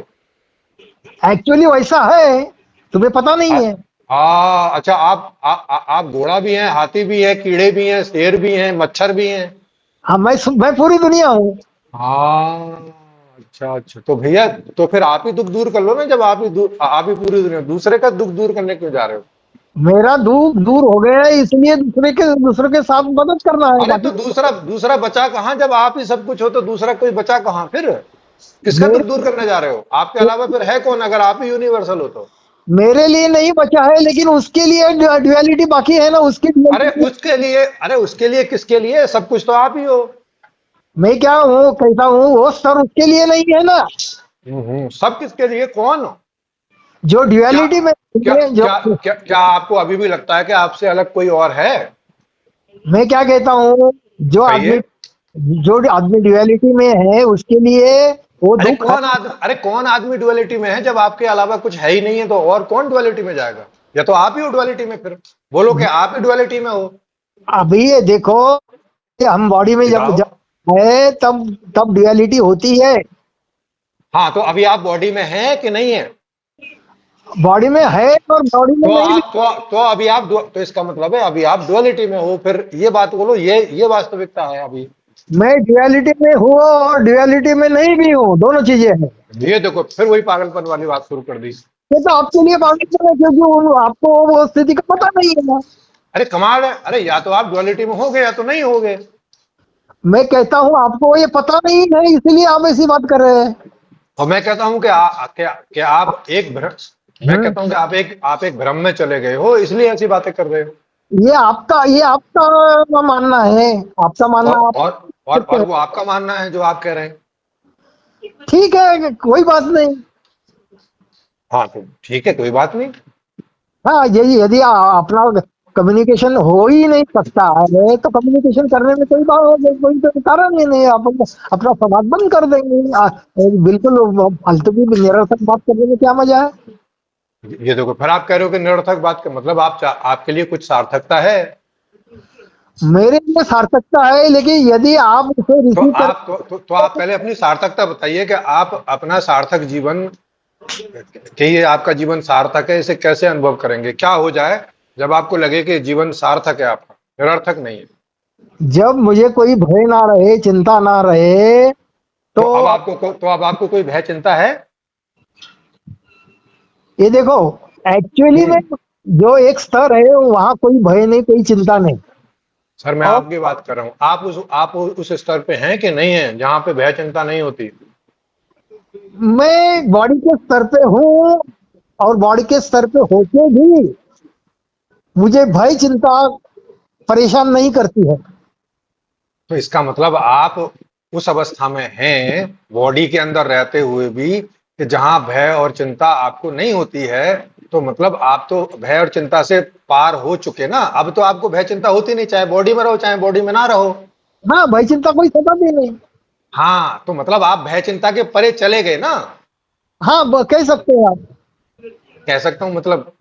एक्चुअली वैसा है, तुम्हें पता नहीं है। अच्छा, आप घोड़ा भी हैं, हाथी भी है, कीड़े भी हैं, शेर भी हैं, मच्छर भी हैं। हाँ, मैं पूरी दुनिया हूँ। हाँ, अच्छा अच्छा, तो भैया, तो फिर आप ही दुख दूर कर लो ना। जब आप ही पूरी दुनिया, दूसरे का दुख दूर करने क्यों जा रहे हो? मेरा दुख दूर हो गया है, इसलिए दूसरे के साथ मदद करना है अरे बाकी। तो दूसरा दूसरा बचा कहाँ? जब आप ही सब कुछ हो तो दूसरा कोई बचा कहाँ फिर? किसका दुख मेरे दूर करने जा रहे हो? आपके अलावा फिर है कौन, अगर आप ही यूनिवर्सल हो तो? मेरे लिए नहीं बचा है, लेकिन उसके लिए ड्युअलिटी बाकी है ना, उसकी duality। अरे उसके लिए किसके लिए? सब कुछ तो आप ही हो। मैं क्या हूँ कहता हूँ, वो सर उसके लिए नहीं है ना। सब किसके लिए? कौन? जो क्या ड्युअलिटी में क्या जो क्या क्या क्या आपको अभी भी लगता है कि आपसे अलग कोई और है? मैं क्या कहता हूँ, जो आदमी कहिए। जो आदमी ड्युअलिटी में है उसके लिए वो दुख है। अरे कौन आदमी डुअलिटी में है? जब आपके अलावा कुछ है ही नहीं है तो और कौन डुअलिटी में जाएगा? या तो आप ही हो डुअलिटी में, फिर बोलो कि आप ही डुअलिटी में हो। अभी ये देखो, हम बॉडी में जब दिखाओ। जब है तब तब ड्युअलिटी होती है। हाँ, तो अभी आप बॉडी में हैं कि नहीं है? बॉडी में है और बॉडी में तो नहीं भी। आप तो अभी आप तो इसका मतलब है अभी आप डुअलिटी में हो, फिर ये बात बोलो, ये वास्तविकता है अभी। मैं ड्युअलिटी में हूँ और ड्युअलिटी में नहीं भी हूँ, दोनों चीजें हैं। ये देखो फिर वही पागलपन वाली बात शुरू कर दी। ये तो आपके लिए पागलपन है, क्योंकि आपको वो स्थिति का पता नहीं है। अरे कमाल है, अरे या तो आप डुअलिटी में होगे या तो नहीं होगे। मैं कहता हूँ आपको ये पता नहीं है, इसलिए आप ऐसी बात कर रहे हैं। और मैं कहता हूं कि आप एक भ्रम, मैं हम्म, कहता हूं कि आप एक भ्रम में चले गए हो, इसलिए ऐसी बातें कर रहे हो। ये आपका मानना है, आपका और मानना आप और और सकते और हैं। वो आपका मानना है जो आप कह रहे हैं। ठीक है, कोई बात नहीं। हाँ तो ठीक है, कोई बात नहीं। हाँ, यही यदि अपना कम्युनिकेशन हो ही नहीं सकता है तो कम्युनिकेशन करने में कोई तो कारण ही नहीं है। आप अपना संवाद बंद कर देंगे। बिल्कुल फालतू की निरर्थक बात करने में क्या मजा है। ये देखो फिर आप कह रहे हो कि निरर्थक बात का मतलब आपके लिए कुछ सार्थकता है। मेरे लिए सार्थकता है, लेकिन यदि आप उसे तो रिसीव कर। आप पहले अपनी सार्थकता बताइए कि आप अपना सार्थक जीवन, कि ये आपका जीवन सार्थक है, इसे कैसे अनुभव करेंगे? क्या हो जाए जब आपको लगे कि जीवन सार्थक है आपका, निरर्थक नहीं है? जब मुझे कोई भय ना रहे, चिंता ना रहे, तो तो अब आपको कोई भय चिंता है? ये देखो, एक्चुअली में हम्म। जो एक स्तर है वहां कोई भय नहीं, कोई चिंता नहीं। सर मैं और आपकी बात कर रहा हूँ, आप उस स्तर पे हैं कि नहीं है जहां पे भय चिंता नहीं होती? मैं बॉडी के स्तर पे हूँ, और बॉडी के स्तर पे होके भी मुझे भय चिंता परेशान नहीं करती है। तो इसका मतलब आप उस अवस्था में हैं बॉडी के अंदर रहते हुए भी कि जहां भय और चिंता आपको नहीं होती है। तो मतलब आप तो भय और चिंता से पार हो चुके ना, अब तो आपको भय चिंता होती नहीं, चाहे बॉडी में रहो चाहे बॉडी में ना रहो। हाँ, भय चिंता कोई सता भी नहीं। हाँ तो मतलब आप भय चिंता के परे चले गए ना। हाँ, कह सकते हैं आप। कह सकता हूं मतलब,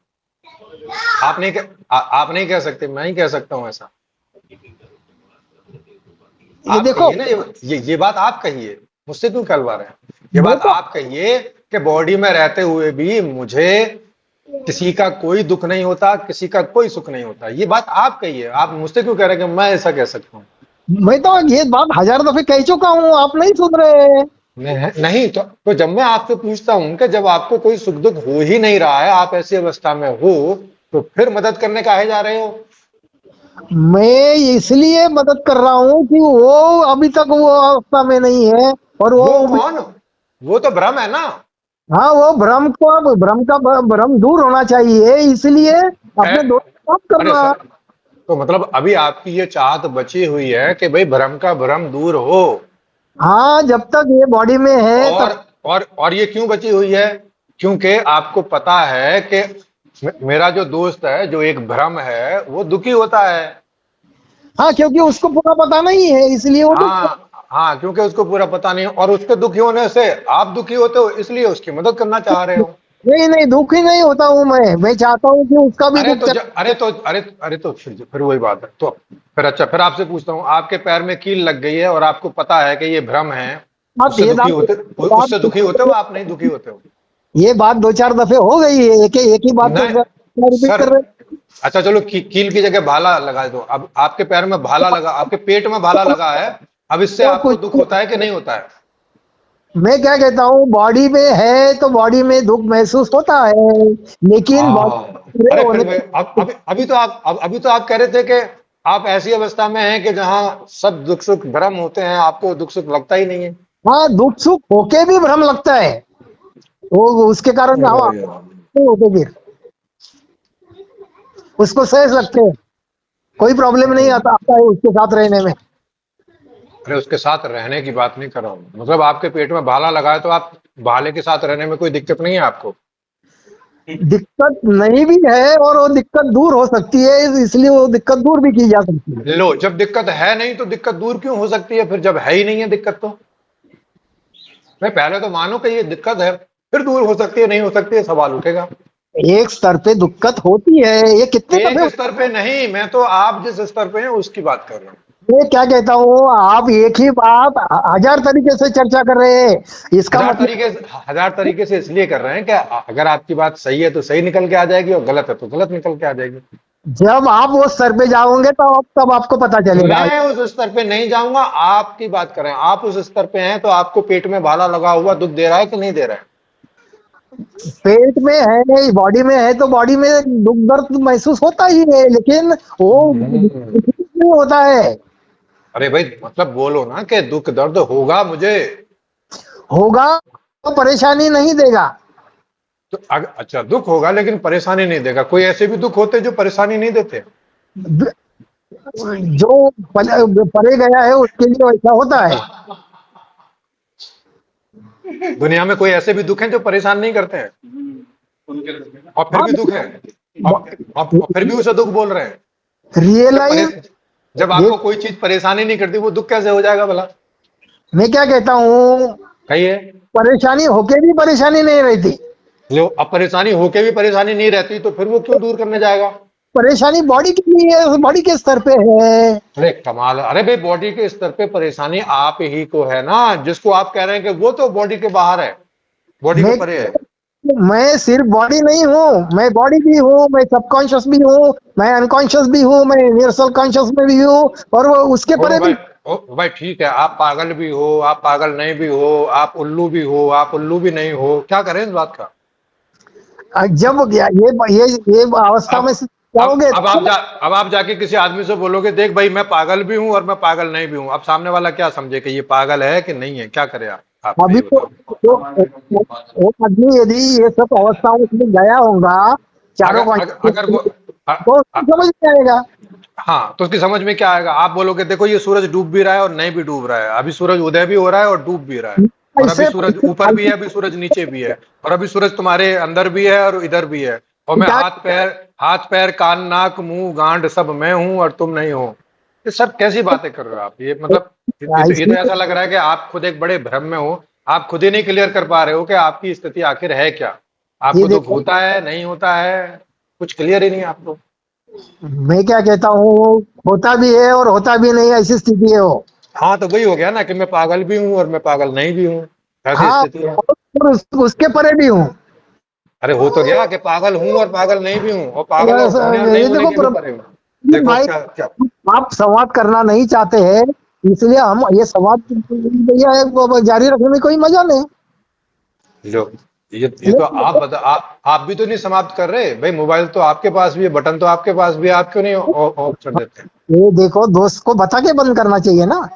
आप नहीं कह सकते, मैं ही कह सकता हूं ऐसा। ये आप देखो, कहिए ना, ये बात आप कहिए, मुझसे क्यों कहलवा रहे हैं? ये मैं बात तो आप कहिए कि बॉडी में रहते हुए भी मुझे किसी का कोई दुख नहीं होता, किसी का कोई सुख नहीं होता। ये बात आप कहिए, आप मुझसे क्यों कह रहे हैं कि मैं ऐसा कह सकता हूँ? मैं तो ये बात हजार दफे कह चुका हूँ, आप नहीं सुन रहे हैं। नहीं तो जब मैं आपसे पूछता हूं कि जब आपको कोई सुख दुख हो ही नहीं रहा है, आप ऐसी अवस्था में हो, तो फिर मदद करने काहे जा रहे हो? मैं इसलिए मदद कर रहा हूँ कि वो अभी तक वो अवस्था में नहीं है, और वो वो कौन? वो तो भ्रम है ना। हाँ, वो भ्रम दूर होना चाहिए, इसलिए है? अपने दोस्त को बात अरे करना। सर, तो मतलब अभी आपकी ये चाहत बची हुई है कि भाई भ्रम का भ्रम दूर हो। हाँ, जब तक ये बॉडी में है तब। और ये क्यों बची हुई है? क्योंकि आपको पता है कि मेरा जो दोस्त है, जो एक भ्रम है, वो दुखी होता है। हाँ, क्योंकि उसको पूरा पता नहीं है, इसलिए वो दुख। हाँ हाँ, क्योंकि उसको पूरा पता नहीं है, और उसके दुखी होने से आप दुखी होते हो, इसलिए उसकी मदद करना चाह रहे हो। नहीं नहीं, दुखी नहीं होता हूँ मैं चाहता हूँ कि उसका भी दुख चले। अरे तो फिर वही बात है। तो फिर अच्छा, फिर आपसे पूछता हूँ, आपके पैर में कील लग गई है और आपको पता है कि ये भ्रम है, बात ये बात उससे दुखी होते हो, आप नहीं दुखी होते हो? ये बात दो चार दफे हो गई है, एक ही बात नहीं को रिपीट सर। कर रहे अच्छा चलो, कील की जगह भाला लगा दो। अब आपके पैर में भाला लगा, आपके पेट में भाला लगा है, अब इससे हो। आपको दुख कुछ होता है कि नहीं होता है? मैं क्या कहता हूँ, बॉडी में है तो बॉडी में दुख महसूस होता है, लेकिन बॉडी हाँ। पूरे अरे फिर होने मैं अभी तो आप कह रहे थे कि आप ऐसी अवस्था में हैं कि जहां सब दुख सुख भ्रम होते हैं, आपको दुख सुख लगता ही नहीं है। हाँ, दुख सुख होके भी भ्रम लगता है, वो उसके कारण हम अरे यार। नहीं होते, फिर उसको सह सकते हैं। कोई प्रॉब्लम नहीं आता है उसके साथ रहने में। अरे उसके साथ रहने की बात नहीं कर रहा हूँ, मतलब आपके पेट में भाला लगा है तो आप भाले के साथ रहने में कोई दिक्कत नहीं है आपको? दिक्कत नहीं भी है और वो दिक्कत दूर हो सकती है, इसलिए वो दिक्कत दूर भी की जा सकती है। लो, जब दिक्कत है नहीं तो दिक्कत दूर क्यों हो सकती है? फिर जब है ही नहीं है दिक्कत तो मैं पहले तो मानू कि ये दिक्कत है, फिर दूर हो सकती है नहीं हो सकती है, सवाल उठेगा। एक स्तर पे दिक्कत होती है, ये कितने एक दफे। स्तर पे नहीं, मैं तो आप जिस स्तर पे हैं उसकी बात कर रहा हूँ। मैं क्या कहता हूँ, आप एक ही बात हजार तरीके से चर्चा कर रहे हैं, इसका हजार मतलब। तरीके हजार तरीके से इसलिए कर रहे हैं कि अगर आपकी बात सही है तो सही निकल के आ जाएगी और गलत है तो गलत निकल के आ जाएगी। जब आप वो स्तर पे जाओगे तो तब आपको पता चलेगा। मैं उस स्तर पे नहीं जाऊंगा, आपकी बात करें, आप उस स्तर पे हैं तो आपको पेट में भाला लगा हुआ दुख दे रहा है कि नहीं दे रहा है? पेट में है, बॉडी में है, तो बॉडी में दुख दर्द महसूस होता ही है, लेकिन वो हम्म। क्यों होता है? अरे भाई मतलब बोलो ना कि दुख दर्द होगा मुझे। होगा तो परेशानी नहीं देगा। तो अच्छा दुख होगा लेकिन परेशानी नहीं देगा। कोई ऐसे भी दुख होते जो परेशानी नहीं देते? जो परे गया है उसके लिए वैसा होता है। दुनिया में कोई ऐसे भी दुख हैं जो परेशान नहीं करते हैं और फिर हाँ, भी दुख है, और फिर भी उसे दुख बोल रहे हैं। जब रियलाइज। जब आपको कोई चीज परेशानी नहीं करती वो दुख कैसे हो जाएगा भला? मैं क्या कहता हूँ, कहिए। परेशानी होके भी परेशानी नहीं रहती। लो, अब परेशानी होके भी परेशानी नहीं रहती तो फिर वो क्यों दूर करने जाएगा? परेशानी बॉडी के लिए है, बॉडी के स्तर पे है। अरे कमाल, अरे भाई बॉडी के स्तर पे परेशानी आप ही को है ना, जिसको आप कह रहे हैं कि वो तो बॉडी के बाहर है, बॉडी के मैं परे है। मैं सिर्फ बॉडी नहीं हूँ, मैं बॉडी भी हूँ, मैं सबकॉन्शियस भी हूँ, मैं अनकॉन्शियस भी हूँ, मैं यूनिवर्सल कॉन्शियस में भी हूँ, और वो उसके ओ परे भी। भाई, ओ भाई ठीक है, आप पागल भी हो, आप पागल नहीं भी हो, आप उल्लू भी हो, आप उल्लू भी नहीं हो, क्या करें इस बात का? जब ये अवस्था अब में से जाओगे तो अब आप जाके किसी आदमी से बोलोगे देख भाई मैं पागल भी हूं और मैं पागल नहीं भी हूं, अब सामने वाला क्या समझे कि ये पागल है कि नहीं है? क्या करे आप अभी ये तो, बताओ। वो आदमी यदि ये सब अवस्थाओं में गया होगा, चारों अगर अगर, अगर वो अ, तो अ, उसको समझ में आएगा। हाँ तो उसकी समझ में क्या आएगा? आप बोलोगे देखो ये सूरज डूब भी रहा है और नहीं भी डूब रहा है, अभी सूरज उदय भी हो रहा है और डूब भी रहा है, और अभी ऐसे सूरज ऊपर भी है, अभी सूरज नीचे भी है, और अभी सूरज तुम्हारे अंदर भी है और इधर भी है, और मैं क्या हाथ पैर कान नाक मुंह गांड सब मैं हूं और तुम नहीं हो। ये सब कैसी बातें कर रहे हो आप? ये मतलब ये तो ऐसा लग रहा है कि आप खुद एक बड़े भ्रम में हो। आप खुद ही नहीं क्लियर कर पा रहे हो कि आपकी स्थिति आखिर है क्या। ये आपको दुख देखो, होता है नहीं होता है, कुछ क्लियर ही नहीं है आपको। मैं क्या कहता हूँ, होता भी है और होता भी नहीं, ऐसी स्थिति है वो। हाँ तो वही हो गया ना कि मैं पागल भी हूँ और मैं पागल नहीं भी हूँ, ऐसी हाँ, स्थिति है। और उसके परे भी हूँ। अरे हो तो गया कि पागल हूँ और पागल नहीं भी हूँ, और पागल और होने और नहीं ये होने देखो के भी परे हूँ। देखो अब भाई, क्या क्या। आप संवाद करना नहीं चाहते हैं, इसलिए हम ये संवाद भैया है, वो जारी रखने में कोई मजा नहीं। लो, ये तो आप बता, आप भी तो नहीं समाप्त कर रहे भाई। मोबाइल तो आपके पास भी है, बटन तो आपके पास भी है, आप क्यों नहीं ऑफ कर देते? ये देखो, दोस्त को बता के बंद करना चाहिए ना।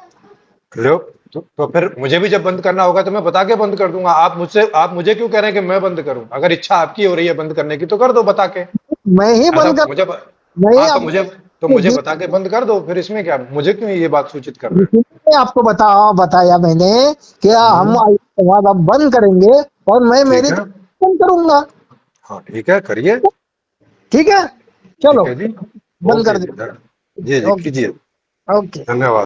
लो, तो फिर मुझे भी जब बंद करना होगा तो मैं बता के बंद कर दूंगा। आप मुझे क्यों कह रहे हैं कि मैं बंद करूं? अगर इच्छा आपकी हो रही है बंद करने की तो कर दो बता के। मैं ही ऐसा बंद कर। मुझे नहीं, हाँ अब तो मुझे बता के बंद कर दो, फिर इसमें क्या, मुझे क्यों ये बात सूचित कर रहे हैं? इसीलिए आपको बताया मैंने कि हम संवाद अब बंद करेंगे, और मैं ठीक मेरी है, तरफ बंद करूंगा। हाँ ठीक है, करिए। ठीक है, चलो ठीक है जी। बंद ओके कर जी, दो। जी जी ओके। कीजिए। ओके। धन्यवाद।